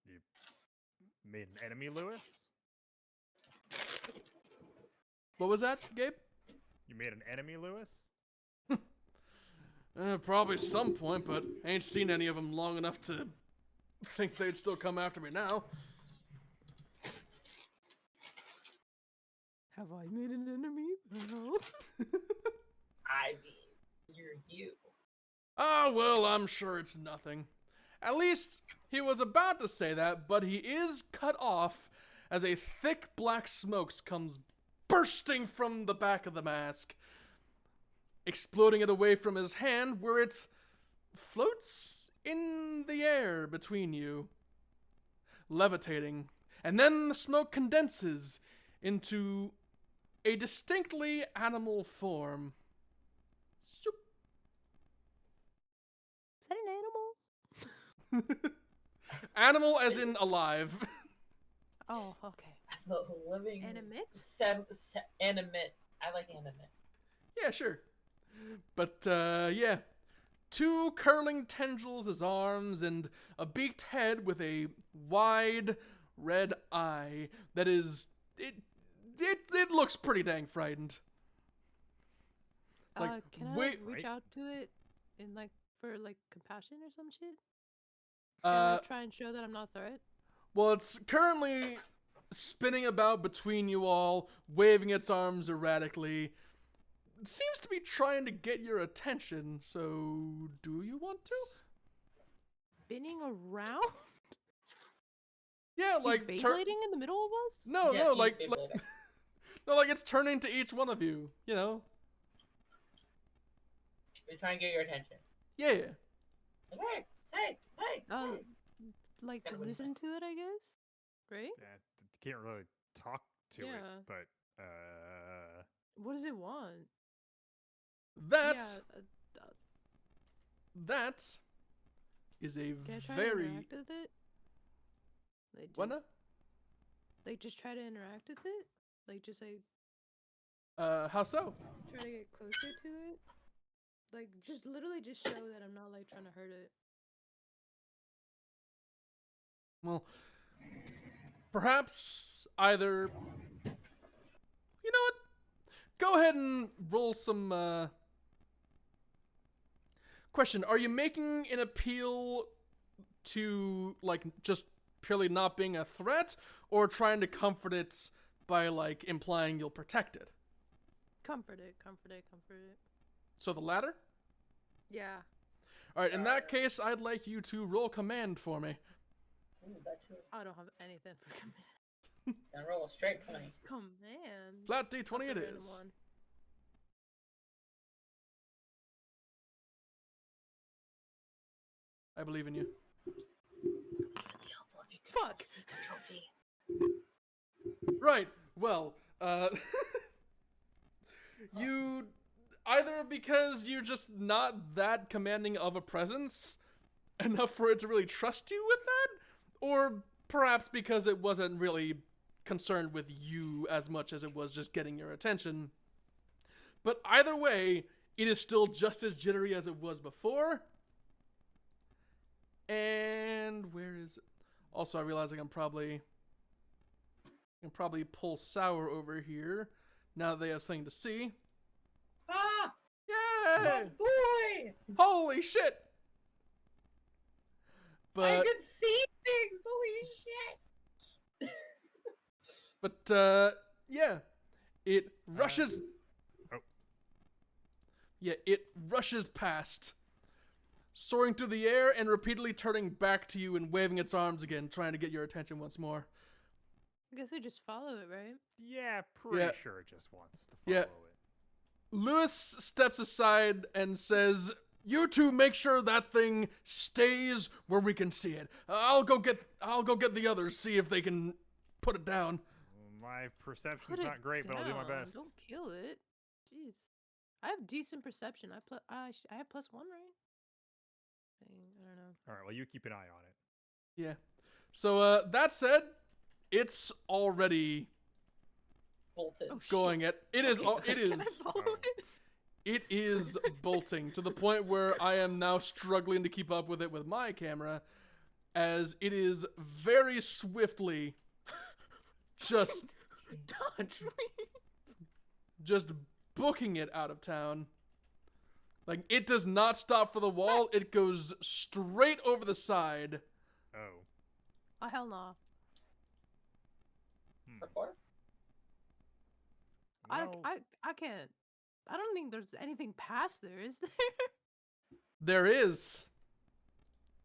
You made an enemy, Lewis? What was that, Gabe? You made an enemy, Lewis? Probably some point, but I ain't seen any of them long enough to think they'd still come after me now. Have I made an enemy? No. I mean, you're you. Ah, well, I'm sure it's nothing. At least he was about to say that, but he is cut off as a thick black smoke comes bursting from the back of the mask, exploding it away from his hand where it floats in the air between you, levitating, and then the smoke condenses into a distinctly animal form. Shoop. Is that an animal? Animal as in alive. Oh, okay. As a living Animate? animate. I like animate. Yeah, sure. But, yeah. 2 curling tendrils as arms and a beaked head with a wide red eye that is... It looks pretty dang frightened. Like, Can I wait... reach right? out to it in for compassion or some shit? Can I try and show that I'm not a threat? Well, it's currently spinning about between you all, waving its arms erratically. It seems to be trying to get your attention, so do you want to? Spinning around? Yeah, like He's Beyblading in the middle of us? No, Yes, no, he's like Beyblading. no, like it's turning to each one of you. You know? We're trying to get your attention. Yeah. Like, hey, hey, hey. Oh, hey. Kinda what he listen to it, I guess? Right? Yeah, you can't really talk to it, Yeah. but What does it want? That Yeah, that is a can I try very to interact with it? what now? Like just try to interact with it? Like just like How so? try to get closer to it? Like just literally just show that I'm not like trying to hurt it. Well, perhaps either. You know what? Go ahead and roll some. Question: are you making an appeal to like just purely not being a threat, or trying to comfort it by like implying you'll protect it? Comfort it, comfort it, comfort it. So the latter? Yeah. All right. In that case, I'd like you to roll command for me. Ooh, that too. I don't have anything for command. And roll a straight 20. Command. Flat D20 That's it a random is. one. I believe in you. Really helpful if you could Fuck. see the trophy. Right. Well, you either because you're just not that commanding of a presence enough for it to really trust you with that, or perhaps because it wasn't really concerned with you as much as it was just getting your attention. But either way, it is still just as jittery as it was before. And where is it? Also, I realize I can probably pull Sour over here now that they have something to see. Ah! Yay! Boy! Holy shit! I But could see things! Holy shit! yeah, it rushes. oh. Yeah, it rushes past, soaring through the air and repeatedly turning back to you and waving its arms again, trying to get your attention once more. I guess we just follow it, right? Yeah, pretty Yeah. sure it just wants to follow Yeah. it. Lewis steps aside and says, "You two make sure that thing stays where we can see it. I'll go get the others, see if they can put it down." My perception's Put it not great, but I'll do my down, best. Don't kill it. Jeez. I have decent perception. I have +1, right? I don't know. All right, well, you keep an eye on it. Yeah. So that said, it's already Bolted. Oh, shit. going at it is Okay, it can I is follow Oh. it? it is bolting to the point where I am now struggling to keep up with it with my camera, as it is very swiftly just Dodge me. just booking it out of town. Like, it does not stop for the wall, it goes straight over the side. Oh. Oh, hell no. Parkour? Well, I can't. I don't think there's anything past there, is there? There is.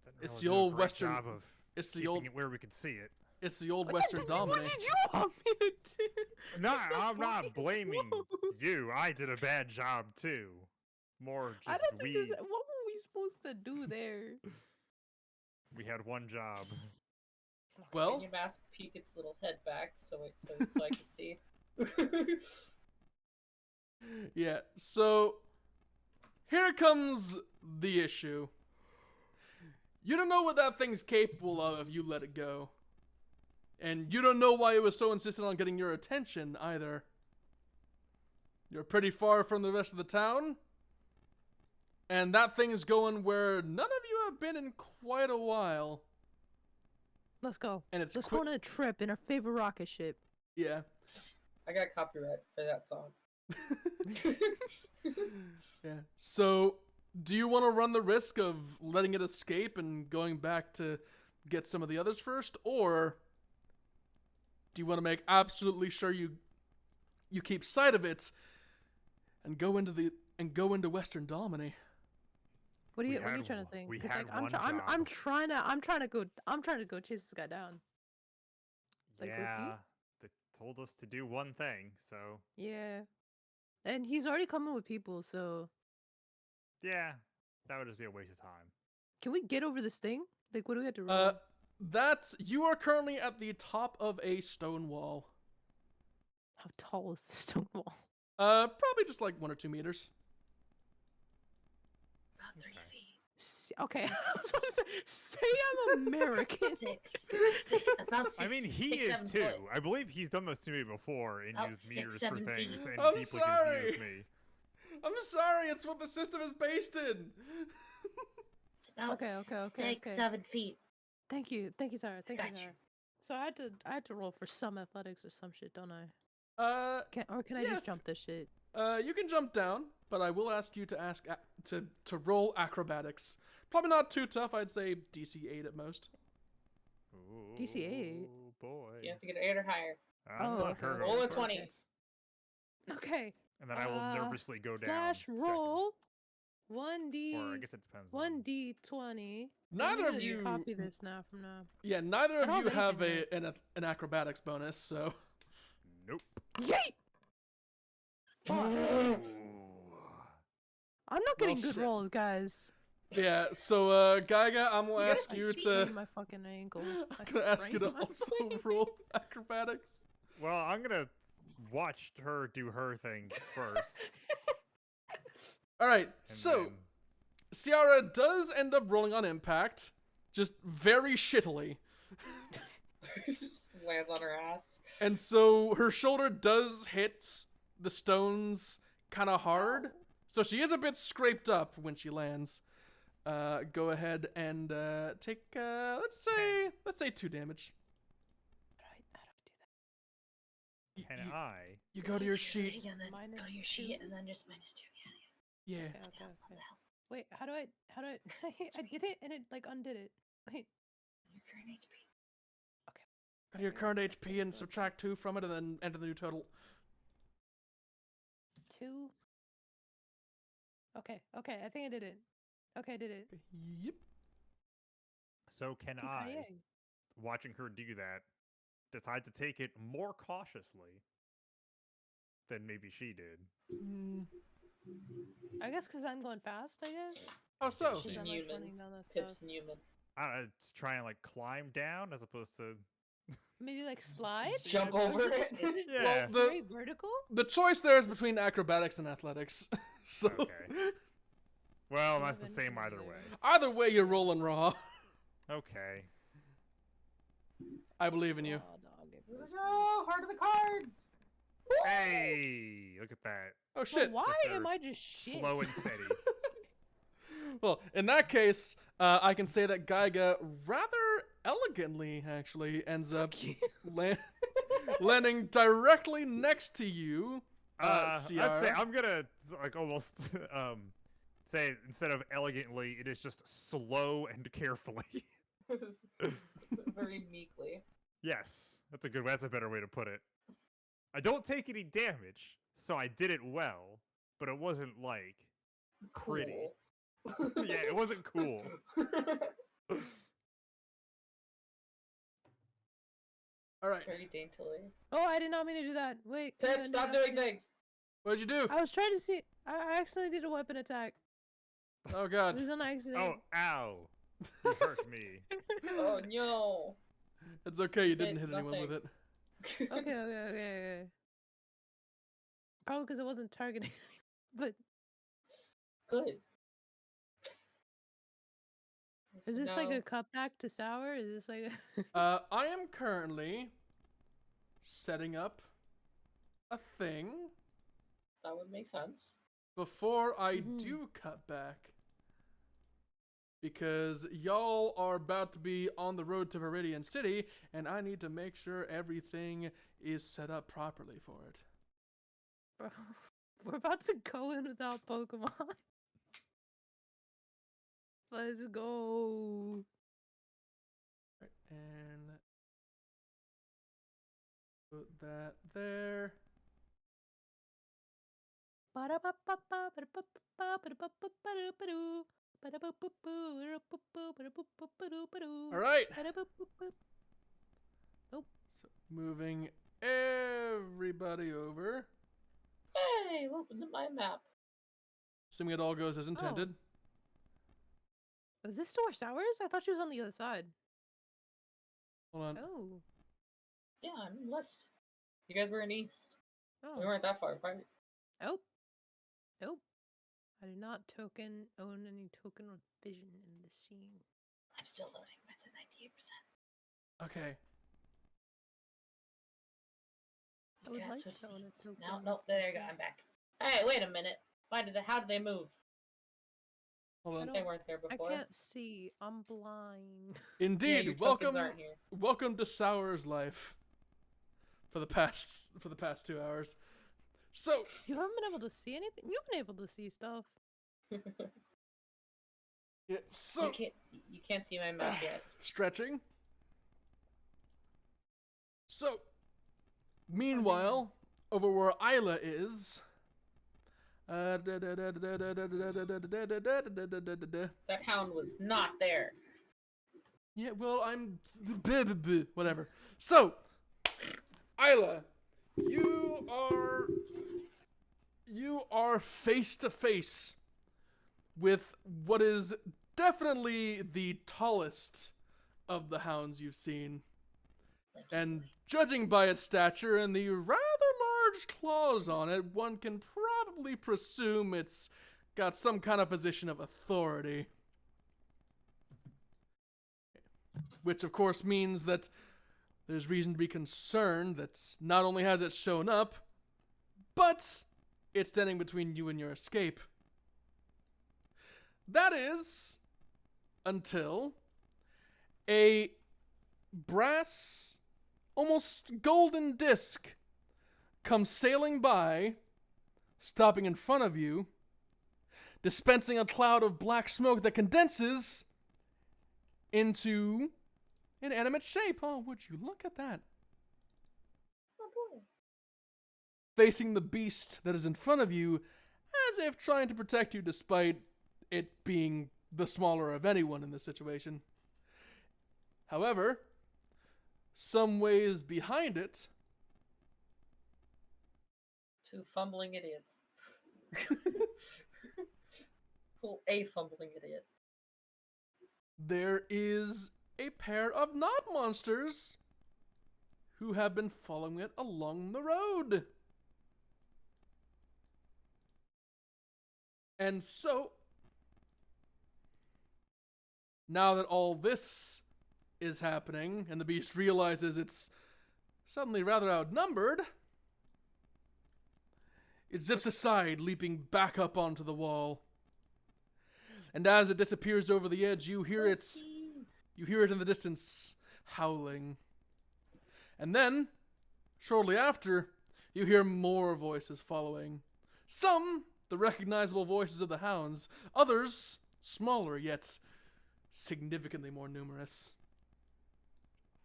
doesn't it's really the do a old great Western- job of It's the keeping old it where we can see it. it's the old What Western What Dominate. did you want me to do? No, It's I'm not fucking blaming close. you. I did a bad job too. More I just don't think we there's. What were we supposed to do there? we had one job. Well, Can you mask peek its little head back so I can see? yeah, so here comes the issue. You don't know what that thing's capable of if you let it go. And you don't know why it was so insistent on getting your attention either. You're pretty far from the rest of the town. And that thing's going where none of you have been in quite a while. Let's go. And it's Let's go on a trip in our favorite rocket ship. Yeah. I got copyright for that song. Yeah. So, do you want to run the risk of letting it escape and going back to get some of the others first, or do you want to make absolutely sure you keep sight of it and go into Western Domini? What are We you had trying to one- think? we 'Cause, had like, I'm one trying job. I'm trying to go chase this guy down. Like, with you? Yeah, they told us to do one thing, so Yeah. And he's already coming with people, so yeah, that would just be a waste of time. can we get over this thing? Like, what do we have to roll? You are currently at the top of a stone wall. How tall is the stone wall? Probably just like 1 or 2 meters. About 3 Okay. feet. Okay, I was about to say I'm American. Six, about 6. I mean, he 6, is 7 too. foot. I believe he's done this to me before and About used 6, meters for 7 things feet. and I'm deeply sorry. confused me. I'm sorry, it's what the system is based in. It's about Okay, 6, okay. 7 feet. Thank you, Sarah. Thank you, Got you. Sarah. So I had to roll for some athletics or some shit, don't I? Can I Yeah, just jump this shit? you can jump down, but I will ask you to to roll acrobatics. Probably not too tough. I'd say DC 8 at most. Ooh, DC8. boy. You have to get 8 or higher. I'm Oh, gonna okay, hurt okay, him Roll a 20. first, Okay. and then I will nervously go down. Slash second. roll. Or I 1d. guess it depends. 1d20. Neither of you. Copy this now from now. Yeah, neither of I don't you have have anything an acrobatics bonus, so. Nope. Yeet! Fuck. Ooh. I'm not getting good shit. rolls, guys. Yeah, so Gaiga, I'm gonna ask I you to. sprained my fucking ankle. I'm gonna ask you to sprained my also fucking roll acrobatics. Well, I'm gonna watch her do her thing first. All right, and so then- Ciara does end up rolling on impact, just very shittily. Just lands on her ass. And so her shoulder does hit the stones kind of hard. So she is a bit scraped up when she lands. Go ahead and take let's say 2 damage. How do I do that? Can I? You go to your Your sheet. thing and then Minus go to your 2. sheet and then just -2. Yeah. Yeah. Okay. Down on the health. Wait, how do I I did it and it like undid it. Wait. Your current HP. Go to your current HP and subtract 2 from it, and then enter the new total. 2. Okay, I think I did it. Okay, I did it. Yep. So can I, Okay. watching her do that, decide to take it more cautiously than maybe she did? Mm. I guess because I'm going fast, I guess. How so? She's Because I'm Newman. running down that Pip's stuff. Newman. I don't know, to try and like climb down as opposed to. Maybe like slide? Jump Or is over it it. just- is it Yeah. just The- very vertical? The choice there is between acrobatics and athletics. So Okay. Well, Don't that's have the same anything either there. way. either way, you're rolling raw. Okay. I believe in you. Aw, dog, it Here we was- go. Heart of the cards. Hey, look at that. Oh But shit. why Mr. am I just shit? Slow and steady. Well, in that case, I can say that Gaiga rather elegantly actually ends up landing directly next to you, I'd say Ciara. I'm gonna like almost say instead of elegantly, it is just slow and carefully. This is very meekly. Yes, that's a good. That's a better way to put it. I don't take any damage, so I did it well, but it wasn't like pretty. Cool. Yeah, it wasn't cool. All right. Very daintily. Oh, I did not mean to do that. Wait. Pip, no, stop no, doing things. What'd you do? I was trying to see. I accidentally did a weapon attack. Oh It god. was an accident. Oh, ow! You hurt me. Oh no. It's okay, you didn't Did hit anyone with nothing. it. Okay. Probably because it wasn't targeting. But Good. is this like No. a cutback to sour? Is this like a... I am currently setting up a thing That would make sense. before I Mhm. do cut back. Because y'all are about to be on the road to Viridian City, and I need to make sure everything is set up properly for it. Bro, we're about to go in without Pokemon. Let's go. Right, and put that there. All right. Nope. So moving everybody over, Hey, welcome to my map. assuming it all goes as intended. Is this store Sours? I thought she was on the other side. Hold on. Oh. Yeah, I'm in west. You guys were in east. Oh. We weren't that far apart. Nope. Nope. I do not own any token of vision in the scene. I'm still loading. It's at 98%. Okay. I would Okay, like switch to own a scenes. token. No, of nope, there you go. vision. I'm back. Hey, wait a minute. How did they move? Hold on. I They don't- weren't there I before. can't see. I'm blind. Indeed, your tokens welcome aren't here. welcome to Sour's life. For the past 2 hours. So, You haven't been able to see anything. You've been able to see stuff. yeah, so You can't see my map yet. stretching. So, meanwhile, over where Isla is, That hound was not there. yeah, well, whatever. So, Isla, you are face to face with what is definitely the tallest of the hounds you've seen. And judging by its stature and the rather large claws on it, one can probably presume it's got some kind of position of authority. Which, of course, means that there's reason to be concerned that not only has it shown up, but it's standing between you and your escape. That is until a brass, almost golden disc comes sailing by, stopping in front of you, dispensing a cloud of black smoke that condenses into an animate shape. Oh, would you look at that? Oh boy. Facing the beast that is in front of you, as if trying to protect you despite it being the smaller of anyone in this situation. However, some ways behind it, Two fumbling idiots. Well, a fumbling idiot. there is a pair of not monsters who have been following it along the road. And so, now that all this is happening, and the beast realizes it's suddenly rather outnumbered, it zips aside, leaping back up onto the wall. And as it disappears over the edge, you hear it in the distance, howling. And then, shortly after, you hear more voices following. Some, the recognizable voices of the hounds. Others, smaller, yet significantly more numerous.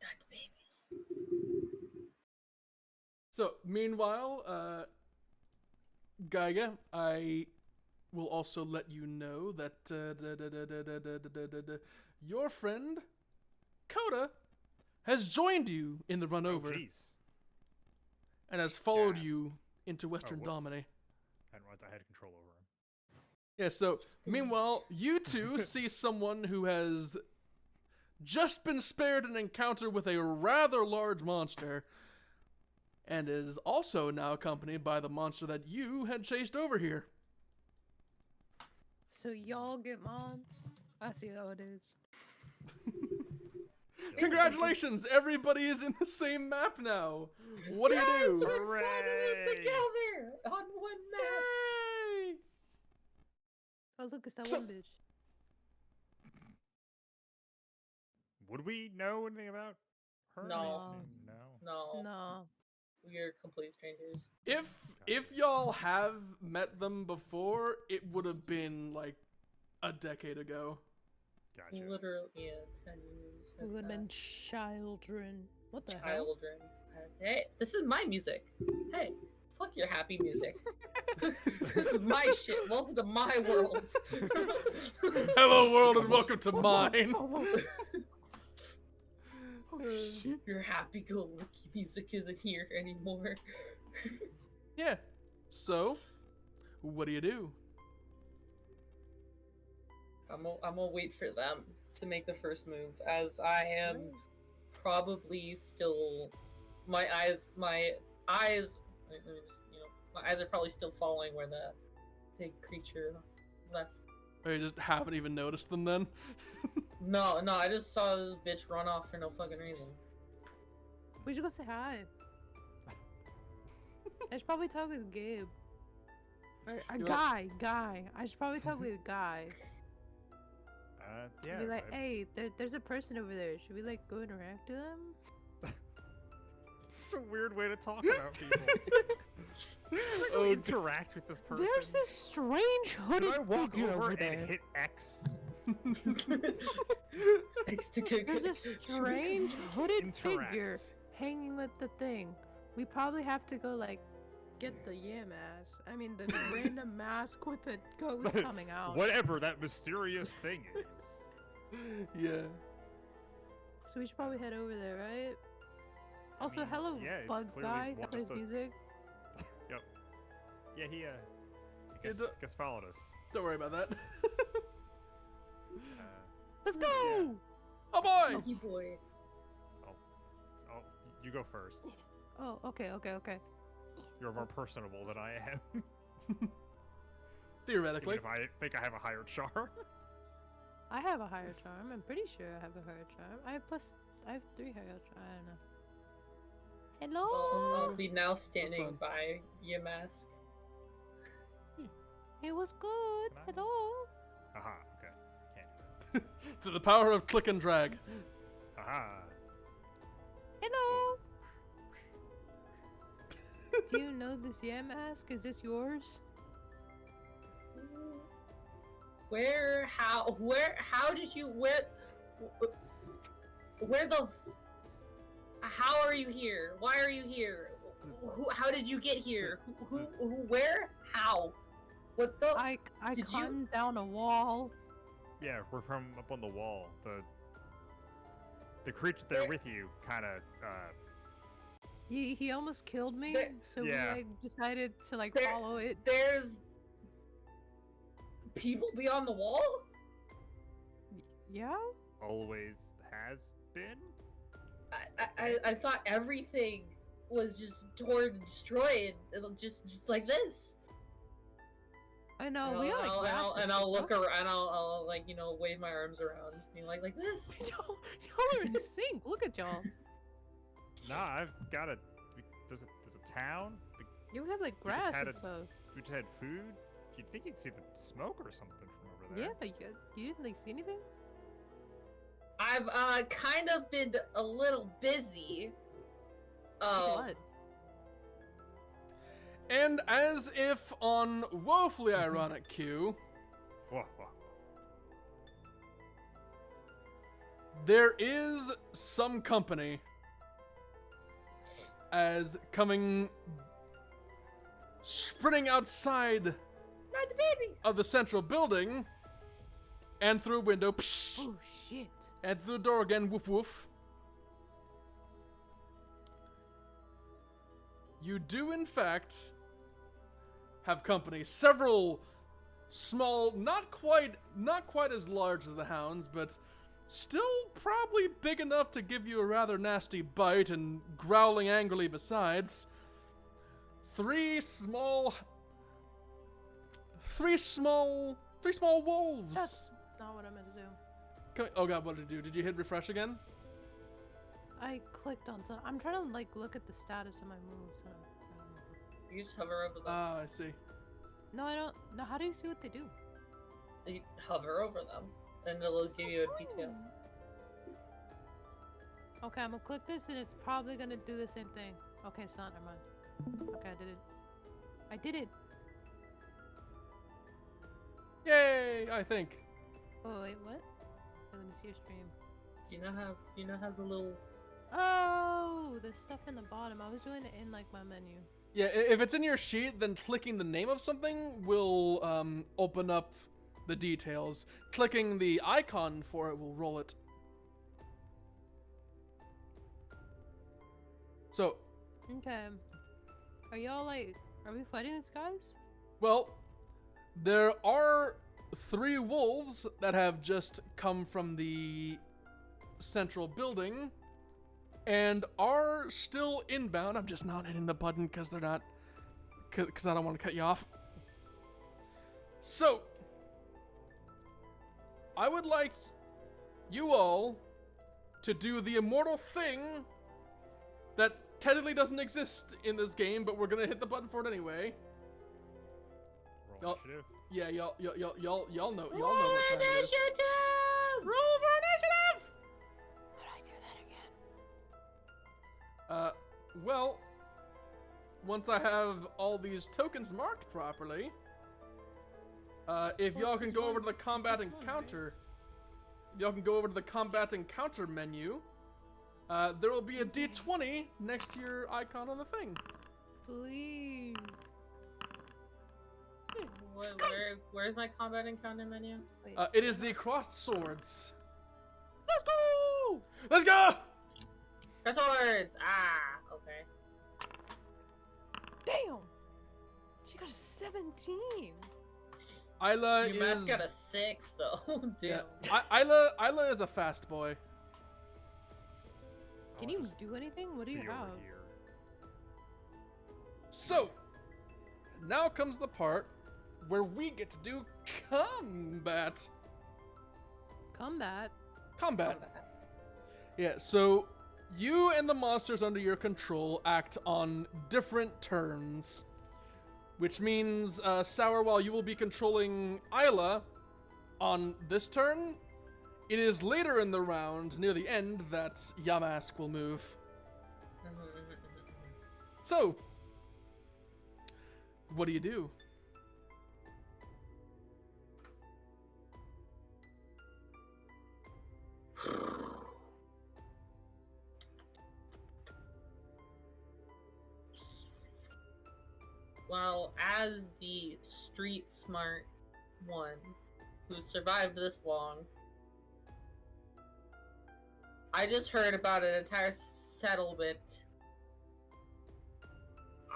Not the babies. So, meanwhile, Gaiga, I will also let you know that your friend, Coda, has joined you in the run over Jeez. and has followed Gasp. you into Western whoops. Domini. I realized I had control over him. Yeah, so meanwhile, you two see someone who has just been spared an encounter with a rather large monster and is also now accompanied by the monster that you had chased over here. So y'all get mods? I see how it is. Congratulations! Everybody is in the same map now. What do you do? We're Hooray! finally together on one map. Yay! Oh, look, it's that So- one bitch. Would we know anything about her? I No. assume no. No, No. we're complete strangers. If y'all have met them before, it would have been like a decade ago. Gotcha. Literally, yeah, 10 years. We would have been children. What the hell? children. Hey, this is my music. Hey, fuck your happy music. This is my shit. Welcome to my world. Hello, world, and welcome to mine. Oh, shit. Your happy-go-lucky music isn't here anymore. Yeah. So, what do you do? I'm gonna wait for them to make the first move, as I am probably still my eyes. Let me just, My eyes are probably still following where the big creature left. Or you just haven't even noticed them then? No, I just saw this bitch run off for no fucking reason. We should go say hi. I should probably talk with Gabe. Or a guy. I should probably talk with Guy. Yeah. Be like, hey, there's a person over there. Should we like go interact to them? It's a weird way to talk about people. Interact with this person. There's this strange hooded Can I walk figure over there. and hit X? There's a strange hooded figure Interact. hanging with the thing. We probably have to go like get the mask. I mean the random mask with the ghost coming out. Whatever that mysterious thing is. Yeah. So we should probably head over there, right? Also, mean, hello, yeah, it bug clearly guy that wants plays to- music. Yep. Yeah, he guess followed us. Don't worry about that. Let's go! Yeah. Oh boy! Sneaky boy. Oh, you go first. Oh, okay. You're more personable than I am. Theoretically. Even if I think I have a higher char. I have a higher charm. I'm pretty sure I have a higher charm. I have 3 higher charm. I don't know. Hello? I'll be now standing fun. by your mask. It was good. Can I- Hello? Aha, okay. Can't do Through the power of click and drag. that. Aha. Hello? Do you know this mask? Is this yours? How did you, how are you here? Why are you here? How did you get here? Who, where, how? What the? I Did you- climbed down a wall. Yeah, we're from up on the wall. The creature there with you kind of He almost killed me, There- so Yeah. we like decided to like There- follow it. There's people beyond the wall? Yeah? always has been. I thought everything was just torn and destroyed, just like this. I know, we got like grass and I'll stuff. look around, and I'll like wave my arms around, being like this. Y'all are in sync. Look at y'all. Nah, I've got there's a town. You have like We just grass had and a- stuff. We just had food. You'd think you'd see the smoke or something from over there. Yeah, but you didn't like see anything? I've kind of been a little busy. What? And as if on woefully ironic cue, Whoa, whoa. there is some company as coming sprinting outside Not the baby. of the central building and through a window psh, Oh shit. and through the door again woof woof. You do in fact have company. Several small, not quite as large as the hounds, but still probably big enough to give you a rather nasty bite and growling angrily besides. Three small wolves. That's not what I meant to do. Oh god, what did you do? Did you hit refresh again? I clicked on some. I'm trying to like look at the status of my moves. And I don't know. You just hover over them. Ah, I see. No, I don't. No, how do you see what they do? You hover over them, and it'll give you a detail. Okay, I'm gonna click this and it's probably gonna do the same thing. Okay, it's not. Never mind. Okay, I did it. I did it. Yay, I think. Oh wait, what? Let me see your stream. Do you not have the little? Oh, the stuff in the bottom. I was doing it in like my menu. Yeah, if it's in your sheet, then clicking the name of something will open up the details. Clicking the icon for it will roll it. So, Okay. Are y'all like? Are we fighting these guys? well, there are 3 wolves that have just come from the central building and are still inbound. I'm just not hitting the button because they're not because I don't want to cut you off. So, I would like you all to do the immortal thing that technically doesn't exist in this game, but we're gonna hit the button for it anyway. Roll initiative. Yeah, y'all know what time it is. Initiative! Roll for initiative! How do I do that again? Well, once I have all these tokens marked properly, if Well, y'all it's can just go one- over to the it's combat just one, right? encounter, y'all can go over to the combat encounter menu. There will be a D20 next to your icon on the thing. Please. Where's my combat encounter menu? Wait, It is the crossed swords. Let's go! Let's go! The swords! Ah, okay. Damn! She got a 17. Isla Your is. mask got a 6 though. Yeah, Damn. Isla is a fast boy. Can I'll you just do anything? What do you be over have? here. So, now comes the part where we get to do combat. Combat. Combat. Yeah, so you and the monsters under your control act on different turns. Which means, Sour, while you will be controlling Isla on this turn, it is later in the round, near the end, that Yamask will move. So, what do you do? Well, as the street smart one who survived this long, I just heard about an entire settlement.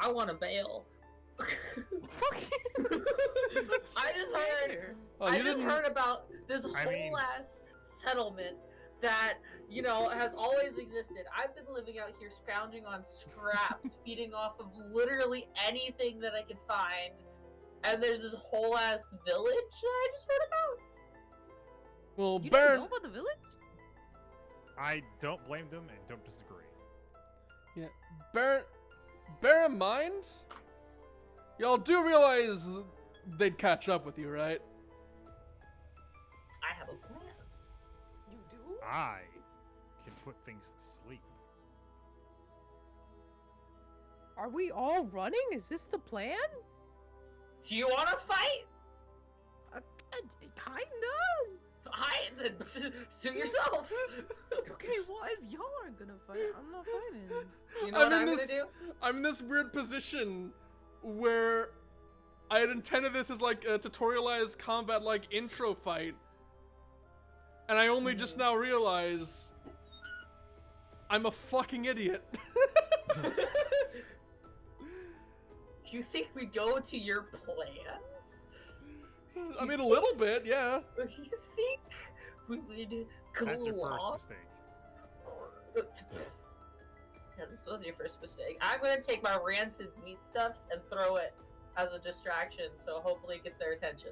I want to bail. Fuck you! I just heard. Oh, I you just didn't- heard about this I mean- whole ass settlement that, you know, has always existed. I've been living out here scrounging on scraps, feeding off of literally anything that I could find. And there's this whole ass village that I just heard about. Well, You don't Baron. know about the village? I don't blame them and don't disagree. Yeah, bear in mind, y'all do realize they'd catch up with you, right? I have a plan. You do? I can put things to sleep. Are we all running? Is this the plan? Do you want to fight? Kinda. Suit yourself. Okay, well, if y'all aren't gonna fight, I'm not fighting. You know I'm what in I'm this- gonna do? I'm in this weird position where I had intended this as like a tutorialized combat like intro fight. And I only just now realize I'm a fucking idiot. Do you think we go to your plans? I mean, a little bit, yeah. Do you think we would go That's your first off? mistake. Yeah, this was your first mistake. I'm gonna take my rancid meat stuffs and throw it as a distraction, so hopefully it gets their attention.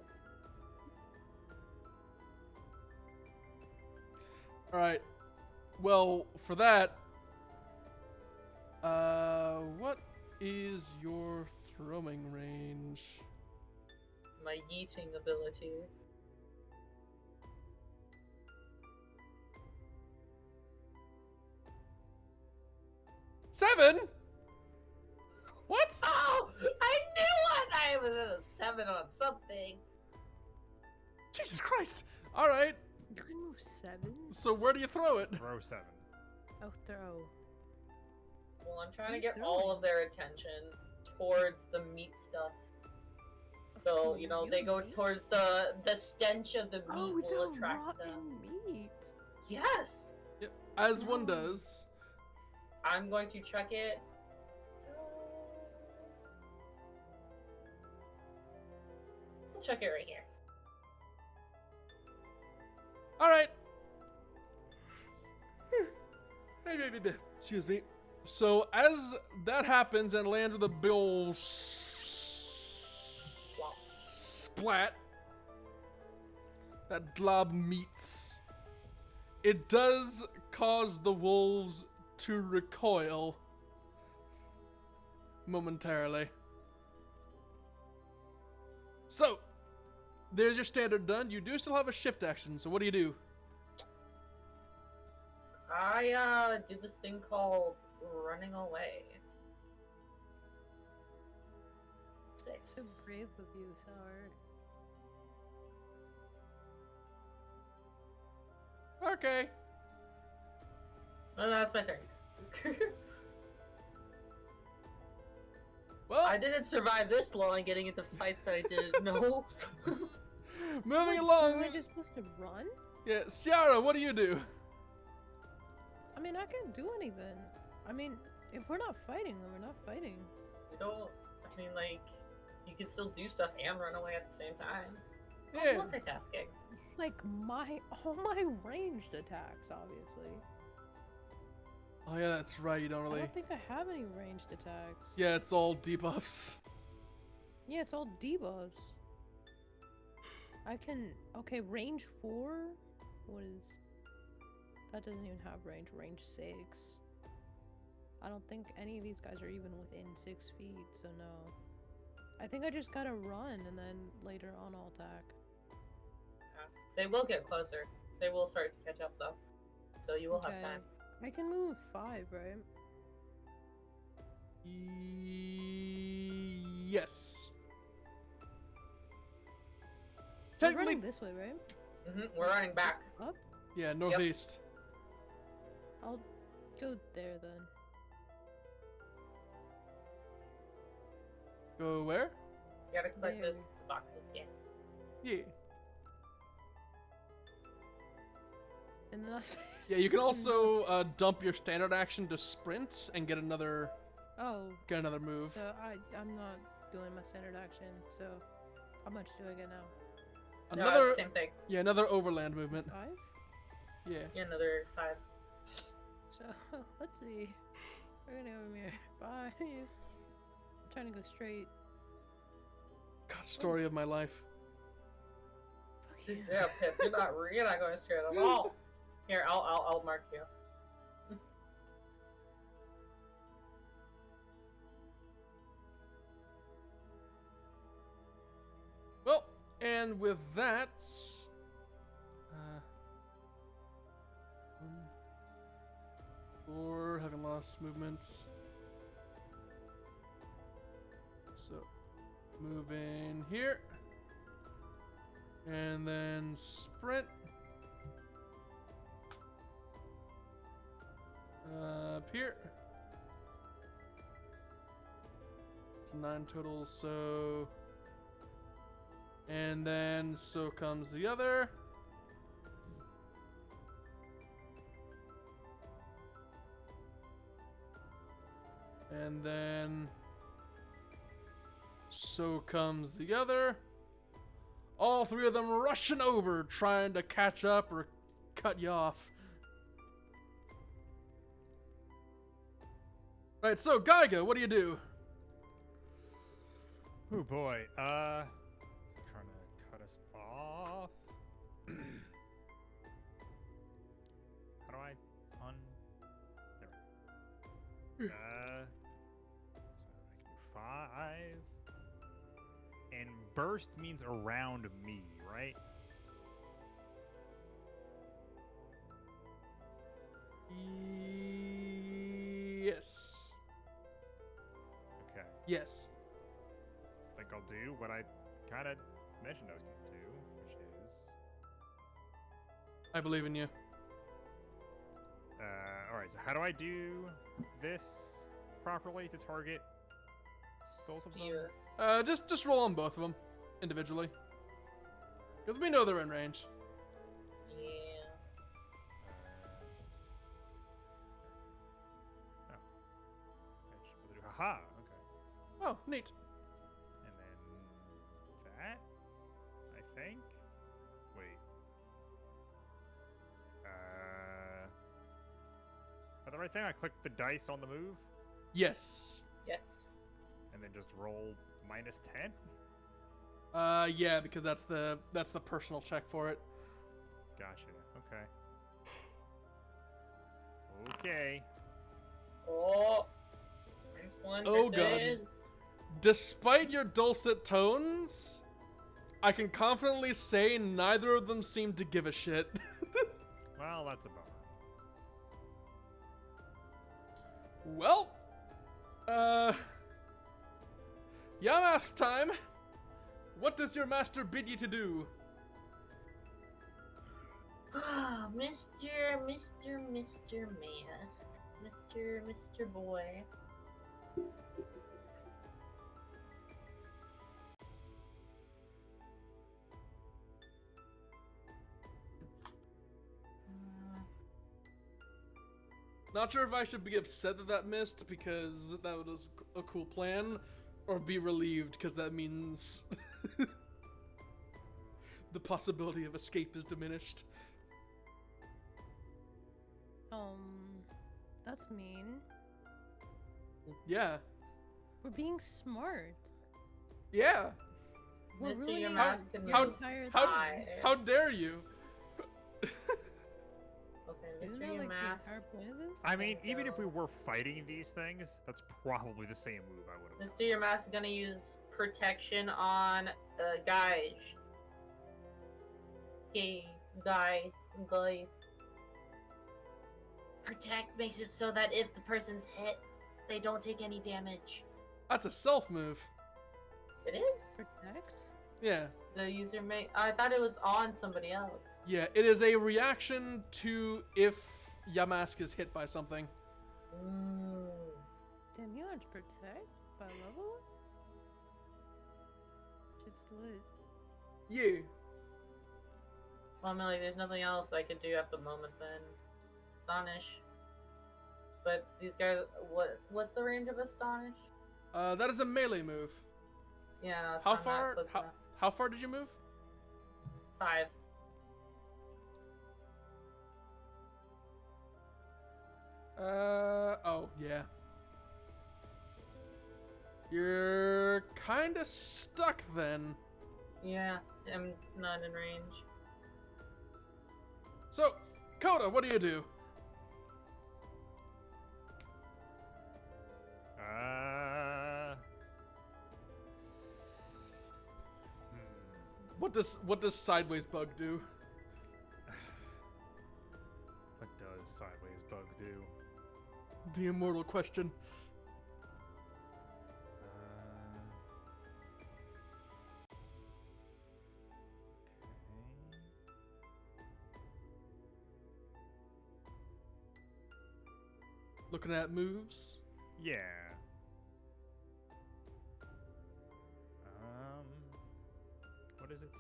Alright. Well, for that, what is your throwing range? My yeeting ability. Seven? What? Oh! I knew it! I was at a 7 on something. Jesus Christ. Alright. You can move 7? So where do you throw it? Throw 7. Oh, throw. Well, I'm trying to What get are you all throwing? of their attention towards the meat stuff. So, you know, they go Really? towards the stench of the meat Oh, will the attract rotten them. meat. Yes! Yep. As one No. does. I'm going to chuck it. I'll chuck it right here. Alright. Excuse me. So as that happens and lands with a big ol' splat. That glob meets. It does cause the wolves to recoil momentarily. So, there's your standard done. You do still have a shift action, so what do you do? I do this thing called running away. Six. So brave of you, Sour. Okay. Oh, no, that's my turn. Well, I didn't survive this long getting into fights that I didn't know. moving Wait, along. So am I just supposed to run? Yeah, Ciara, what do you do? I mean, I can't do anything. I mean, if we're not fighting, then we're not fighting. You don't. I mean, like, you can still do stuff and run away at the same time. Yeah. Multitasking. Like all my ranged attacks, obviously. Oh yeah, that's right. You don't I really. don't think I have any ranged attacks. Yeah, it's all debuffs. Yeah, it's all debuffs. I can. Okay, range 4? What is. That doesn't even have range. Range 6. I don't think any of these guys are even within 6 feet, so no. I think I just gotta run and then later on I'll attack. They will get closer. They will start to catch up, though. So you will have Okay. time. I can move 5, right? Yes. We're Technically, running this way, right? We're running back. Up? yeah, northeast. I'll go there then. Go where? You gotta collect There. those boxes, yeah. Yeah. And then I'll Yeah, you can also dump your standard action to sprint and get another move. So I'm not doing my standard action, so how much do I get now? Another, No, same thing. yeah, another overland movement. 5? Yeah. Yeah, another 5. So let's see. We're gonna go over here. Bye. I'm trying to go straight. God, story of my life. Fuck Yeah, yeah. Pip, you're not going straight at all. Here, I'll mark you. Well, and with that, or having lost movements. So, move in here, and then sprint. Up here. It's 9 total, so. And then so comes the other. And then so comes the other. All 3 of them rushing over, trying to catch up or cut you off. Right, so Geiga, what do you do? Oh boy. Trying to cut us off. How do I there? So I can do 5. And burst means around me, right? Yes. Okay. Yes. I think I'll do what I kind of mentioned I was going to do, which is... I believe in you. Alright, so how do I do this properly to target both of them? Sphere. Just roll on both of them individually. Because we know they're in range. Yeah. Haha, okay. Oh, neat. And then that, I think. Wait. The right thing? I click the dice on the move Yes. Yes. and then just roll -10? Yeah, because that's the personal check for it. Gotcha. Okay. Okay. Oh, nice one. Oh, versus- God. Despite your dulcet tones, I can confidently say neither of them seem to give a shit. Well, that's a bummer. Well, Yamask time. What does your master bid you to do? Ah, Mr. Mask. Mr. Boy. Not sure if I should be upset that that missed because that was a cool plan, or be relieved because that means the possibility of escape is diminished. That's mean. Yeah. We're being smart. Yeah. We're Mr. ruining Your our Mask can entire move. How, Hi. how dare you? Okay, Isn't Mr. that Your like Mask. the entire point of this? I mean, Okay, even if so- we were fighting these things, that's probably the same move I would have. Mr. Your Mask is gonna use protection on Guy. Guy. Protect makes it so that if the person's hit, they don't take any damage. That's a self move. It is? Protects? Yeah. The user may. I thought it was on somebody else. Yeah, it is a reaction to if Yamask is hit by something. Mm. Damn, you launch protect by level? Shit's lit. Yeah. Well, I mean, like, there's nothing else I could do at the moment then. Astonish. But these guys, what's the range of Astonish? That is a melee move. Yeah, it's How not far? close enough. How far did you move? 5. Oh, yeah. You're kinda stuck then. Yeah, I'm not in range. So, Coda, what do you do? What does Sideways Bug do? What does Sideways Bug do? The immortal question. Looking at moves. Yeah. What is it?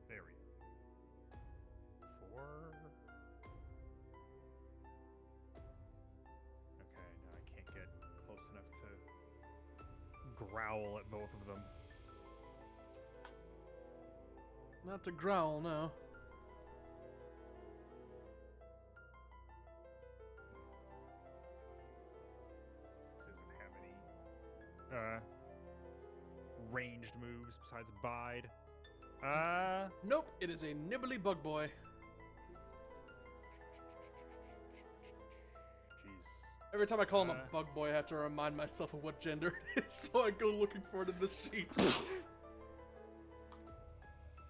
There we go. 4. Okay, now I can't get close enough to growl at both of them. Not to growl, no. Doesn't have any ranged moves besides bide. Nope, it is a nibbly bug boy. Jeez. Every time I call him a Uh. bug boy, I have to remind myself of what gender it is, so I go looking for it in the sheet.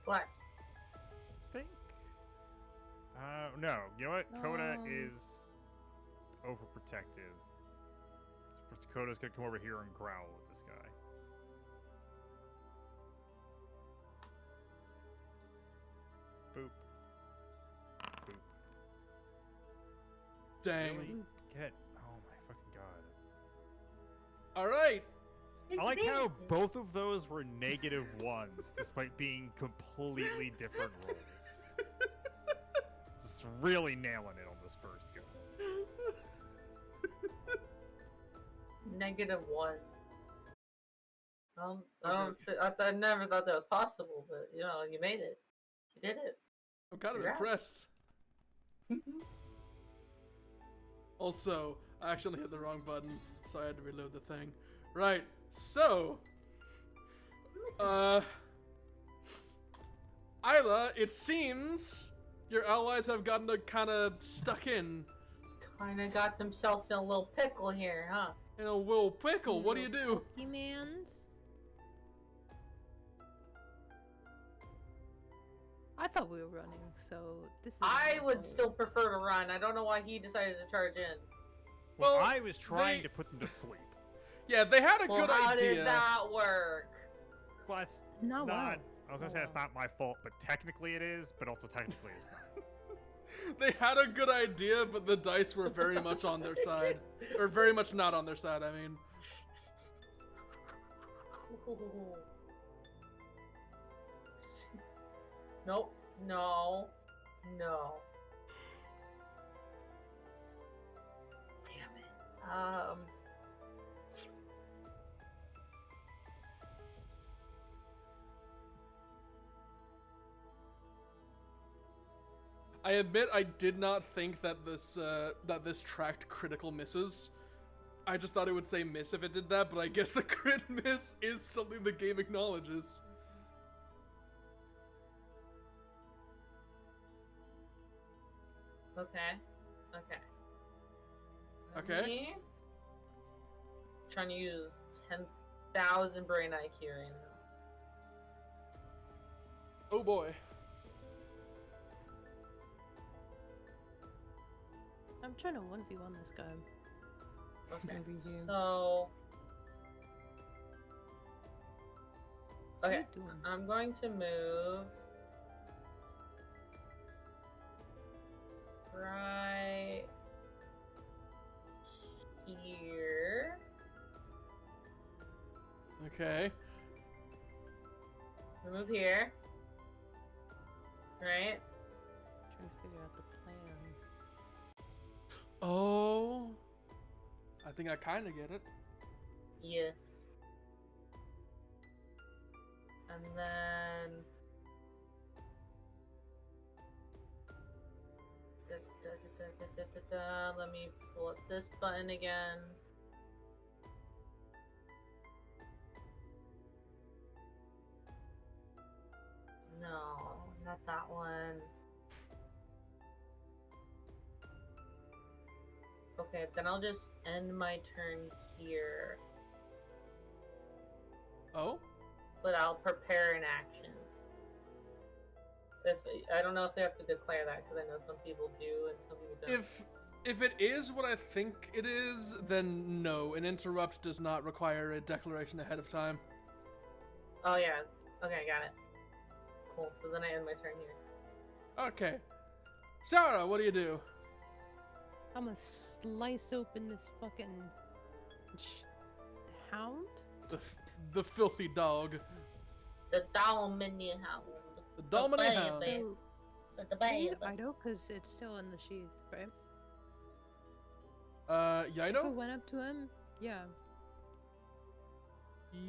Bless. Think. No. You know what? Coda Um. is overprotective. Coda's gonna come over here and growl at this guy. Boop. Boop. Dang. Really? Get. Oh my fucking god. Alright. I like how both of those were -1s, despite being completely different rolls. Just really nailing it on this first go. -1. I never thought that was possible, but you know, you made it. You did it. I'm kind of Congrats. impressed. Also, I actually hit the wrong button, so I had to reload the thing. Right, so... Isla, it seems your allies have gotten kind of stuck in. Kinda got themselves in a little pickle here, huh? In a little pickle, what do you do? Pokemans? I thought we were running, so this is. I would still prefer to run. I don't know why he decided to charge in. Well, Well, I was trying they- to put them to sleep. Yeah, they had a Well, good how idea. did that work? Well, it's Not well. I was gonna say it's not my fault, but technically it is, but also technically it's not. They had a good idea, but the dice were very much on their side. Or very much not on their side, I mean. Nope. No. No. Damn it. I admit I did not think that this tracked critical misses. I just thought it would say miss if it did that, but I guess a crit miss is something the game acknowledges. Okay. Okay. Okay. Me? Trying to use 10,000 brain IQ right now. Oh boy. I'm trying to 1v1 this guy. Okay. Over here. So. What are Okay. you doing? I'm going to move. Right here. Okay. Move here. Right? Trying to figure out the plan. Oh. I think I kind of get it. Yes. And then. Let me pull up this button again. No, not that one. Okay, then I'll just end my turn here. Oh? But I'll prepare an action. If I don't know if they have to declare that, because I know some people do and some people don't. If it is what I think it is, then no. An interrupt does not require a declaration ahead of time. Oh yeah. Okay, got it. Cool. So then I end my turn here. Okay. Sarah, what do you do? I'm gonna slice open this fucking hound. The filthy dog. The Dalmatian Hound. The dominant baby. hound. So But the can I use baby. idle because it's still in the sheath, right? Yeah, I If I know. went up to him, yeah. Can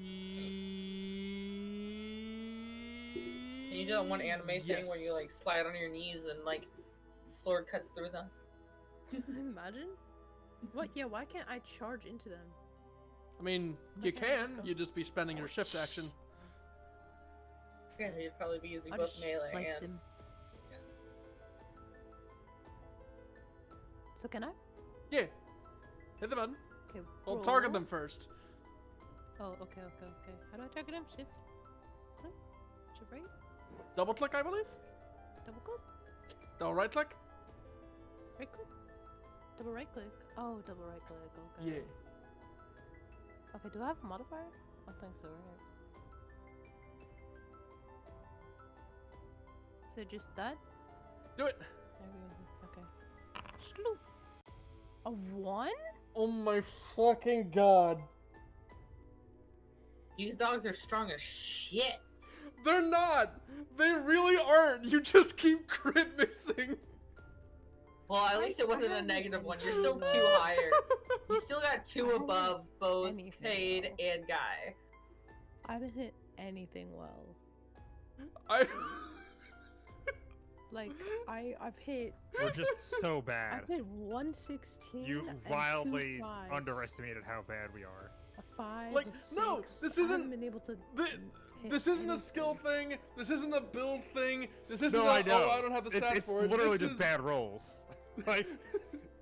you do that one anime thing where you like slide on your knees and like the sword cuts through them? Imagine. What? Yeah. Why can't I charge into them? I mean, you Okay, let's can. go. You'd just be spending your shift action. Yeah, you'd probably be using I'll both just melee slice and. him. So can I? Yeah. Hit the button. Okay. Well, target roll. them first. Oh, okay. How do I target him? Shift, click, shift right, Double click, I believe. double click, Double right click. right click, double right click. Oh, double right click. Okay. Yeah. Okay. Do I have a modifier? I don't think so, right? So just that? Do it. Okay. Sloop. A 1? Oh my fucking god. These dogs are strong as shit. They're not. They really aren't. You just keep crit missing. Well, at least it wasn't a negative one. You're still 2 higher. You still got 2 above both Anything Cade well. and Guy. I haven't hit anything well. I. Like I've hit We're just so bad. I've hit 116. You and wildly 2 5s. underestimated how bad we are. A 5, Like, a 6. no, this I isn't- haven't been able to. hit This isn't a skill anything. thing. This isn't a build thing. This isn't No, a, I know. oh, I don't have the stats It's for it. literally This just is- bad rolls. Like,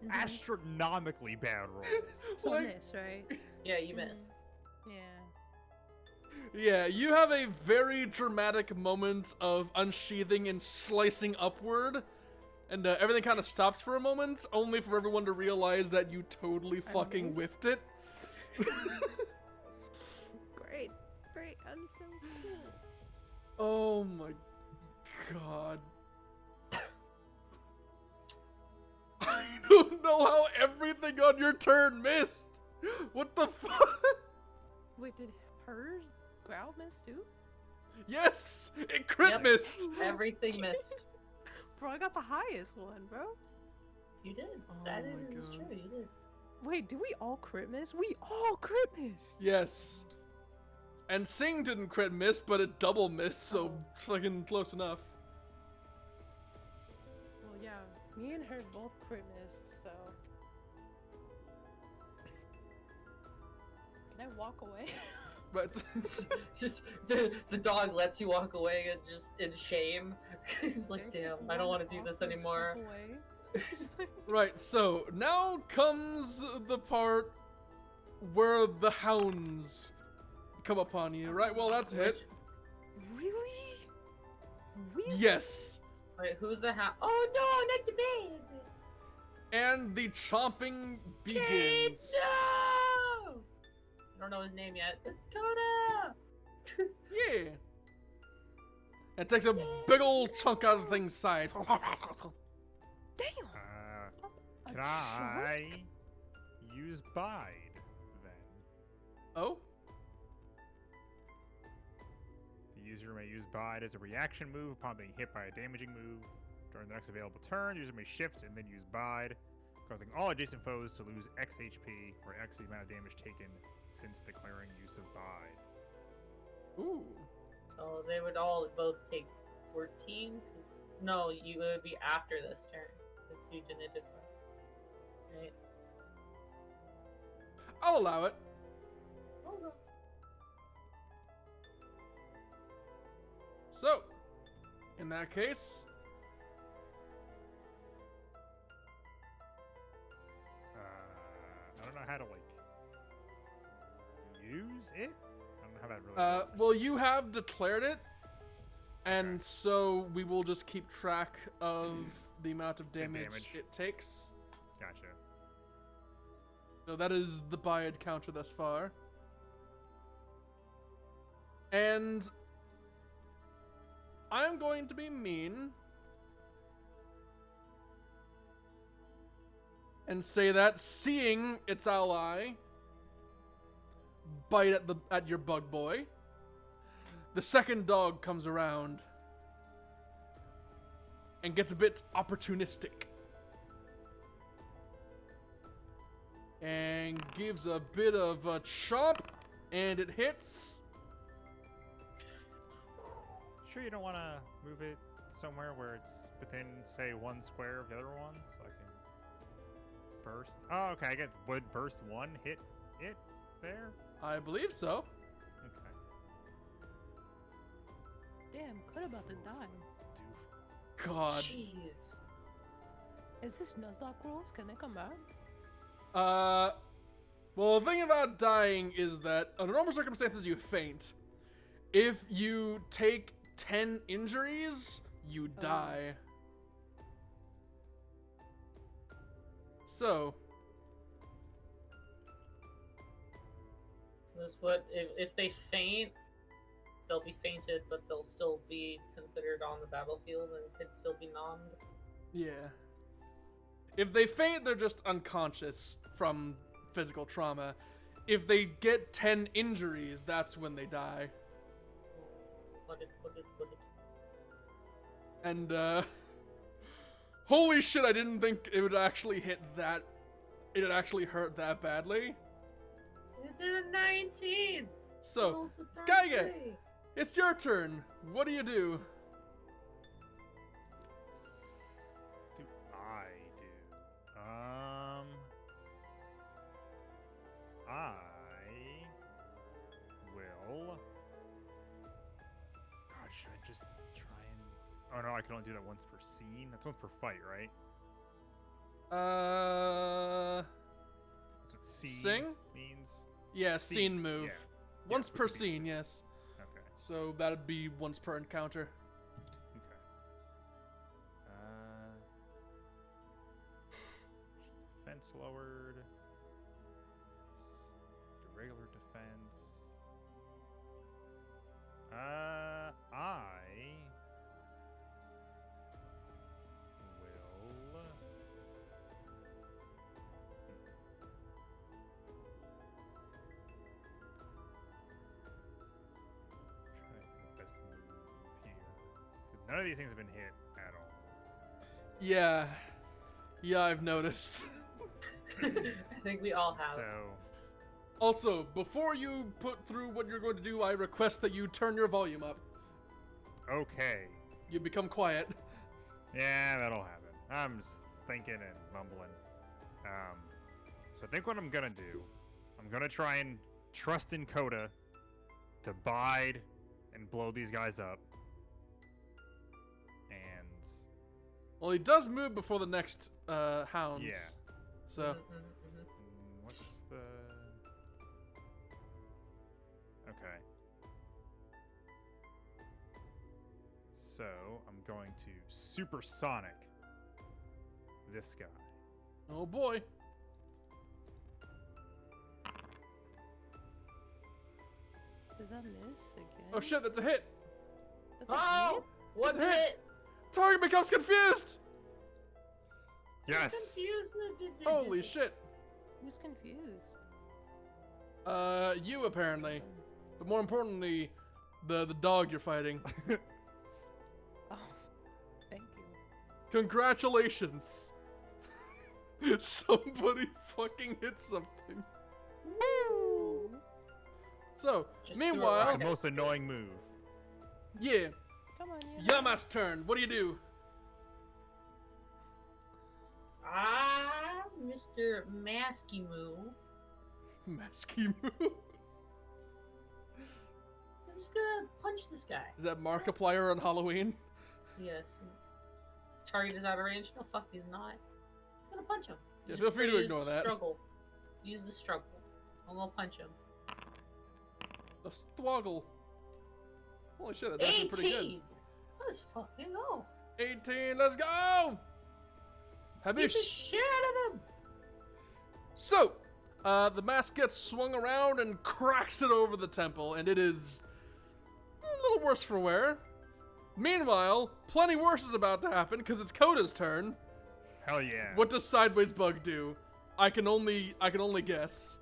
Mhm. astronomically bad rolls. So like- miss, right? Yeah, you miss. Yeah. Yeah, you have a very dramatic moment of unsheathing and slicing upward, and everything kind of stops for a moment, only for everyone to realize that you totally fucking missed. whiffed it. Great. Great. I'm so cool. Oh my god. I don't know how everything on your turn missed. What the fuck? Wait, did hers growl miss too? Yes, it crit Yep. missed. Everything missed. Bro, I got the highest one, bro. You did. Oh That my is God. true. You did. Wait, did we all crit miss? We all crit miss. Yes. And Sing didn't crit miss, but it double missed, so Oh. fucking close enough. Well, yeah, me and her both crit missed, so. Can I walk away? But Just the dog lets you walk away and just in shame. He's like, Can I damn, take I don't one want to do this awkward anymore. step away? Just like- right, so now comes the part where the hounds come upon you. Right, well that's it. Really? Really? Yes. Wait, who's the Oh no, not the babe. And the chomping Jade, begins. no! I don't know his name yet. Dakota. Yeah. And takes a big old chunk out of the thing's side. Damn. Can A I use Bide then? Oh? The user may use Bide as a reaction move upon being hit by a damaging move. During the next available turn, the user may shift and then use Bide, causing all adjacent foes to lose X HP, or X the amount of damage taken since declaring use of Bide. Ooh. So they would all both take 14. No, you would be after this turn because you didn't declare. Right? I'll allow it. Oh, no. So, in that case, I don't know how to like use it. I don't know how that really. works. well, you have declared it, and so we will just keep track of the amount of damage, damage. it takes. Gotcha. So that is the Bide counter thus far. And I'm going to be mean and say that seeing its ally bite at your bug boy, the second dog comes around and gets a bit opportunistic and gives a bit of a chomp, and it hits. Sure, you don't want to move it somewhere where it's within, say, 1 square of the other one, so I can burst. Oh, okay. I get would burst 1 hit it there. I believe so. Okay. Damn, could about to die. Doof. God. Jeez. Is this Nuzlocke rules? Can they come back? Well, the thing about dying is that under normal circumstances you faint. If you take 10 injuries, you die. So, This what if they faint, they'll be fainted, but they'll still be considered on the battlefield and could still be nommed. yeah. If they faint, they're just unconscious from physical trauma. If they get 10 injuries, that's when they die. Put it. And, holy shit, I didn't think it would actually hit that. It would actually hurt that badly. You did a 19. So, Rolled a Geiger. 33. it's your turn. What do you do? Oh no, I can only do that once per scene. That's once per fight, right? That's what Sing? means. Yeah, Scene, scene move. yeah. Once which per would be scene, yes. Okay. So that'd be once per encounter. Okay. Defense lowered. The regular defense. I will. Try the best move here. 'Cause none of these things have been hit at all. Yeah. Yeah, I've noticed. I think we all have. So, Also, before you put through what you're going to do, I request that you turn your volume up. okay. You become quiet. Yeah, that'll happen. I'm just thinking and mumbling. So I think what I'm gonna do, I'm gonna try and trust in Coda to bide and blow these guys up. And Well, he does move before the next hounds. Yeah. So, what's the? Okay. So I'm going to supersonic this guy. oh boy. Does that miss again? Oh shit, that's a hit. That's a Oh! hit? What's It's a hit. it? Target becomes confused. Yes. Confused. Holy shit. Who's confused? You apparently. But more importantly, the dog you're fighting. Oh, thank you. Congratulations. Somebody fucking hit something. Woo! So, Just do it meanwhile, right. The most annoying move. yeah, Come on, yeah. Yama's turn. What do you do? Ah, Mr. Masky Moo. Masky move. I'm just gonna punch this guy. Is that Markiplier on Halloween? Yes. Target is out of range. No, fuck, he's not. I'm gonna punch him. Yeah, Use- feel free to use ignore the that. Struggle. Use the struggle. I'm gonna punch him. The Swoggle. Holy shit, that's actually pretty good. 18! Let's fucking go. 18, let's go! Beat the Haboosh. shit out of him! So, the mask gets swung around and cracks it over the temple, and it is a little worse for wear. Meanwhile, plenty worse is about to happen because it's Coda's turn. Hell yeah. What does Sideways Bug do? I can only guess.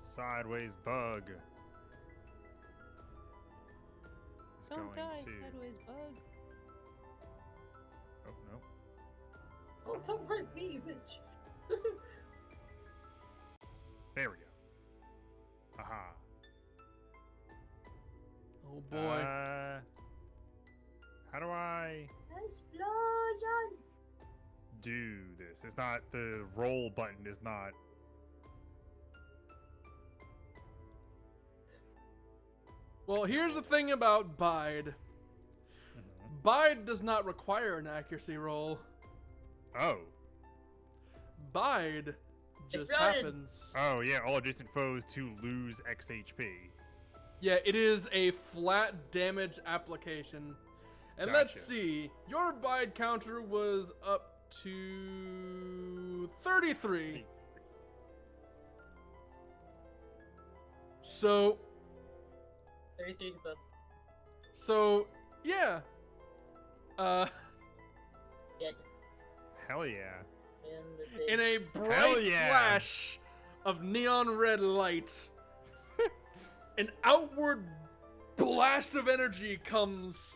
Sideways bug. Is Don't going die, to. sideways bug. Oh no. Oh, don't hurt me, bitch. There we go. Aha. Oh boy. How do I Explosion! do this? It's not the roll button. Is not. Well, here's the thing about Bide. Bide does not require an accuracy roll. Oh. Bide just Exploded. happens. Oh yeah. All adjacent foes to lose X HP. Yeah, it is a flat damage application. And let's Gotcha. see. Your Bide counter was up to 33. So, 33 to both. yeah. Dead. Hell yeah. And the In a Hell bright yeah. flash of neon red light, an outward blast of energy comes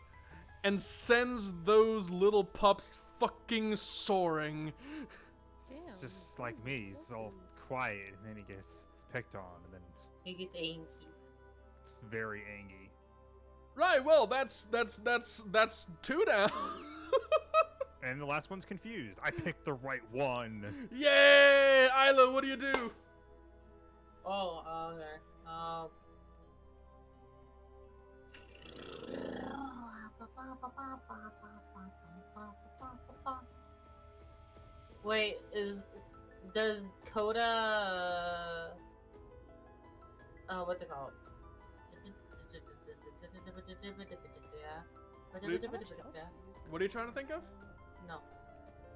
and sends those little pups fucking soaring. Damn. It's just like me. He's all quiet, and then he gets picked on, and then he gets angry. it's very angry. Right, well, that's 2 down. And the last one's confused. I picked the right one. Yay! Isla, what do you do? Oh, okay. Wait, does Coda what's it called? What are you trying to think of? No.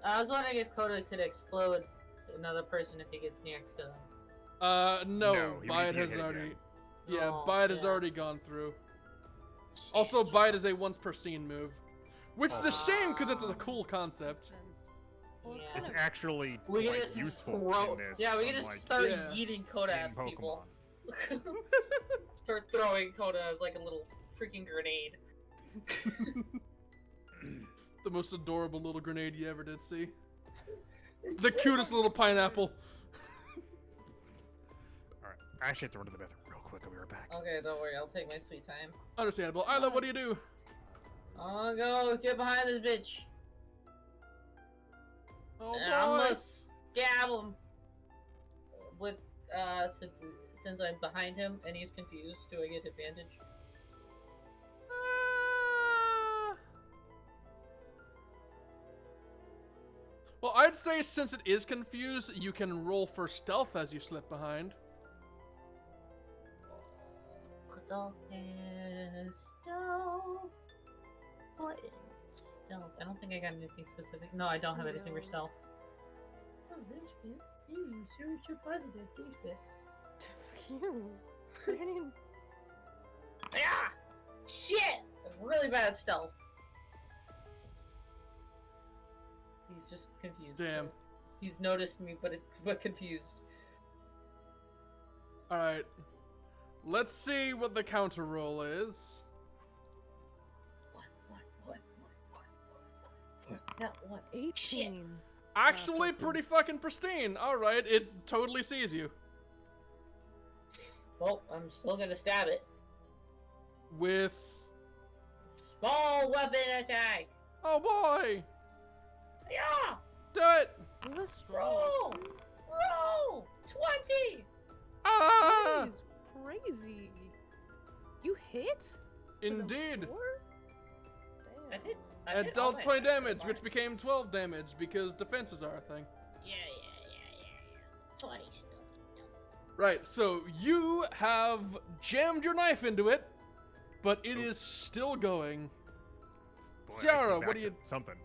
I was wondering if Coda could explode another person if he gets next to them. No, No, he Bite needs to get has hit already. again. Yeah, Oh, Bite has yeah. already gone through. Also, Bite is a once per scene move, which is a shame because it's a cool concept. Well, it's Yeah. kind It's of actually We can like just useful throw. in this. Yeah, we can just unlike start Yeah. yeeting Coda in at Pokemon. people. Start throwing Coda as like a little freaking grenade. The most adorable little grenade you ever did see. The cutest little pineapple. Alright, I actually have to run to the bathroom real quick. I'll be right back. Okay, don't worry, I'll take my sweet time. Understandable. Isla, what do you do? I'll go get behind this bitch. Oh And I'm boy. gonna stab him with since I'm behind him and he's confused. Do I get advantage? Well, I'd say since it is confused, you can roll for stealth as you slip behind. Stealth. What is stealth? I don't think I got anything specific. No, I don't have anything for No. stealth. Oh, thanks, man. You're so positive. Thanks, man. Fuck you. I didn't even... Ah! Shit! I'm really bad at stealth. He's just confused. Damn. He's noticed me, but confused. Alright. Let's see what the counter roll is. Not one. 18. Actually, fucking- pretty fucking pristine. Alright, it totally sees you. Well, I'm still gonna stab it. With... Small weapon attack. Oh boy! Yeah! Do it! What's Roll! Roll! 20! Ah! That is crazy. You hit? With a Indeed. 4? I Damn. hit. I It hit all dealt my 20 attacks so damage, far. which became 12 damage because defenses are a thing. Yeah. 20 still. Right, so you have jammed your knife into it, but it is still going. Boy, I Ciara, came what back do to you... Something.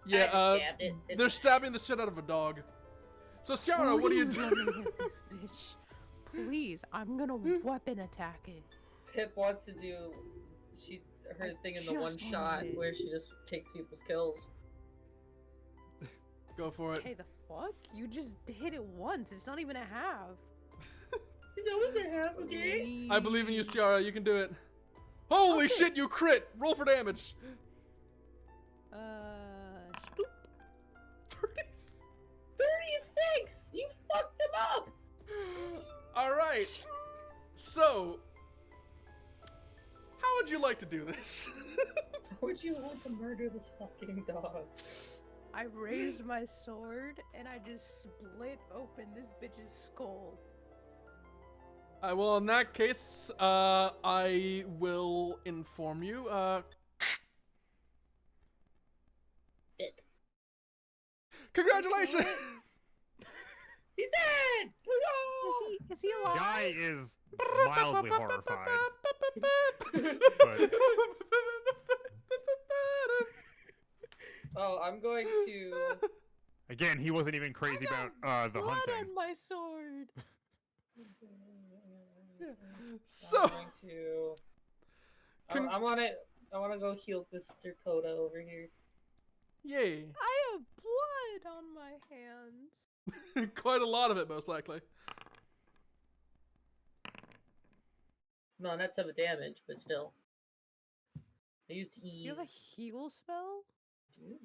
Yeah, just stabbed it. It's they're stabbing the shit out of a dog. So Ciara, what do you Please do? let me hit this bitch. Please, I'm gonna weapon attack it. Pip wants to do her I thing in the one just shot wanted it. where she just takes people's kills. Go for it. Okay, the fuck? You just hit it once. It's not even a half. It's always a half, okay? I believe in you, Ciara. You can do it. Holy Okay. shit, you crit! Roll for damage. Stoop. 36! You fucked him up! Alright. So, how would you like to do this? How would you want to murder this fucking dog? I raised my sword and I just split open this bitch's skull. Well, in that case, I will inform you. Dick. Congratulations! He's dead! Is he alive? Guy is mildly horrified. Oh, I'm going to. Again, he wasn't even crazy I about the Blood hunting. on my sword. So, I'm going to. Con- I want to. I want to go heal Mr. Coda over here. yay. I have blood on my hands. Quite a lot of it, most likely. No, not 7 damage, but still. I used You have a ease. heal spell? Dude,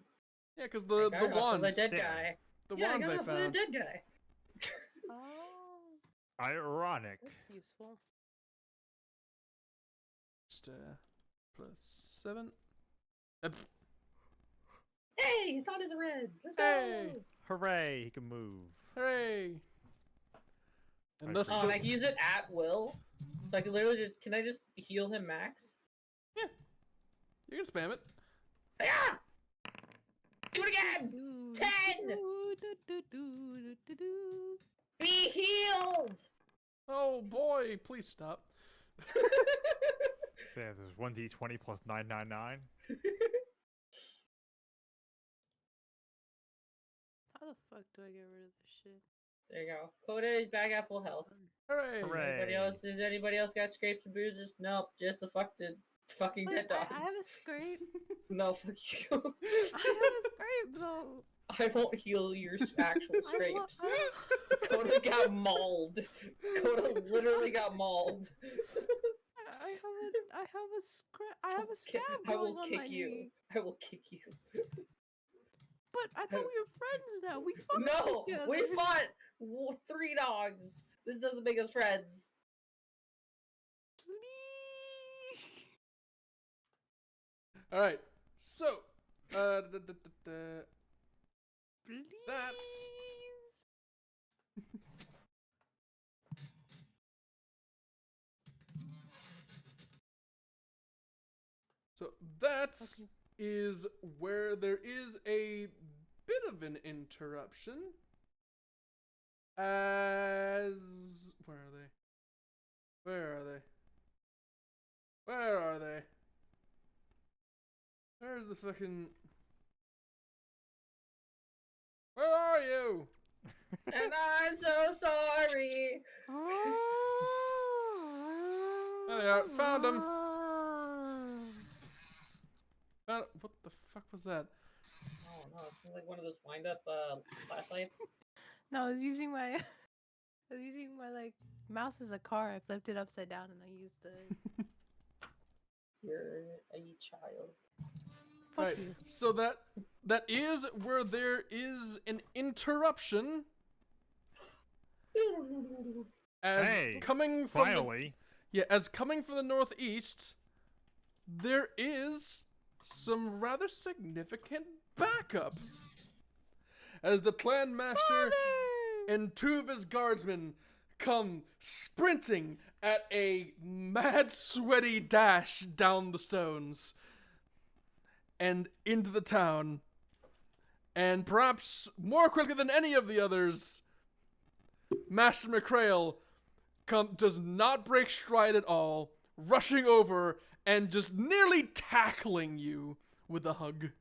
Yeah, because I the got it off of wand, the dead Yeah. guy. the Yeah, I wand got they it off of the found. dead guy. Oh, Ironic. that's useful. Just, plus 7. Hey, he's not in the red. Let's go. Hey. Hooray, he can move. Hooray! And Nice thus Oh, the- and I can use it at will. So I can literally just. Can I just heal him max? Yeah. You can spam it. Ah! Do it again! 10! Be healed! Oh boy, please stop. Yeah, there's 1d20 plus 999. How the fuck do I get rid of this shit? There you go. Coda is back at full health. Hooray! Hooray. Anybody else? Has anybody else got scrapes and bruises? Nope, just the fucking Wait, dead dogs. I have a scrape. No, fuck you. I have a scrape though. I won't heal your actual I wa- scrapes. Coda got mauled. Coda literally got mauled. I have a scrap. I have a stab I will going on kick my you. knee. I will kick you. But I thought we were friends now. We fought No, together. we fought 3 dogs. This doesn't make us friends. Please. All right. So, Please. so that Okay. is where there is a bit of an interruption. As where are they? Where are they? Where are they? Where's the fucking? Where are you? And I'm so sorry. There they are. Found 'em. What the fuck was that? Oh no, it's like one of those wind up flashlights. No, I was using my like mouse as a car. I flipped it upside down and I used the You're a child. fuck Right. you. So that is where there is an interruption. As Hey, coming from Finally. as coming from the northeast, there is some rather significant backup. As the clan master and 2 of his guardsmen come sprinting at a mad sweaty dash down the stones and into the town. And perhaps more quickly than any of the others, Master McCrail does not break stride at all, rushing over and just nearly tackling you with a hug.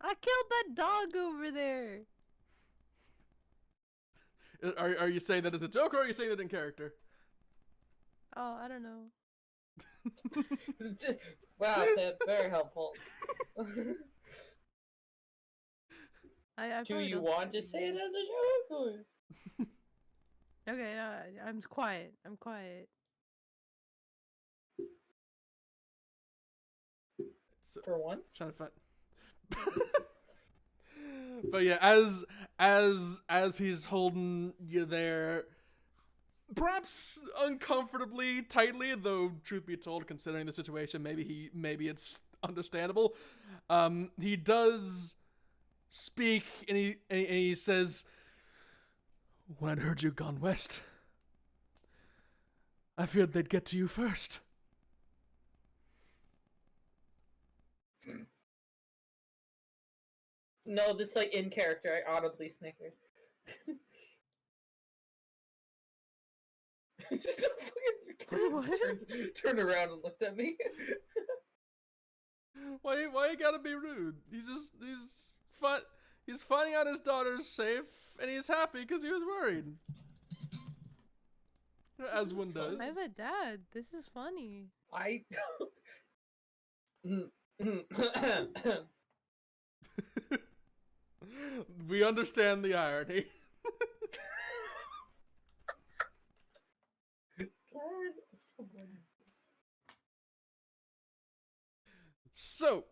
I killed that dog over there. Are you saying that as a joke, or are you saying that in character? Oh, I don't know. Wow, Pip, very helpful. I Do probably you don't want to think say it so. as a joke? Or? Okay, no, I'm quiet. I'm quiet. So, For once? trying to find. But yeah, as he's holding you there, perhaps uncomfortably tightly, though truth be told, considering the situation, maybe it's understandable. He does speak, and he says, "When I'd heard you gone west, I feared they'd get to you first." No, this like in character, I audibly snickered. Just a fucking What? turned around and looked at me. Why you gotta be rude? He's finding out his daughter's safe, and he's happy because he was worried. As one does. I have a dad. This is funny. I We understand the irony. glad someone is. So,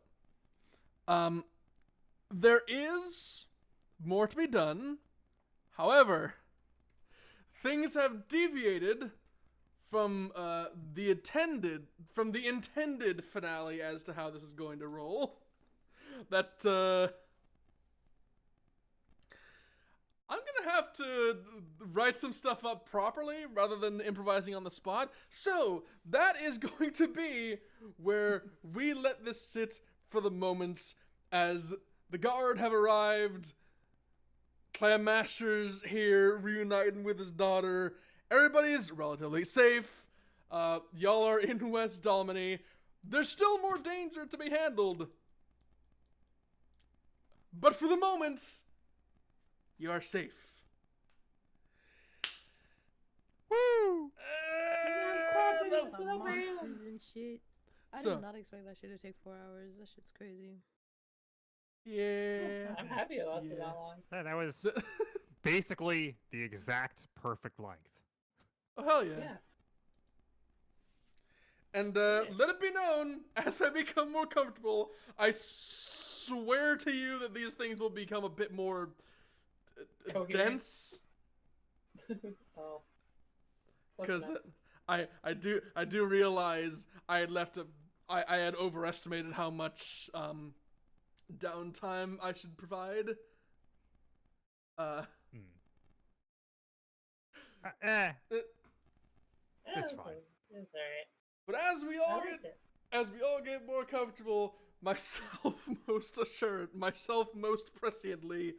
there is more to be done. However, things have deviated from the intended finale as to how this is going to roll. That I'm gonna have to write some stuff up properly rather than improvising on the spot. So that is going to be where we let this sit for the moment as the guard have arrived. Clam Master's here reuniting with his daughter. Everybody's relatively safe. Y'all are in West Dalmany. There's still more danger to be handled. But for the moment, you are safe. Woo! Monsters and shit. I So- did not expect that shit to take 4 hours. That shit's crazy. Yeah. I'm happy it lasted Yeah. that long. That was basically the exact perfect length. Oh, hell yeah. Yeah. And let it be known, as I become more comfortable, I swear to you that these things will become a bit more Coherent. dense. Oh. Because I do realize I had I had overestimated how much downtime I should provide. It's fine. It's alright. But as we I all like get it. more comfortable, myself most presciently,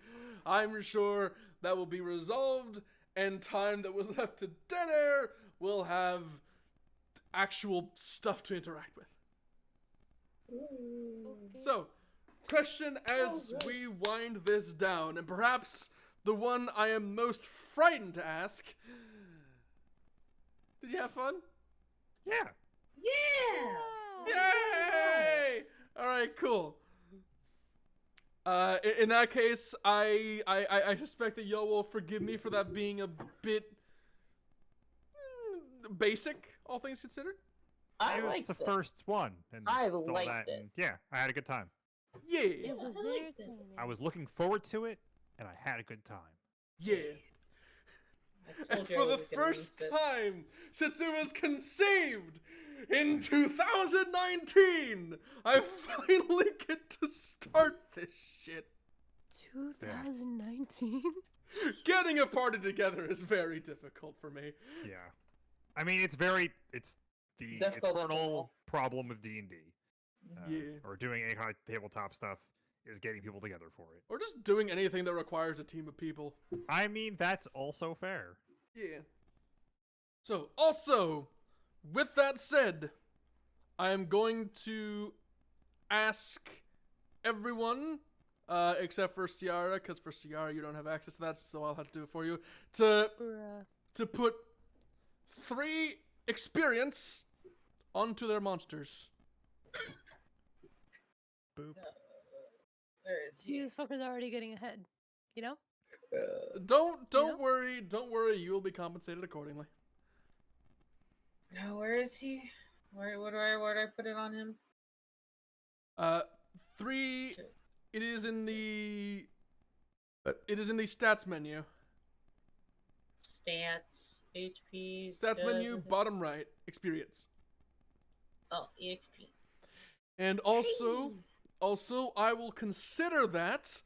I'm sure that will be resolved, and time that was left to dead air will have actual stuff to interact with. Ooh. So, question as Oh, good. we wind this down, and perhaps the one I am most frightened to ask. Did you have fun? Yeah. Yeah! Yay! All right, cool. In that case, I suspect that y'all will forgive me for that being a bit basic, all things considered. I It was liked the it. first one. And I all liked that, it. and yeah, I had a good time. Yeah, It was I liked it. entertaining. I was looking forward to it, and I had a good time. yeah. I And told you I for the wasn't gonna first miss it. time since it was conceived in 2019, I finally get to start this shit. 2019? Getting a party together is very difficult for me. Yeah. I mean, it's the Difficult eternal overall. problem with D&D. Yeah. Or doing any kind of tabletop stuff is getting people together for it. Or just doing anything that requires a team of people. I mean, that's also fair. Yeah. So, also, with that said, I am going to ask everyone, except for Ciara, because for Ciara you don't have access to that, so I'll have to do it for you, to put 3 experience onto their monsters. Boop. Where is he? These fuckers are already getting ahead. You know? Don't know? worry, you will be compensated accordingly. No, where is he? Where do I put it on him? 3. Shit. It is in the stats menu. Stats, HP. Stats menu, bottom right, experience. Oh, EXP. And also, I will consider that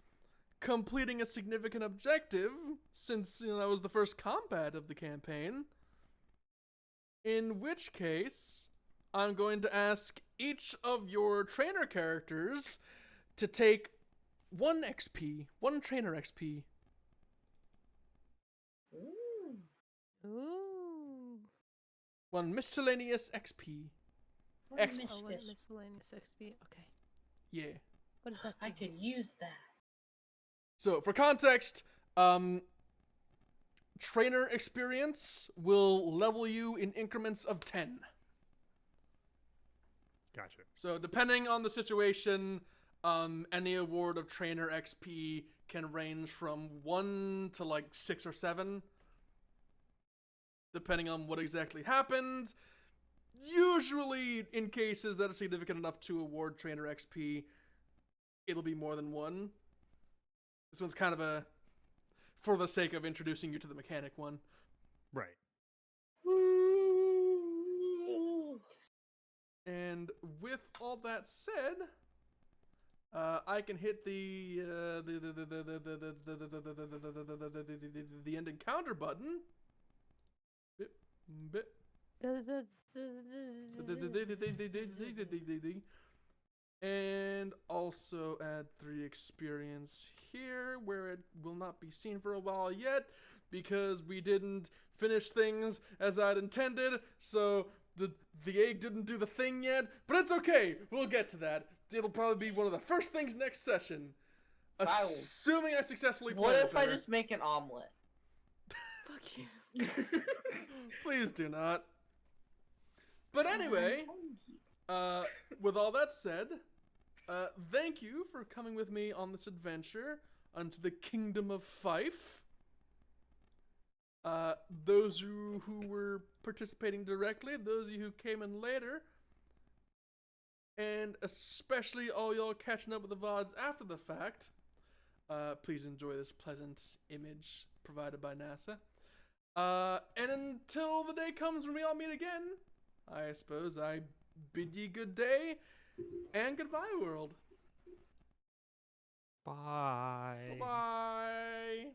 completing a significant objective, since that was the first combat of the campaign. In which case, I'm going to ask each of your trainer characters to take 1 XP, 1 trainer XP. Ooh. Ooh. 1 miscellaneous XP. What X- a Oh, what mischief. miscellaneous XP? Okay. Yeah. What does that do? I could use that. So, for context, trainer experience will level you in increments of 10. Gotcha. So, depending on the situation, any award of trainer XP can range from 1 to like 6 or 7, depending on what exactly happened. Usually, in cases that are significant enough to award trainer XP, it'll be more than 1. This one's kind of a for the sake of introducing you to the mechanic one. Right. And with all that said, I can hit the the end encounter button. Bip, bip. And also add 3 experience here, where it will not be seen for a while yet, because we didn't finish things as I'd intended, so the egg didn't do the thing yet, but it's okay, we'll get to that. It'll probably be one of the first things next session, assuming I successfully play What it if I better. just make an omelet? Fuck you. Please do not. But anyway, with all that said, thank you for coming with me on this adventure unto the kingdom of Fife. Those who were participating directly, those of you who came in later, and especially all y'all catching up with the VODs after the fact, please enjoy this pleasant image provided by NASA. And until the day comes when we all meet again, I suppose I bid ye good day and goodbye, world. Bye. Bye.